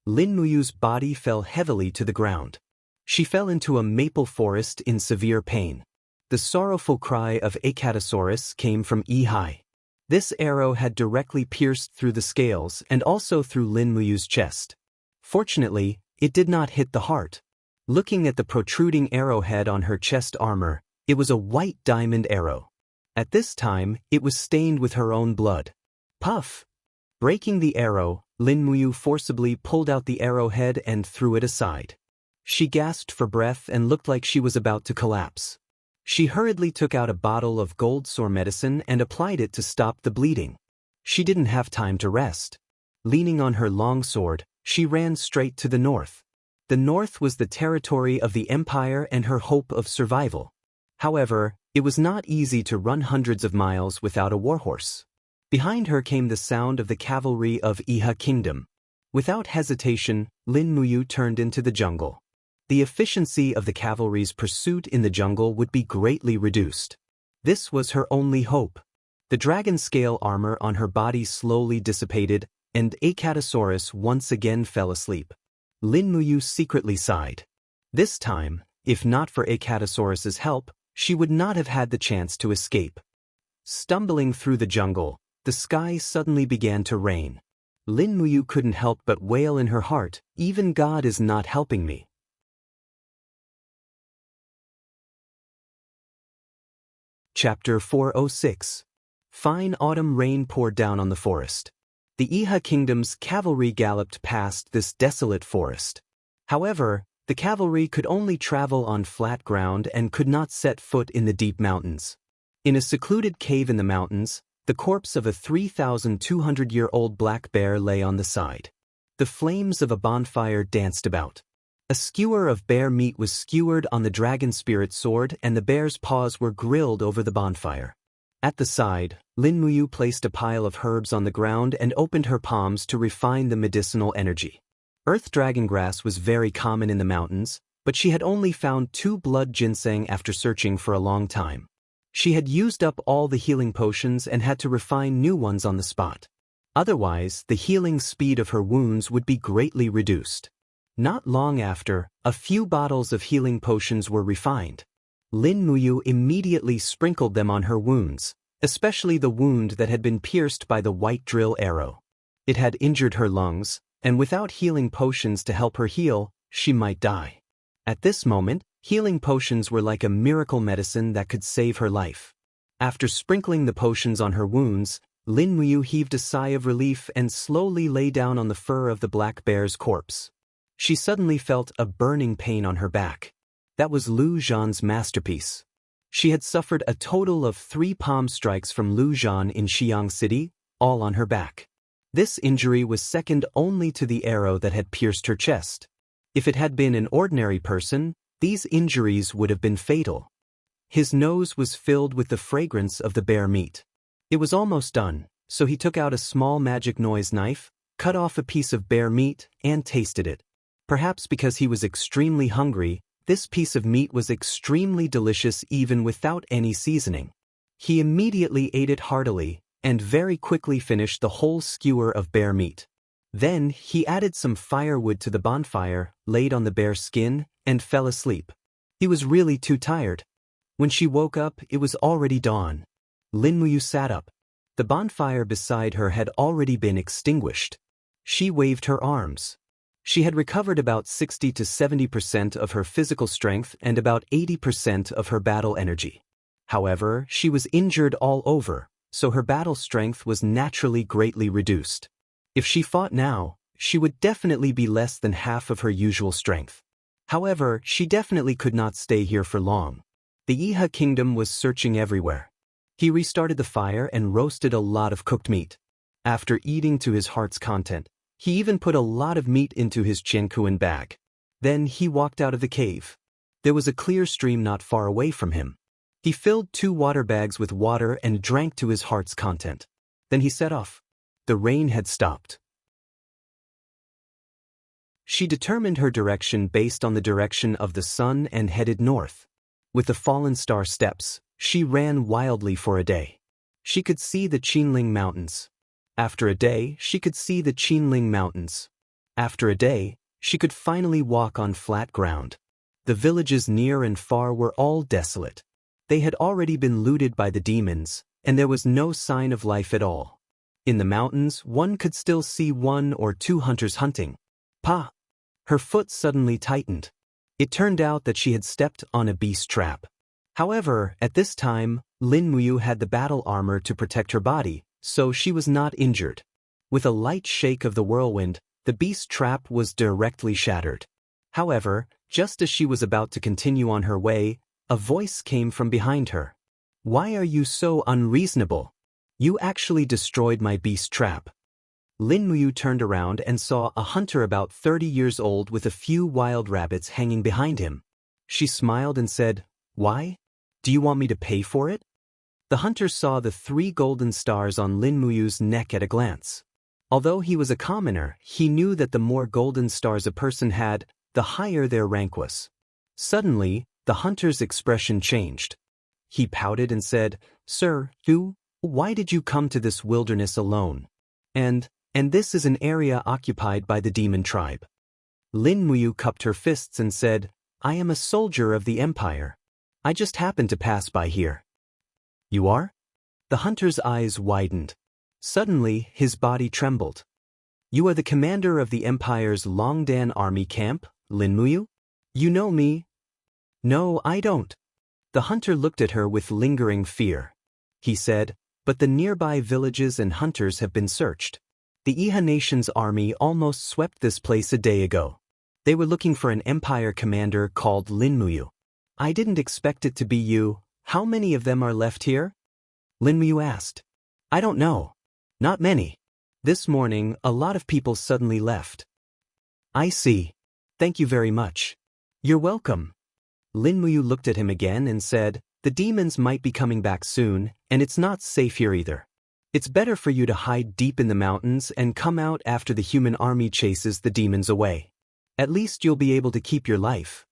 Lin Muyu's body fell heavily to the ground. She fell into a maple forest in severe pain. The sorrowful cry of Acatosaurus came from Ihai. This arrow had directly pierced through the scales and also through Lin Muyu's chest. Fortunately, it did not hit the heart. Looking at the protruding arrowhead on her chest armor, it was a white diamond arrow. At this time, it was stained with her own blood. Puff! Breaking the arrow, Lin Muyu forcibly pulled out the arrowhead and threw it aside. She gasped for breath and looked like she was about to collapse. She hurriedly took out a bottle of gold sore medicine and applied it to stop the bleeding. She didn't have time to rest. Leaning on her long sword, she ran straight to the north. The north was the territory of the empire and her hope of survival. However, it was not easy to run hundreds of miles without a warhorse. Behind her came the sound of the cavalry of Iha Kingdom. Without hesitation, Lin Muyu turned into the jungle. The efficiency of the cavalry's pursuit in the jungle would be greatly reduced. This was her only hope. The dragon scale armor on her body slowly dissipated, and Acatosaurus once again fell asleep. Lin Muyu secretly sighed. This time, if not for Acatosaurus's help, she would not have had the chance to escape. Stumbling through the jungle, the sky suddenly began to rain. Lin Muyu couldn't help but wail in her heart, "Even God is not helping me." Chapter 406. Fine autumn rain poured down on the forest. The Iha Kingdom's cavalry galloped past this desolate forest. However, The cavalry could only travel on flat ground and could not set foot in the deep mountains. In a secluded cave in the mountains, the corpse of a 3,200-year-old black bear lay on the side. The flames of a bonfire danced about. A skewer of bear meat was skewered on the dragon spirit sword, and the bear's paws were grilled over the bonfire. At the side, Lin Muyu placed a pile of herbs on the ground and opened her palms to refine the medicinal energy. Earth dragon grass was very common in the mountains, but she had only found 2 blood ginseng after searching for a long time. She had used up all the healing potions and had to refine new ones on the spot. Otherwise, the healing speed of her wounds would be greatly reduced. Not long after, a few bottles of healing potions were refined. Lin Muyu immediately sprinkled them on her wounds, especially the wound that had been pierced by the white drill arrow. It had injured her lungs, and without healing potions to help her heal, she might die. At this moment, healing potions were like a miracle medicine that could save her life. After sprinkling the potions on her wounds, Lin Muyu heaved a sigh of relief and slowly lay down on the fur of the black bear's corpse. She suddenly felt a burning pain on her back. That was Lu Zhan's masterpiece. She had suffered a total of 3 palm strikes from Lu Zhan in Xiang City, all on her back. This injury was second only to the arrow that had pierced her chest. If it had been an ordinary person, these injuries would have been fatal. His nose was filled with the fragrance of the bear meat. It was almost done, so he took out a small magic noise knife, cut off a piece of bear meat, and tasted it. Perhaps because he was extremely hungry, this piece of meat was extremely delicious even without any seasoning. He immediately ate it heartily, and very quickly finished the whole skewer of bear meat. Then he added some firewood to the bonfire, laid on the bear's skin, and fell asleep. He was really too tired. When she woke up, it was already dawn. Lin Muyu sat up. The bonfire beside her had already been extinguished. She waved her arms. She had recovered about 60 to 70% of her physical strength and about 80% of her battle energy. However, she was injured all over, so her battle strength was naturally greatly reduced. If she fought now, she would definitely be less than half of her usual strength. However, she definitely could not stay here for long. The Iha kingdom was searching everywhere. He restarted the fire and roasted a lot of cooked meat. After eating to his heart's content, he even put a lot of meat into his Jianghu bag. Then he walked out of the cave. There was a clear stream not far away from him. He filled 2 water bags with water and drank to his heart's content. Then he set off. The rain had stopped. She determined her direction based on the direction of the sun and headed north. With the fallen star steps, she ran wildly for a day. She could see the Qinling Mountains. After a day, she could see the Qinling Mountains. After a day, she could finally walk on flat ground. The villages near and far were all desolate. They had already been looted by the demons, and there was no sign of life at all. In the mountains, one could still see 1 or 2 hunters hunting. Pa! Her foot suddenly tightened. It turned out that she had stepped on a beast trap. However, at this time, Lin Muyu had the battle armor to protect her body, so she was not injured. With a light shake of the whirlwind, the beast trap was directly shattered. However, just as she was about to continue on her way, a voice came from behind her. "Why are you so unreasonable? You actually destroyed my beast trap." Lin Muyu turned around and saw a hunter about 30 years old with a few wild rabbits hanging behind him. She smiled and said, "Why? Do you want me to pay for it?" The hunter saw the 3 golden stars on Lin Muyu's neck at a glance. Although he was a commoner, he knew that the more golden stars a person had, the higher their rank was. Suddenly, the hunter's expression changed. He pouted and said, "Sir, why did you come to this wilderness alone? And this is an area occupied by the demon tribe." Lin Muyu cupped her fists and said, "I am a soldier of the empire. I just happened to pass by here." "You are?" The hunter's eyes widened. Suddenly, his body trembled. "You are the commander of the Empire's Longdan army camp, Lin Muyu? You know me?" "No, I don't." The hunter looked at her with lingering fear. He said, "But the nearby villages and hunters have been searched. The Iha nation's army almost swept this place a day ago. They were looking for an empire commander called Lin Muyu. I didn't expect it to be you. How many of them are left here? Lin Muyu asked. I don't know. Not many. This morning, a lot of people suddenly left. I see. Thank you very much. You're welcome. Lin Muyu looked at him again and said, the demons might be coming back soon, and it's not safe here either. It's better for you to hide deep in the mountains and come out after the human army chases the demons away. At least you'll be able to keep your life.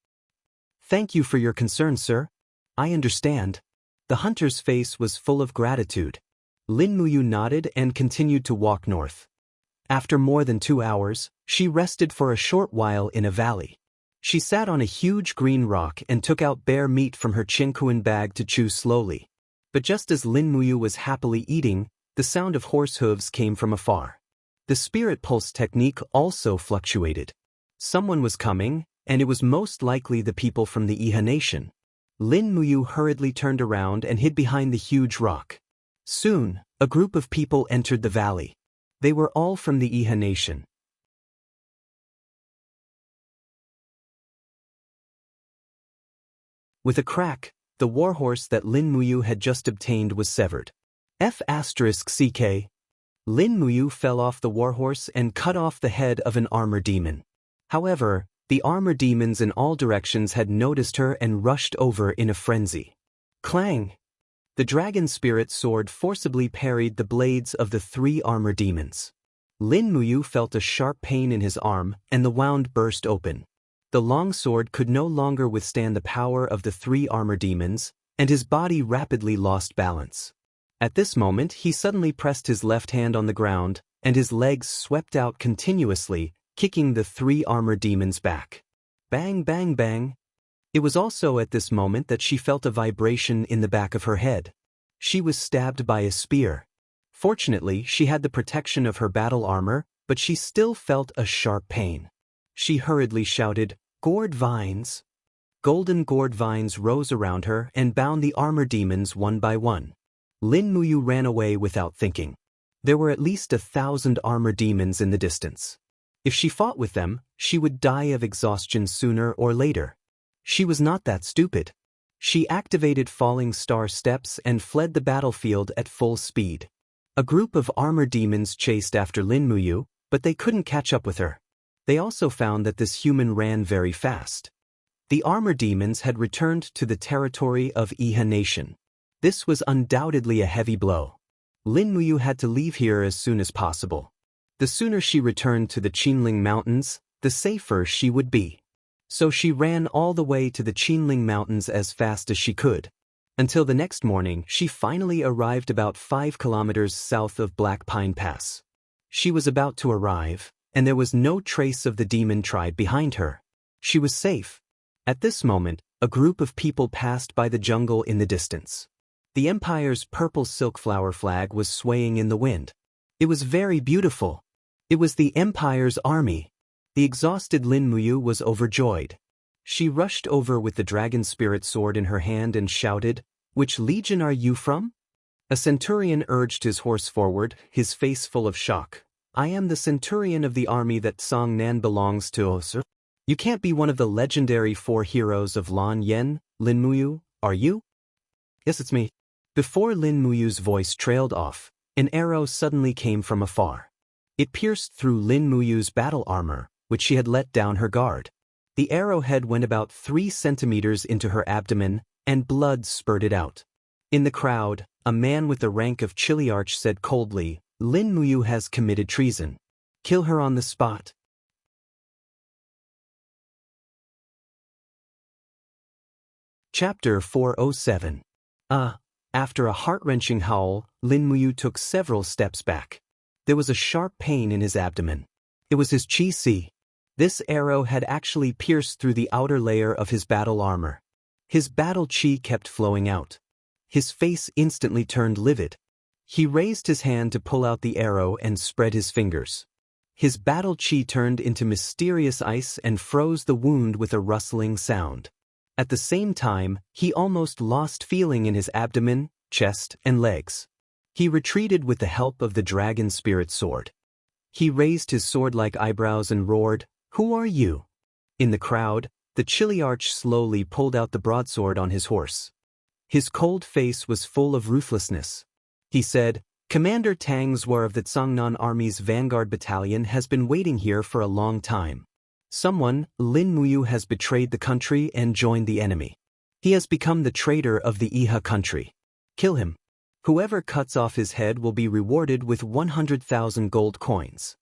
Thank you for your concern, sir. I understand. The hunter's face was full of gratitude. Lin Muyu nodded and continued to walk north. After more than 2 hours, she rested for a short while in a valley. She sat on a huge green rock and took out bear meat from her Jianghu bag to chew slowly. But just as Lin Muyu was happily eating, the sound of horse hooves came from afar. The spirit pulse technique also fluctuated. Someone was coming, and it was most likely the people from the Iha nation. Lin Muyu hurriedly turned around and hid behind the huge rock. Soon, a group of people entered the valley. They were all from the Iha nation. With a crack, the warhorse that Lin Muyu had just obtained was severed. F***CK. Lin Muyu fell off the warhorse and cut off the head of an armor demon. However, the armor demons in all directions had noticed her and rushed over in a frenzy. Clang! The dragon spirit sword forcibly parried the blades of the 3 armor demons. Lin Muyu felt a sharp pain in his arm, and the wound burst open. The long sword could no longer withstand the power of the 3 armor demons, and his body rapidly lost balance. At this moment he suddenly pressed his left hand on the ground, and his legs swept out continuously, kicking the 3 armor demons back. Bang, bang, bang. It was also at this moment that she felt a vibration in the back of her head. She was stabbed by a spear. Fortunately, she had the protection of her battle armor, but she still felt a sharp pain. She hurriedly shouted, "Gourd vines!" Golden gourd vines rose around her and bound the armor demons one by one. Lin Muyu ran away without thinking. There were at least 1,000 armor demons in the distance. If she fought with them, she would die of exhaustion sooner or later. She was not that stupid. She activated falling star steps and fled the battlefield at full speed. A group of armor demons chased after Lin Muyu, but they couldn't catch up with her. They also found that this human ran very fast. The armor demons had returned to the territory of Iha nation. This was undoubtedly a heavy blow. Lin Muyu had to leave here as soon as possible. The sooner she returned to the Qinling Mountains, the safer she would be. So she ran all the way to the Qinling Mountains as fast as she could. Until the next morning, she finally arrived about 5 kilometers south of Black Pine Pass. She was about to arrive, and there was no trace of the demon tribe behind her. She was safe. At this moment, a group of people passed by the jungle in the distance. The Empire's purple silk flower flag was swaying in the wind. It was very beautiful. It was the Empire's army. The exhausted Lin Muyu was overjoyed. She rushed over with the dragon spirit sword in her hand and shouted, "Which legion are you from?" A centurion urged his horse forward, his face full of shock. "I am the centurion of the army that Song Nan belongs to, sir." "You can't be one of the legendary 4 heroes of Lan Yen, Lin Muyu, are you?" "Yes, it's me." Before Lin Muyu's voice trailed off, an arrow suddenly came from afar. It pierced through Lin Muyu's battle armor, which she had let down her guard. The arrowhead went about 3 centimeters into her abdomen, and blood spurted out. In the crowd, a man with the rank of Chiliarch said coldly, "Lin Muyu has committed treason. Kill her on the spot." Chapter 407. After a heart-wrenching howl, Lin Muyu took several steps back. There was a sharp pain in his abdomen. It was his chi. This arrow had actually pierced through the outer layer of his battle armor. His battle chi kept flowing out. His face instantly turned livid. He raised his hand to pull out the arrow and spread his fingers. His battle chi turned into mysterious ice and froze the wound with a rustling sound. At the same time, he almost lost feeling in his abdomen, chest, and legs. He retreated with the help of the dragon spirit sword. He raised his sword-like eyebrows and roared, "Who are you?" In the crowd, the Chiliarch slowly pulled out the broadsword on his horse. His cold face was full of ruthlessness. He said, "Commander Tang Zhuo of the Tsangnan Army's Vanguard Battalion has been waiting here for a long time. Someone, Lin Muyu, has betrayed the country and joined the enemy. He has become the traitor of the Iha country. Kill him. Whoever cuts off his head will be rewarded with 100,000 gold coins."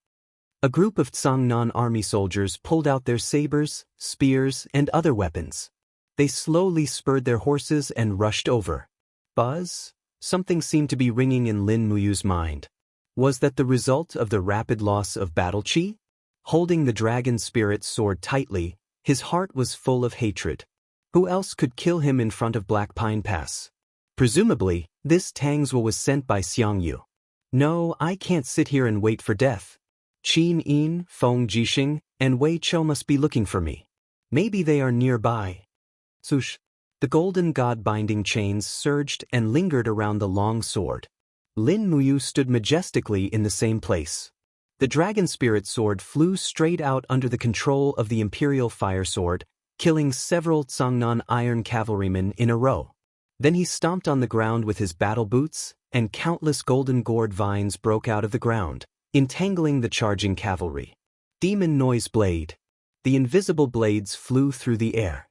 A group of Tsangnan army soldiers pulled out their sabers, spears, and other weapons. They slowly spurred their horses and rushed over. Buzz? Something seemed to be ringing in Lin Muyu's mind. Was that the result of the rapid loss of battle chi? Holding the dragon spirit sword tightly, his heart was full of hatred. Who else could kill him in front of Black Pine Pass? Presumably, this Tang Zhuo was sent by Jianghu. No, I can't sit here and wait for death. Qin Yin, Feng Jixing, and Wei Chou must be looking for me. Maybe they are nearby. Swoosh! The golden god-binding chains surged and lingered around the long sword. Lin Muyu stood majestically in the same place. The dragon spirit sword flew straight out under the control of the imperial fire sword, killing several Tsangnan iron cavalrymen in a row. Then he stomped on the ground with his battle boots, and countless golden gourd vines broke out of the ground, entangling the charging cavalry. Demon Noise Blade. The invisible blades flew through the air.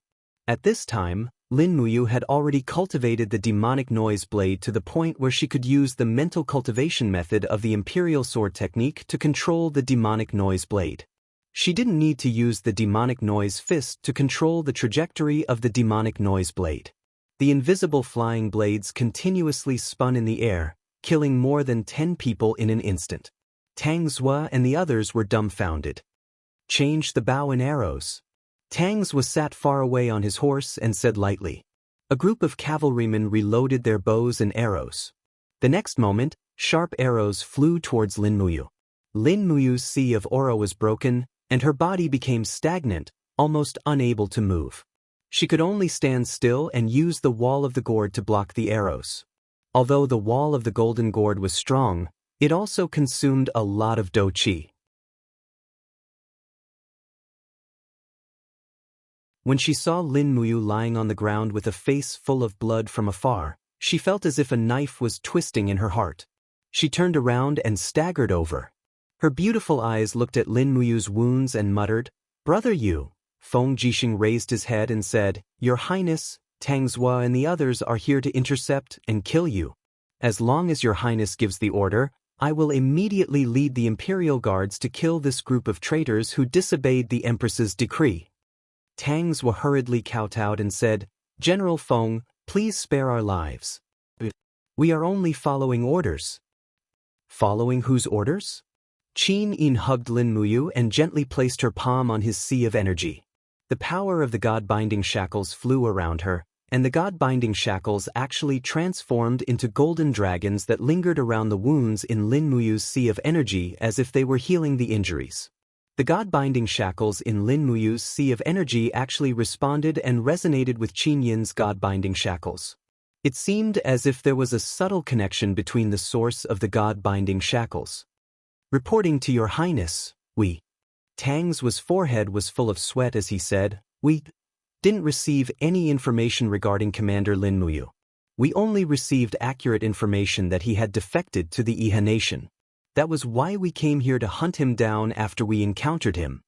At this time, Lin Muyu had already cultivated the demonic noise blade to the point where she could use the mental cultivation method of the imperial sword technique to control the demonic noise blade. She didn't need to use the demonic noise fist to control the trajectory of the demonic noise blade. The invisible flying blades continuously spun in the air, killing more than 10 people in an instant. Tang Zhuo and the others were dumbfounded. "Change the bow and arrows." Tang Zhuo sat far away on his horse and said lightly. A group of cavalrymen reloaded their bows and arrows. The next moment, sharp arrows flew towards Lin Muyu. Lin Muyu's sea of aura was broken, and her body became stagnant, almost unable to move. She could only stand still and use the wall of the gourd to block the arrows. Although the wall of the golden gourd was strong, it also consumed a lot of do qi. When she saw Lin Muyu lying on the ground with a face full of blood from afar, she felt as if a knife was twisting in her heart. She turned around and staggered over. Her beautiful eyes looked at Lin Muyu's wounds and muttered, "Brother Yu." Feng Jixing raised his head and said, "Your Highness, Tang Zhuo and the others are here to intercept and kill you. As long as your Highness gives the order, I will immediately lead the Imperial Guards to kill this group of traitors who disobeyed the Empress's decree." Tang Zhuo hurriedly kowtowed and said, "General Feng, please spare our lives. We are only following orders." "Following whose orders?" Qin Yin hugged Lin Muyu and gently placed her palm on his sea of energy. The power of the god-binding shackles flew around her, and the god-binding shackles actually transformed into golden dragons that lingered around the wounds in Lin Muyu's sea of energy as if they were healing the injuries. The god-binding shackles in Lin Muyu's sea of energy actually responded and resonated with Qin Yin's god-binding shackles. It seemed as if there was a subtle connection between the source of the god-binding shackles. "Reporting to your Highness, we." Tang Zhuo's forehead was full of sweat as he said, "We didn't receive any information regarding Commander Lin Muyu. We only received accurate information that he had defected to the Iha nation. That was why we came here to hunt him down after we encountered him."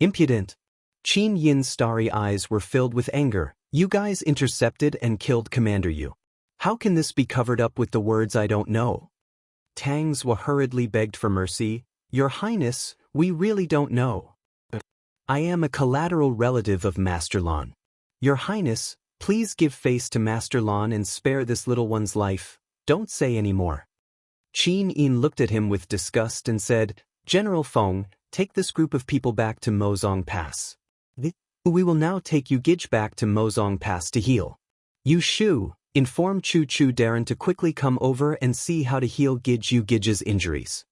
"Impudent." Qin Yin's starry eyes were filled with anger. "You guys intercepted and killed Commander Yu. How can this be covered up with the words I don't know?" Tang Zhuo hurriedly begged for mercy. "Your Highness, we really don't know. I am a collateral relative of Master Lan. Your Highness, please give face to Master Lan and spare this little one's life. Don't say any more." Qin Yin looked at him with disgust and said, "General Feng, take this group of people back to Mozong Pass. We will now take Yu Gij back to Mozong Pass to heal. Yu Shu, inform Chu Chu Darren to quickly come over and see how to heal Yu Gij's injuries."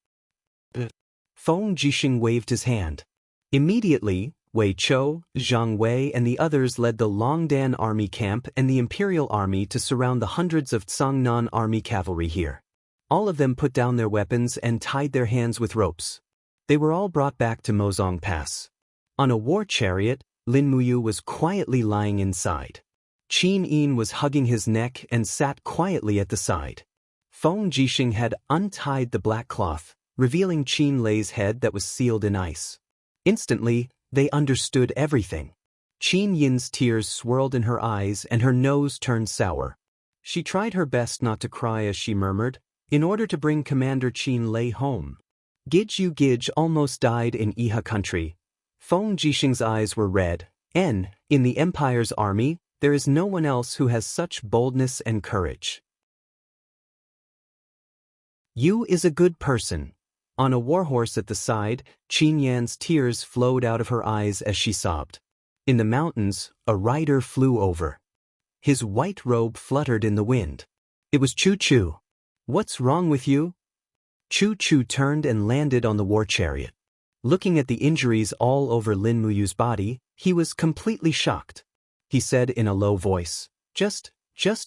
Feng Jixing waved his hand. Immediately, Wei Chou, Zhang Wei and the others led the Longdan army camp and the Imperial army to surround the hundreds of Tsangnan army cavalry here. All of them put down their weapons and tied their hands with ropes. They were all brought back to Mozong Pass. On a war chariot, Lin Muyu was quietly lying inside. Qin Yin was hugging his neck and sat quietly at the side. Feng Jixing had untied the black cloth, revealing Qin Lei's head that was sealed in ice. Instantly, they understood everything. Qin Yin's tears swirled in her eyes and her nose turned sour. She tried her best not to cry as she murmured, "In order to bring Commander Qin Lei home." Giju Gij almost died in Iha country. Feng Jixing's eyes were red. In the Empire's army, there is no one else who has such boldness and courage. Yu is a good person. On a warhorse at the side, Qin Yan's tears flowed out of her eyes as she sobbed. In the mountains, a rider flew over. His white robe fluttered in the wind. It was Chu Chu. "What's wrong with you?" Chu Chu turned and landed on the war chariot. Looking at the injuries all over Lin Muyu's body, he was completely shocked. He said in a low voice, Just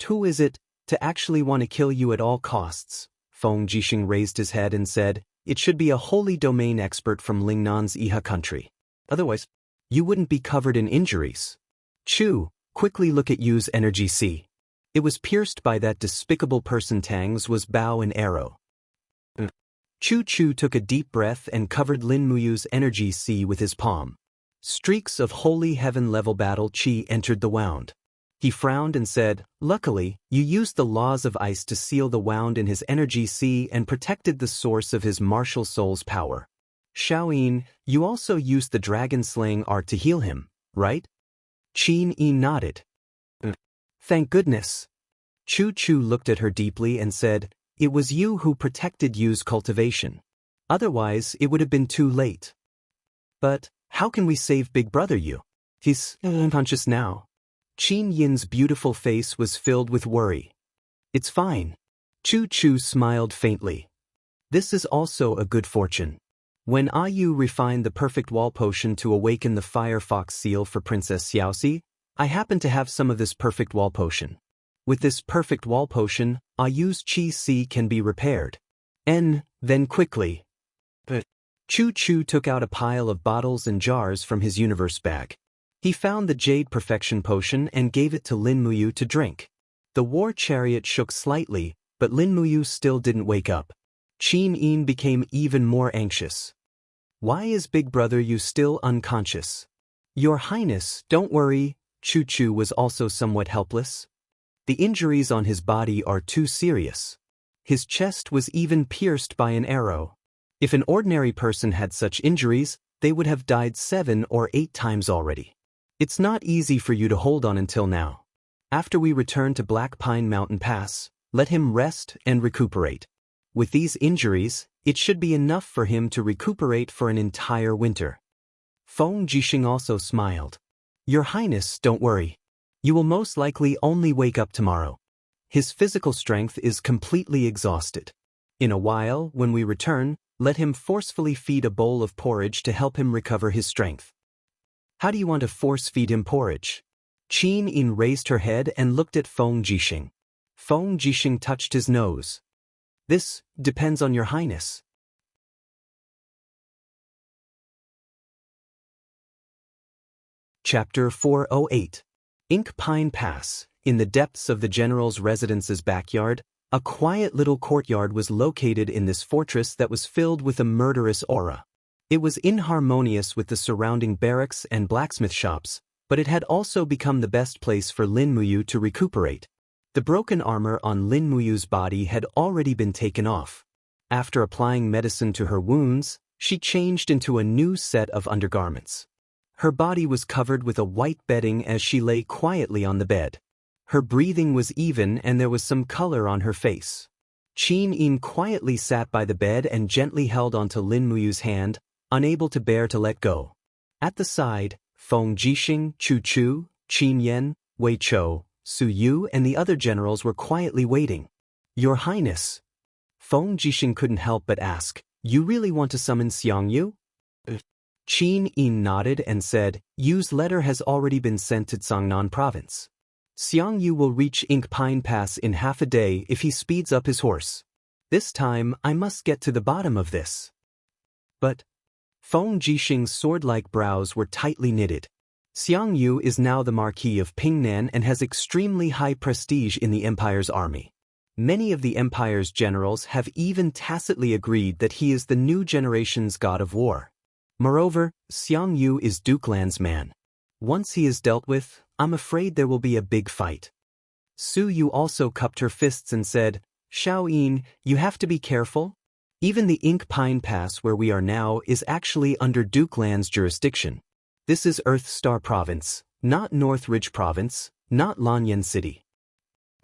who is it to actually want to kill you at all costs?" Feng Jixing raised his head and said, "It should be a holy domain expert from Lingnan's Iha country. Otherwise, you wouldn't be covered in injuries." Chu, quickly look at Yu's energy C. It was pierced by that despicable person Tang's was bow and arrow. Chu Chu took a deep breath and covered Lin Muyu's energy C with his palm. Streaks of holy heaven-level battle chi entered the wound. He frowned and said, "Luckily, you used the laws of ice to seal the wound in his energy C and protected the source of his martial soul's power. Xiaoyin, you also used the dragon-slaying art to heal him, right?" Qin Yi nodded. "Thank goodness." Chu Chu looked at her deeply and said, "It was you who protected Yu's cultivation. Otherwise, it would have been too late." "But how can we save Big Brother Yu? He's unconscious now." Qin Yin's beautiful face was filled with worry. "It's fine." Chu Chu smiled faintly. "This is also a good fortune. When Yu refined the perfect wall potion to awaken the fire fox seal for Princess Xiaoxi, I happened to have some of this perfect wall potion. With this perfect wall potion, Yu's Qi Si can be repaired." Then quickly. Chu Chu took out a pile of bottles and jars from his universe bag. He found the Jade Perfection Potion and gave it to Lin Muyu to drink. The war chariot shook slightly, but Lin Muyu still didn't wake up. Qin Yin became even more anxious. "Why is Big Brother Yu still unconscious?" "Your Highness, don't worry." Chu Chu was also somewhat helpless. "The injuries on his body are too serious. His chest was even pierced by an arrow. If an ordinary person had such injuries, they would have died 7 or 8 times already. It's not easy for you to hold on until now. After we return to Black Pine Mountain Pass, let him rest and recuperate. With these injuries, it should be enough for him to recuperate for an entire winter." Feng Jixing also smiled. "Your Highness, don't worry. You will most likely only wake up tomorrow. His physical strength is completely exhausted. In a while, when we return, let him forcefully feed a bowl of porridge to help him recover his strength." "How do you want to force-feed him porridge?" Qin Yin raised her head and looked at Feng Jixing. Feng Jixing touched his nose. "This depends on your Highness." Chapter 408. Ink Pine Pass. In the depths of the general's residence's backyard, a quiet little courtyard was located in this fortress that was filled with a murderous aura. It was inharmonious with the surrounding barracks and blacksmith shops, but it had also become the best place for Lin Muyu to recuperate. The broken armor on Lin Muyu's body had already been taken off. After applying medicine to her wounds, she changed into a new set of undergarments. Her body was covered with a white bedding as she lay quietly on the bed. Her breathing was even and there was some color on her face. Qin Yin quietly sat by the bed and gently held onto Lin Muyu's hand, unable to bear to let go. At the side, Feng Jixing, Chu Chu, Qin Yan, Wei Chou, Su Yu and the other generals were quietly waiting. "Your Highness." Feng Jixing couldn't help but ask, "You really want to summon Xiangyu?" Qin Yin nodded and said, "Yu's letter has already been sent to Cangnan province. Xiangyu will reach Ink Pine Pass in half a day if he speeds up his horse. This time, I must get to the bottom of this." "But Feng Jixing's sword-like brows were tightly knitted. Jianghu is now the Marquis of Pingnan and has extremely high prestige in the Empire's army. Many of the Empire's generals have even tacitly agreed that he is the new generation's god of war. Moreover, Jianghu is Duke Lan's man. Once he is dealt with, I'm afraid there will be a big fight. Su Yu also cupped her fists and said, Xiao Yin, you have to be careful. Even the Ink Pine Pass where we are now is actually under Duke Lan's jurisdiction. This is Earth Star Province, not North Ridge Province, not Lanyan City.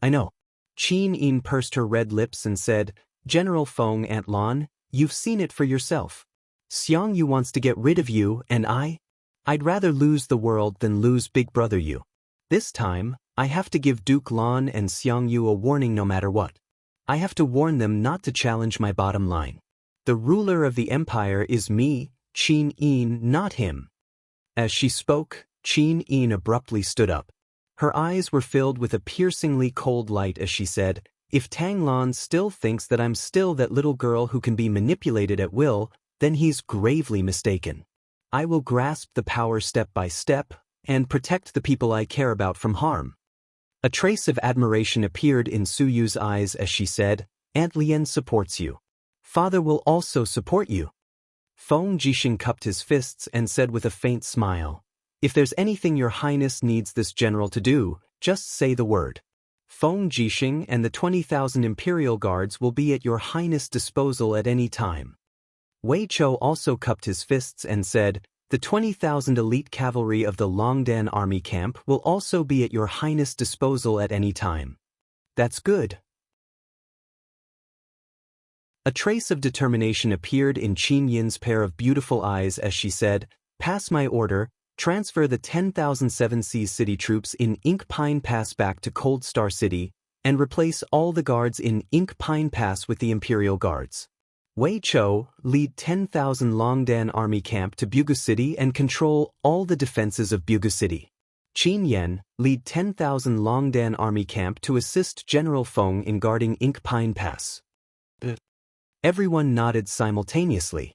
I know. Qin Yin pursed her red lips and said, General Feng Aunt Lan, you've seen it for yourself. Xiangyu wants to get rid of you and I'd rather lose the world than lose Big Brother you. This time, I have to give Duke Lan and Xiangyu a warning no matter what. I have to warn them not to challenge my bottom line. The ruler of the empire is me, Qin Yin, not him. As she spoke, Qin Yin abruptly stood up. Her eyes were filled with a piercingly cold light as she said, If Tang Lan still thinks that I'm still that little girl who can be manipulated at will, then he's gravely mistaken. I will grasp the power step by step, and protect the people I care about from harm. A trace of admiration appeared in Su Yu's eyes as she said, Aunt Lian supports you. Father will also support you. Feng Jixing cupped his fists and said with a faint smile, If there's anything your highness needs this general to do, just say the word. Feng Jixing and the 20,000 imperial guards will be at your highness' disposal at any time. Wei Chou also cupped his fists and said, The 20,000 elite cavalry of the Longdan army camp will also be at your highness' disposal at any time. That's good. A trace of determination appeared in Qin Yin's pair of beautiful eyes as she said, Pass my order, transfer the 10,000 Seven Seas City troops in Ink Pine Pass back to Cold Star City, and replace all the guards in Ink Pine Pass with the Imperial Guards. Wei Chou, lead 10,000 Longdan army camp to Bugu City and control all the defenses of Bugu City. Qin Yan, lead 10,000 Longdan army camp to assist General Feng in guarding Ink Pine Pass. Everyone nodded simultaneously.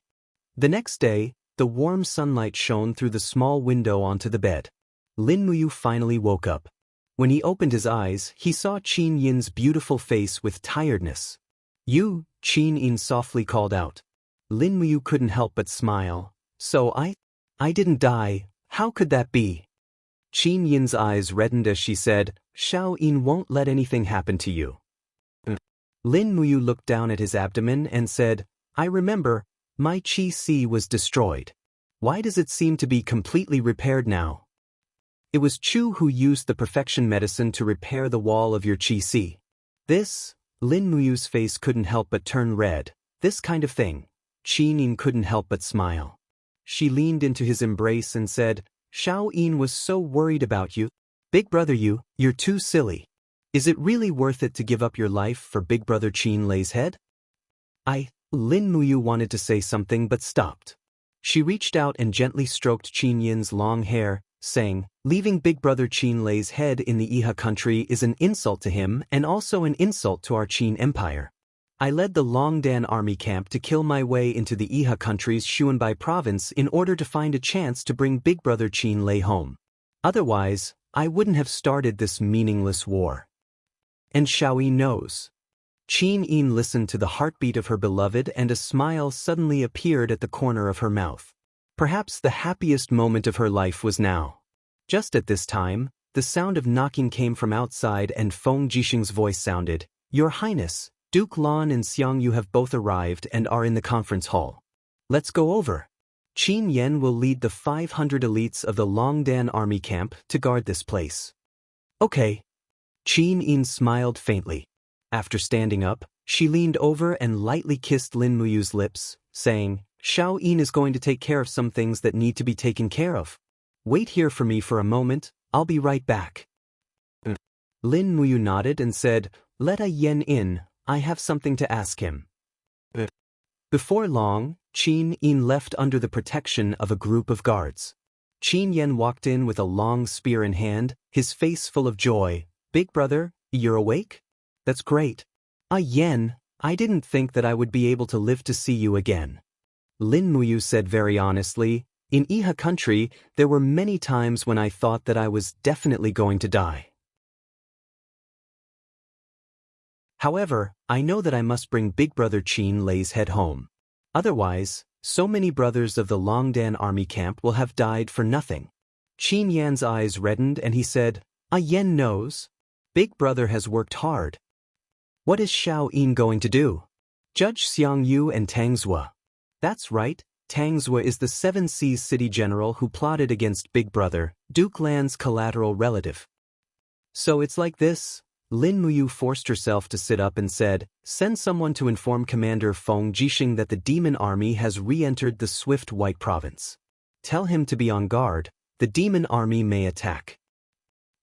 The next day, the warm sunlight shone through the small window onto the bed. Lin Muyu finally woke up. When he opened his eyes, he saw Qin Yin's beautiful face with tiredness. You, Qin Yin softly called out. Lin Muyu couldn't help but smile. So I didn't die, how could that be? Qin Yin's eyes reddened as she said, Xiao Yin won't let anything happen to you. Lin Muyu looked down at his abdomen and said, I remember, my Qi was destroyed. Why does it seem to be completely repaired now? It was Chu who used the perfection medicine to repair the wall of your Qi. This, Lin Muyu's face couldn't help but turn red. This kind of thing. Qin Yin couldn't help but smile. She leaned into his embrace and said, Xiao Yin was so worried about you. Big brother you're too silly. Is it really worth it to give up your life for Big Brother Qin Lei's head? Lin Muyu wanted to say something but stopped. She reached out and gently stroked Qin Yin's long hair, saying, Leaving Big Brother Qin Lei's head in the Iha country is an insult to him and also an insult to our Qin Empire. I led the Longdan army camp to kill my way into the Iha country's Xuanbai province in order to find a chance to bring Big Brother Qin Lei home. Otherwise, I wouldn't have started this meaningless war. And Xiaoyi knows. Qin Yin listened to the heartbeat of her beloved and a smile suddenly appeared at the corner of her mouth. Perhaps the happiest moment of her life was now. Just at this time, the sound of knocking came from outside and Feng Jixing's voice sounded, Your Highness, Duke Lan and Xiangyu have both arrived and are in the conference hall. Let's go over. Qin Yan will lead the 500 elites of the Longdan army camp to guard this place. Okay. Qin Yin smiled faintly. After standing up, she leaned over and lightly kissed Lin Muyu's lips, saying, Xiao Yin is going to take care of some things that need to be taken care of. Wait here for me for a moment, I'll be right back. Lin Muyu nodded and said, Let a Yen in, I have something to ask him. Before long, Qin Yin left under the protection of a group of guards. Qin Yan walked in with a long spear in hand, his face full of joy. Big brother, you're awake? That's great. Yen, I didn't think that I would be able to live to see you again. Lin Muyu said very honestly. In Iha country, there were many times when I thought that I was definitely going to die. However, I know that I must bring Big Brother Qin Lei's head home. Otherwise, so many brothers of the Longdan army camp will have died for nothing. Qin Yan's eyes reddened and he said, Yen knows. Big Brother has worked hard. What is Xiao Yin going to do? Judge Xiang Yu and Tang Zue. That's right, Tang Zue is the Seven Seas city general who plotted against Big Brother, Duke Lan's collateral relative. So it's like this? Lin Muyu forced herself to sit up and said, send someone to inform Commander Feng Jixing that the demon army has re-entered the Swift White Province. Tell him to be on guard, the demon army may attack.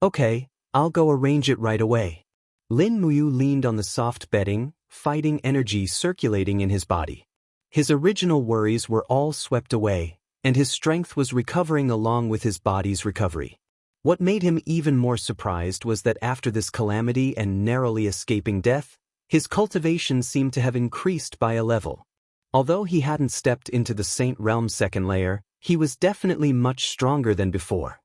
Okay, I'll go arrange it right away. Lin Muyu leaned on the soft bedding, fighting energy circulating in his body. His original worries were all swept away, and his strength was recovering along with his body's recovery. What made him even more surprised was that after this calamity and narrowly escaping death, his cultivation seemed to have increased by a level. Although he hadn't stepped into the Saint Realm's second layer, he was definitely much stronger than before.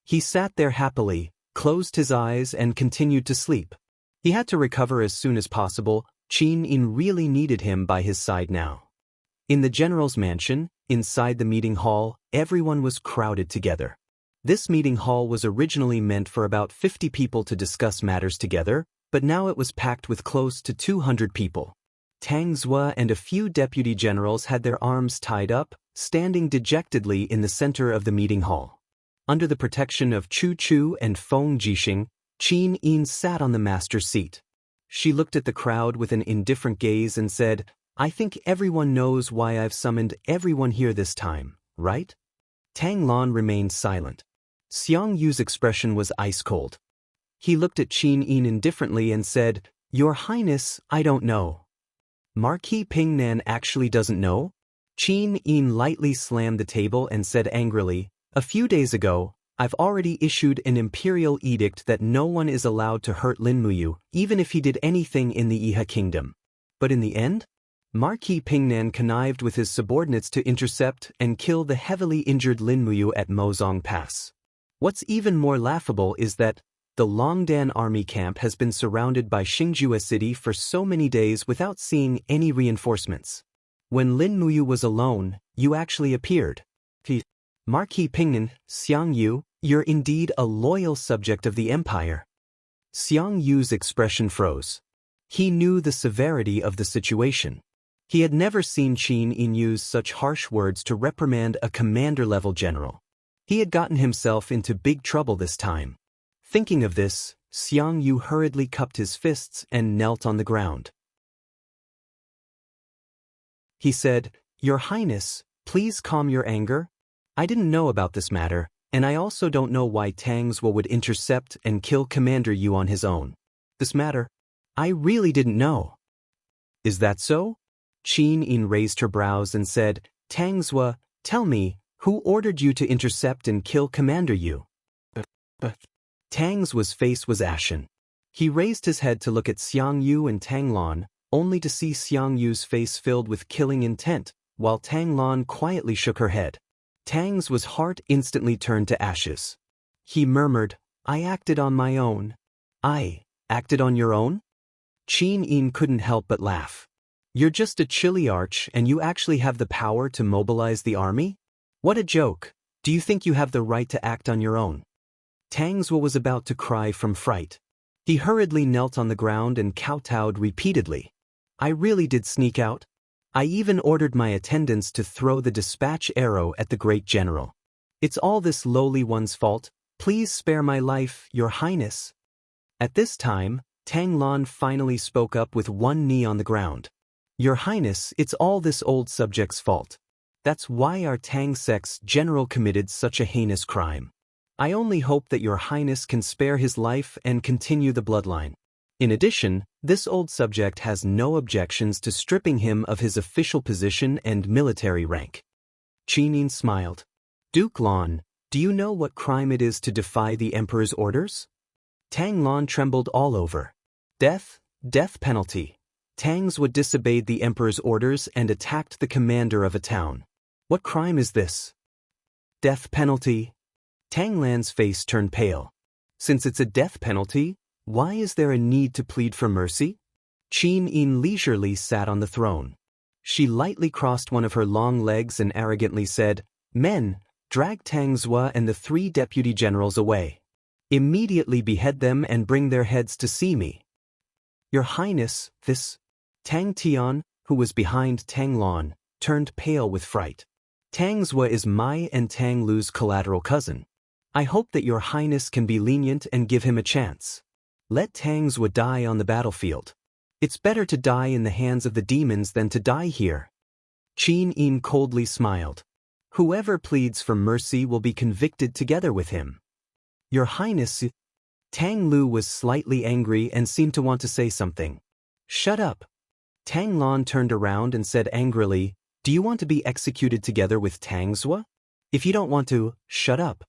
He sat there happily, closed his eyes and continued to sleep. He had to recover as soon as possible. Qin Yin really needed him by his side now. In the general's mansion, inside the meeting hall, everyone was crowded together. This meeting hall was originally meant for about 50 people to discuss matters together, but now it was packed with close to 200 people. Tang Zue and a few deputy generals had their arms tied up, standing dejectedly in the center of the meeting hall. Under the protection of Chu Chu and Feng Jixing, Qin Yin sat on the master's seat. She looked at the crowd with an indifferent gaze and said, I think everyone knows why I've summoned everyone here this time, right? Tang Lan remained silent. Xiang Yu's expression was ice-cold. He looked at Qin Yin indifferently and said, Your Highness, I don't know. Marquis Pingnan actually doesn't know? Qin Yin lightly slammed the table and said angrily, A few days ago, I've already issued an imperial edict that no one is allowed to hurt Lin Muyu, even if he did anything in the Iha kingdom. But in the end, Marquis Pingnan connived with his subordinates to intercept and kill the heavily injured Lin Muyu at Mozong Pass. What's even more laughable is that the Longdan army camp has been surrounded by Xingjue city for so many days without seeing any reinforcements. When Lin Muyu was alone, you actually appeared. Marquis Pingnan, Xiang Yu, you're indeed a loyal subject of the empire. Xiang Yu's expression froze. He knew the severity of the situation. He had never seen Qin Yin use such harsh words to reprimand a commander-level general. He had gotten himself into big trouble this time. Thinking of this, Xiang Yu hurriedly cupped his fists and knelt on the ground. He said, Your Highness, please calm your anger. I didn't know about this matter, and I also don't know why Tang Zue would intercept and kill Commander Yu on his own. This matter, I really didn't know. Is that so? Qin Yin raised her brows and said, Tang Zue, tell me, who ordered you to intercept and kill Commander Yu? Tang Zue's face was ashen. He raised his head to look at Xiang Yu and Tang Lan, only to see Xiang Yu's face filled with killing intent, while Tang Lan quietly shook her head. Tang Zue's heart instantly turned to ashes. He murmured, I acted on my own. I acted on your own? Qin Yin couldn't help but laugh. You're just a chilly arch and you actually have the power to mobilize the army? What a joke. Do you think you have the right to act on your own? Tang Zue was about to cry from fright. He hurriedly knelt on the ground and kowtowed repeatedly. I really did sneak out. I even ordered my attendants to throw the dispatch arrow at the great general. It's all this lowly one's fault. Please spare my life, Your Highness. At this time, Tang Lan finally spoke up with one knee on the ground. Your Highness, it's all this old subject's fault. That's why our Tang sect's general committed such a heinous crime. I only hope that Your Highness can spare his life and continue the bloodline. In addition, this old subject has no objections to stripping him of his official position and military rank. Qin Yin smiled. Duke Lan, do you know what crime it is to defy the Emperor's orders? Tang Lan trembled all over. Death penalty. Tang Zhuo disobeyed the emperor's orders and attacked the commander of a town. What crime is this? Death penalty? Tang Lan's face turned pale. Since it's a death penalty, why is there a need to plead for mercy? Qin Yin leisurely sat on the throne. She lightly crossed one of her long legs and arrogantly said, "Men, drag Tang Zhuo and the 3 deputy generals away. Immediately behead them and bring their heads to see me." "Your Highness, this..." Tang Tian, who was behind Tang Lan, turned pale with fright. "Tang Zhuo is my and Tang Lu's collateral cousin. I hope that your Highness can be lenient and give him a chance. Let Tang Zhuo die on the battlefield. It's better to die in the hands of the demons than to die here." Qin Yin coldly smiled. "Whoever pleads for mercy will be convicted together with him." "Your Highness..." Tang Lu was slightly angry and seemed to want to say something. "Shut up." Tang Lan turned around and said angrily, "Do you want to be executed together with Tang Zhuo? If you don't want to, shut up."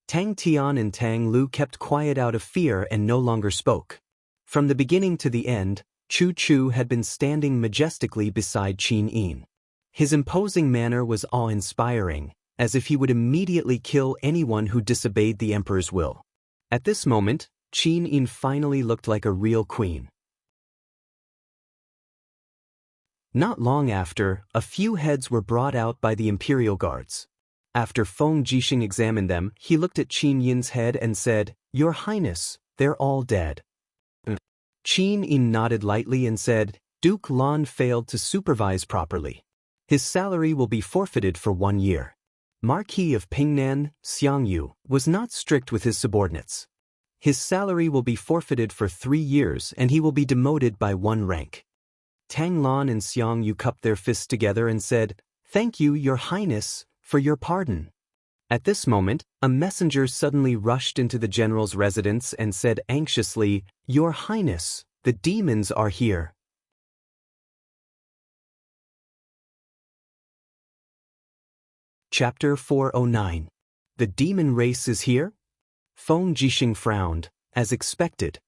Tang Tian and Tang Lu kept quiet out of fear and no longer spoke. From the beginning to the end, Chu Chu had been standing majestically beside Qin Yin. His imposing manner was awe-inspiring, as if he would immediately kill anyone who disobeyed the emperor's will. At this moment, Qin Yin finally looked like a real queen. Not long after, a few heads were brought out by the imperial guards. After Feng Jixing examined them, he looked at Qin Yin's head and said, "Your Highness, they're all dead." Qin Yin nodded lightly and said, "Duke Lan failed to supervise properly. His salary will be forfeited for 1 year." Marquis of Pingnan, Jianghu, was not strict with his subordinates. His salary will be forfeited for 3 years and he will be demoted by 1 rank. Tang Lan and Jianghu cupped their fists together and said, "Thank you, Your Highness, for your pardon." At this moment, a messenger suddenly rushed into the general's residence and said anxiously, "Your Highness, the demons are here." Chapter 409. The demon race is here? Feng Jixing frowned, as expected.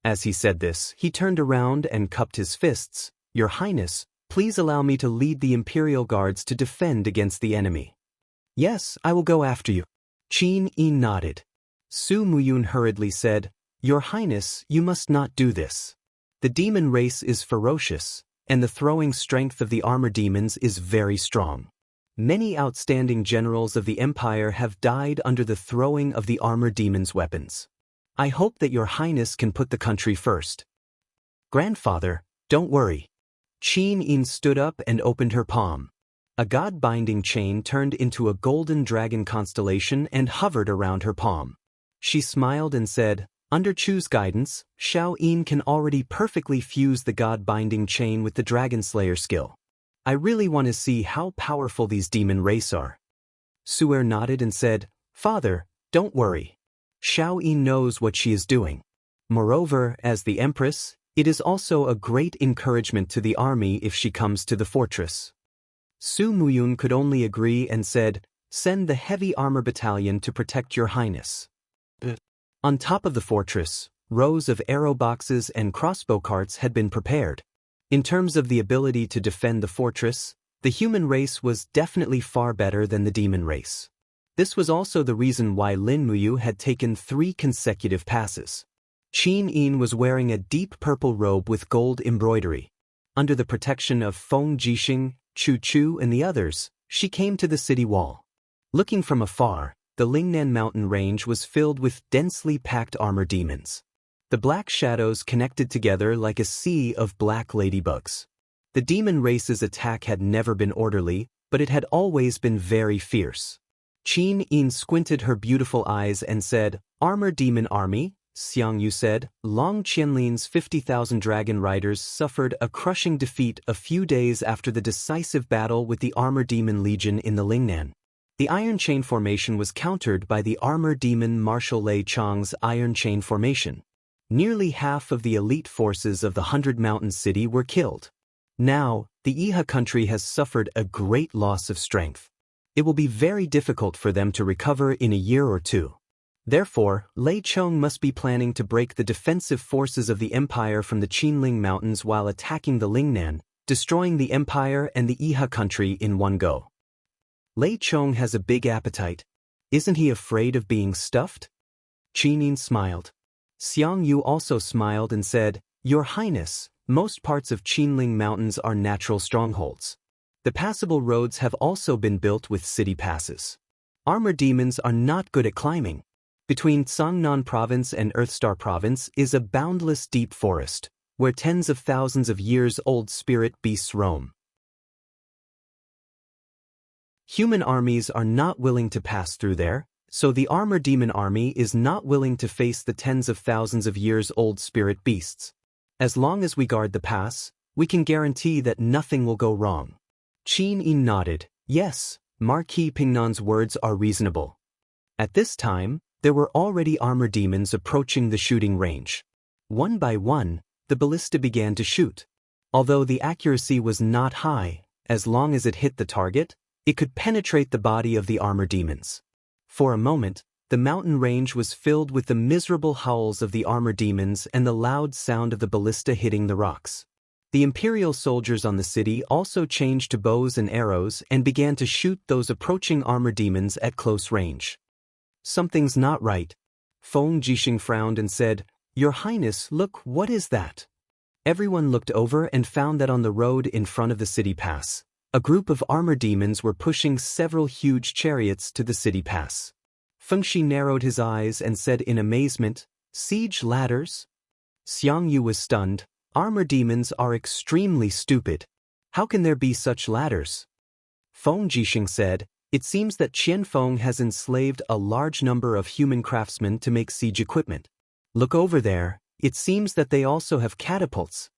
As he said this, he turned around and cupped his fists. "Your Highness, please allow me to lead the imperial guards to defend against the enemy." "Yes, I will go after you." Qin Yin nodded. Su Muyun hurriedly said, "Your Highness, you must not do this. The demon race is ferocious, and the throwing strength of the armor demons is very strong. Many outstanding generals of the empire have died under the throwing of the armor demons' weapons. I hope that your Highness can put the country first." "Grandfather, don't worry." Qin Yin stood up and opened her palm. A god-binding chain turned into a golden dragon constellation and hovered around her palm. She smiled and said, "Under Chu's guidance, Xiao Yin can already perfectly fuse the god-binding chain with the dragon slayer skill. I really want to see how powerful these demon race are." Su'er nodded and said, "Father, don't worry. Xiao Yin knows what she is doing. Moreover, as the Empress, it is also a great encouragement to the army if she comes to the fortress." Su Muyun could only agree and said, "Send the heavy armor battalion to protect your Highness." On top of the fortress, rows of arrow boxes and crossbow carts had been prepared. In terms of the ability to defend the fortress, the human race was definitely far better than the demon race. This was also the reason why Lin Muyu had taken 3 consecutive passes. Qin Yin was wearing a deep purple robe with gold embroidery. Under the protection of Feng Jixing, Chu Chu and the others, she came to the city wall. Looking from afar, the Lingnan mountain range was filled with densely packed armor demons. The black shadows connected together like a sea of black ladybugs. The demon race's attack had never been orderly, but it had always been very fierce. Qin Yin squinted her beautiful eyes and said, "Armor demon army?" Xiangyu said, "Long Qianlin's 50,000 dragon riders suffered a crushing defeat a few days after the decisive battle with the Armor Demon Legion in the Lingnan. The Iron Chain Formation was countered by the Armor Demon Marshal Lei Chang's Iron Chain Formation. Nearly half of the elite forces of the 100 Mountain City were killed. Now, the Iha country has suffered a great loss of strength. It will be very difficult for them to recover in a year or 2. Therefore, Lei Chong must be planning to break the defensive forces of the Empire from the Qinling Mountains while attacking the Lingnan, destroying the Empire and the Iha country in one go. Lei Chong has a big appetite. Isn't he afraid of being stuffed? Qinin smiled. Xiang Yu also smiled and said, Your Highness, most parts of Qinling Mountains are natural strongholds. The passable roads have also been built with city passes. Armor demons are not good at climbing. Between Tsangnan Province and Earthstar Province is a boundless deep forest, where tens of thousands of years-old spirit beasts roam. Human armies are not willing to pass through there, so the armor demon army is not willing to face the tens of thousands of years-old spirit beasts. As long as we guard the pass, we can guarantee that nothing will go wrong. Qin Yin nodded. Yes, Marquis Pingnan's words are reasonable. At this time, there were already armor demons approaching the shooting range. One by one, the ballista began to shoot. Although the accuracy was not high, as long as it hit the target, it could penetrate the body of the armor demons. For a moment, the mountain range was filled with the miserable howls of the armor demons and the loud sound of the ballista hitting the rocks. The Imperial soldiers on the city also changed to bows and arrows and began to shoot those approaching armor demons at close range. Something's not right. Feng Jixing frowned and said, Your Highness, look, what is that? Everyone looked over and found that on the road in front of the city pass, a group of armor demons were pushing several huge chariots to the city pass. Feng Shi narrowed his eyes and said in amazement, Siege ladders? Xiang Yu was stunned. Armor demons are extremely stupid. How can there be such ladders? Feng Jixing said, It seems that Qianfeng has enslaved a large number of human craftsmen to make siege equipment. Look over there, it seems that they also have catapults.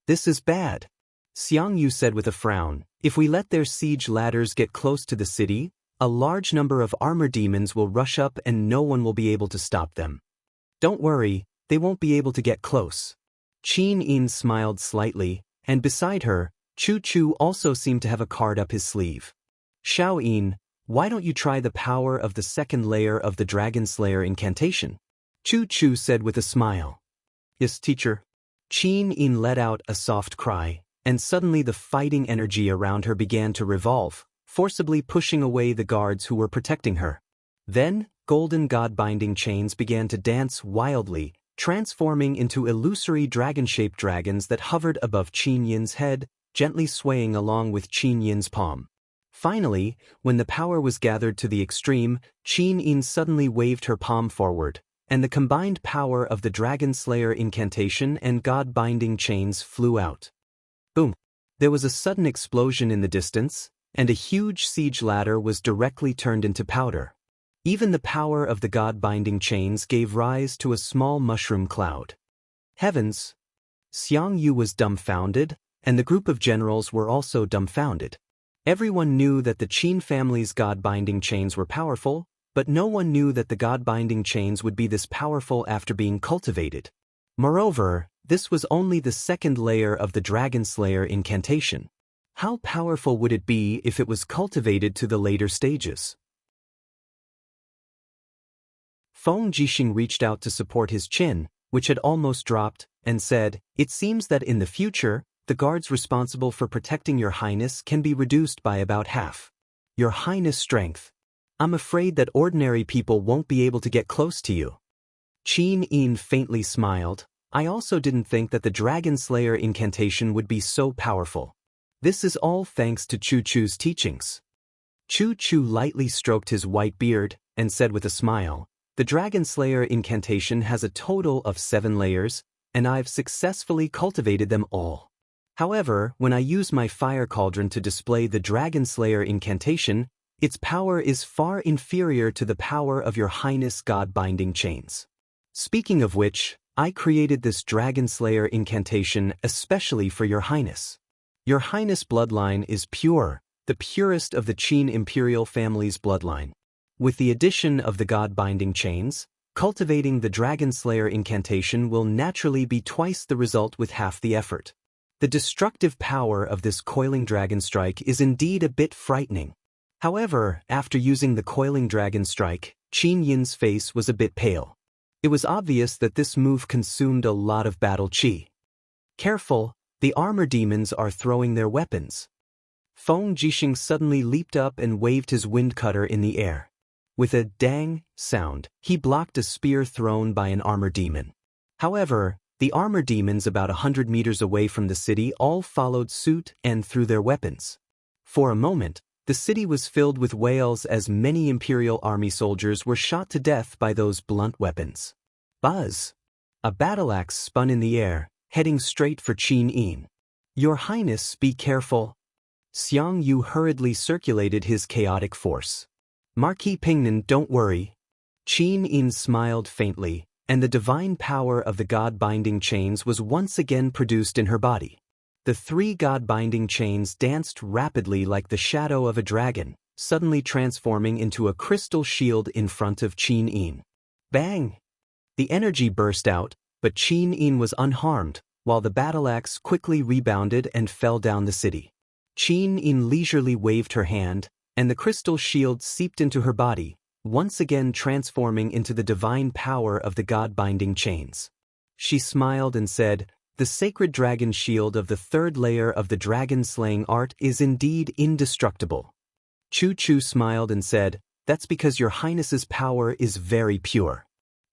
This is bad. Xiang Yu said with a frown, If we let their siege ladders get close to the city, a large number of armor demons will rush up and no one will be able to stop them. Don't worry, they won't be able to get close. Qin Yin smiled slightly, and beside her, Chu Chu also seemed to have a card up his sleeve. Xiao Yin, why don't you try the power of the second layer of the Dragon Slayer incantation? Chu Chu said with a smile. Yes, teacher. Qin Yin let out a soft cry, and suddenly the fighting energy around her began to revolve, forcibly pushing away the guards who were protecting her. Then, golden god-binding chains began to dance wildly, transforming into illusory dragon-shaped dragons that hovered above Qin Yin's head, gently swaying along with Qin Yin's palm. Finally, when the power was gathered to the extreme, Qin Yin suddenly waved her palm forward, and the combined power of the Dragon Slayer incantation and god-binding chains flew out. Boom! There was a sudden explosion in the distance, and a huge siege ladder was directly turned into powder. Even the power of the god-binding chains gave rise to a small mushroom cloud. Heavens! Xiang Yu was dumbfounded, and the group of generals were also dumbfounded. Everyone knew that the Qin family's god-binding chains were powerful, but no one knew that the god-binding chains would be this powerful after being cultivated. Moreover, this was only the second layer of the Dragon Slayer incantation. How powerful would it be if it was cultivated to the later stages? Feng Jixing reached out to support his chin, which had almost dropped, and said, It seems that in the future, the guards responsible for protecting Your Highness can be reduced by about half. Your Highness' strength. I'm afraid that ordinary people won't be able to get close to you. Qin Yin faintly smiled. I also didn't think that the Dragon Slayer incantation would be so powerful. This is all thanks to Chu Chu's teachings. Chu Chu lightly stroked his white beard, and said with a smile, The Dragon Slayer incantation has a total of 7 layers, and I've successfully cultivated them all. However, when I use my fire cauldron to display the Dragon Slayer incantation, its power is far inferior to the power of Your Highness' god-binding chains. Speaking of which, I created this Dragon Slayer incantation especially for Your Highness. Your Highness' bloodline is pure, the purest of the Qin imperial family's bloodline. With the addition of the god-binding chains, cultivating the Dragon Slayer incantation will naturally be twice the result with half the effort. The destructive power of this coiling dragon strike is indeed a bit frightening. However, after using the coiling dragon strike, Qin Yin's face was a bit pale. It was obvious that this move consumed a lot of battle qi. Careful, the armor demons are throwing their weapons. Feng Jixing suddenly leaped up and waved his wind cutter in the air. With a dang sound, he blocked a spear thrown by an armor demon. However, the armor demons about 100 meters away from the city all followed suit and threw their weapons. For a moment, the city was filled with wails as many Imperial Army soldiers were shot to death by those blunt weapons. Buzz! A battle axe spun in the air, heading straight for Qin Yin. "Your Highness, be careful." Xianghu hurriedly circulated his chaotic force. "Marquis Pingnan, don't worry." Qin Yin smiled faintly, and the divine power of the God-binding chains was once again produced in her body. The 3 God-binding chains danced rapidly like the shadow of a dragon, suddenly transforming into a crystal shield in front of Qin Yin. Bang! The energy burst out, but Qin Yin was unharmed, while the battle axe quickly rebounded and fell down the city. Qin Yin leisurely waved her hand, and the crystal shield seeped into her body, once again transforming into the divine power of the God-binding chains. She smiled and said, "The sacred dragon shield of the 3rd layer of the dragon-slaying art is indeed indestructible." Chu Chu smiled and said, "That's because your Highness's power is very pure.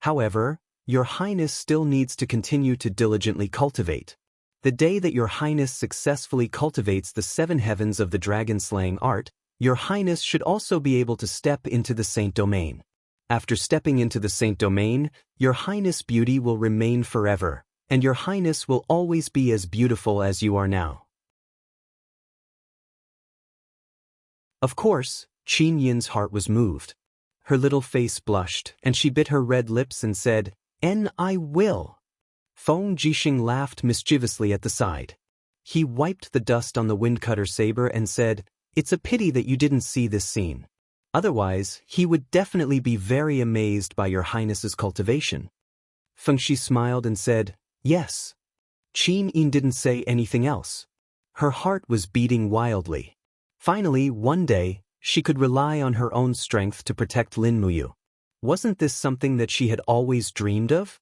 However, your Highness still needs to continue to diligently cultivate. The day that your Highness successfully cultivates the 7 heavens of the dragon-slaying art, your Highness should also be able to step into the Saint Domain. After stepping into the Saint Domain, your Highness' beauty will remain forever, and your Highness will always be as beautiful as you are now." Of course, Qin Yin's heart was moved. Her little face blushed, and she bit her red lips and said, "I will." Feng Jixing laughed mischievously at the side. He wiped the dust on the windcutter saber and said, "It's a pity that you didn't see this scene. Otherwise, he would definitely be very amazed by your Highness's cultivation." Feng Shi smiled and said, "Yes." Qin Yin didn't say anything else. Her heart was beating wildly. Finally, one day, she could rely on her own strength to protect Lin Muyu. Wasn't this something that she had always dreamed of?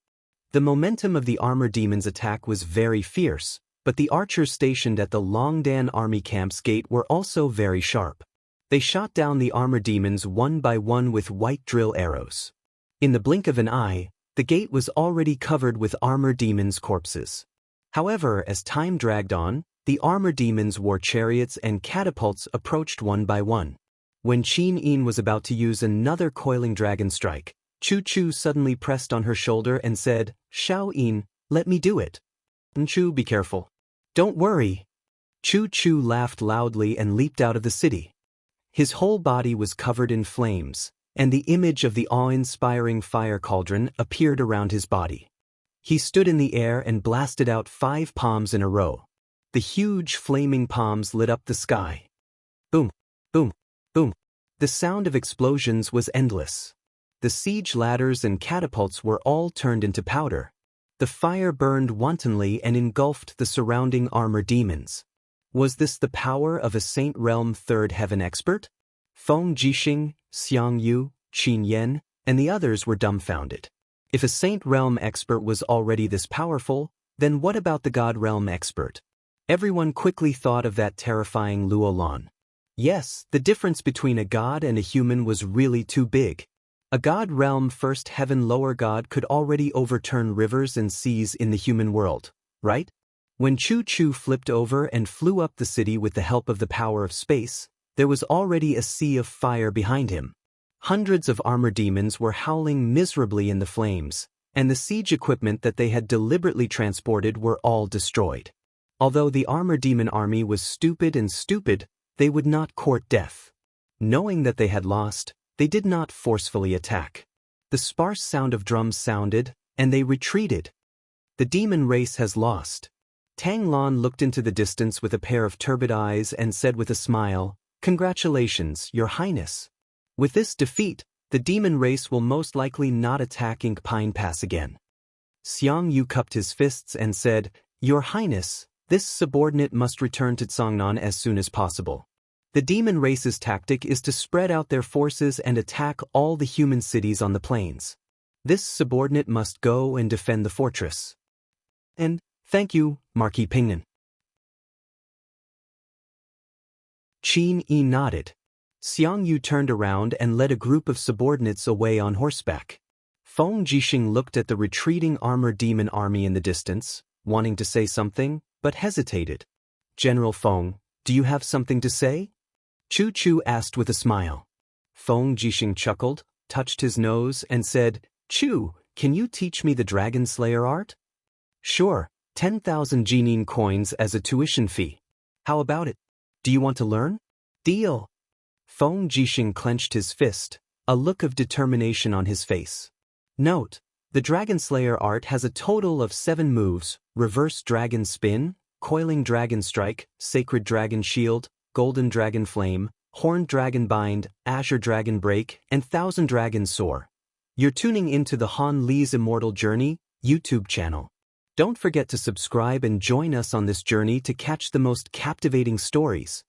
The momentum of the armor demon's attack was very fierce, but the archers stationed at the Longdan army camp's gate were also very sharp. They shot down the armor demons one by one with white drill arrows. In the blink of an eye, the gate was already covered with armor demons' corpses. However, as time dragged on, the armor demons wore chariots and catapults approached one by one. When Qin Yin was about to use another coiling dragon strike, Chu Chu suddenly pressed on her shoulder and said, "Xiao Yin, let me do it." "Chu, be careful." "Don't worry." Chu Chu laughed loudly and leaped out of the city. His whole body was covered in flames, and the image of the awe-inspiring fire cauldron appeared around his body. He stood in the air and blasted out 5 palms in a row. The huge flaming palms lit up the sky. Boom, boom, boom. The sound of explosions was endless. The siege ladders and catapults were all turned into powder. The fire burned wantonly and engulfed the surrounding armor demons. Was this the power of a Saint Realm 3rd Heaven expert? Feng Jixing, Xianghu, Qin Yin, and the others were dumbfounded. If a Saint Realm expert was already this powerful, then what about the God Realm expert? Everyone quickly thought of that terrifying Luolan. Yes, the difference between a god and a human was really too big. A God Realm 1st Heaven lower god could already overturn rivers and seas in the human world, right? When Chu Chu flipped over and flew up the city with the help of the power of space, there was already a sea of fire behind him. Hundreds of armor demons were howling miserably in the flames, and the siege equipment that they had deliberately transported were all destroyed. Although the armor demon army was stupid, they would not court death. Knowing that they had lost, they did not forcefully attack. The sparse sound of drums sounded, and they retreated. The demon race has lost. Tang Lan looked into the distance with a pair of turbid eyes and said with a smile, "Congratulations, Your Highness. With this defeat, the demon race will most likely not attack Ink Pine Pass again." Xiangyu cupped his fists and said, "Your Highness, this subordinate must return to Tsangnan as soon as possible." The demon race's tactic is to spread out their forces and attack all the human cities on the plains. This subordinate must go and defend the fortress. And, thank you, Marquis Pingnan. Qin Yi nodded. Xiang Yu turned around and led a group of subordinates away on horseback. Feng Jixing looked at the retreating armored demon army in the distance, wanting to say something, but hesitated. General Feng, do you have something to say? Chu Chu asked with a smile. Feng Jixing chuckled, touched his nose, and said, Chu, can you teach me the Dragon Slayer art? Sure, 10,000 Jinin coins as a tuition fee. How about it? Do you want to learn? Deal. Feng Jixing clenched his fist, a look of determination on his face. Note, the Dragon Slayer art has a total of 7 moves: Reverse Dragon Spin, Coiling Dragon Strike, Sacred Dragon Shield, Golden Dragon Flame, Horned Dragon Bind, Azure Dragon Break, and Thousand Dragon Soar. You're tuning into the Han Li's Immortal Journey YouTube channel. Don't forget to subscribe and join us on this journey to catch the most captivating stories.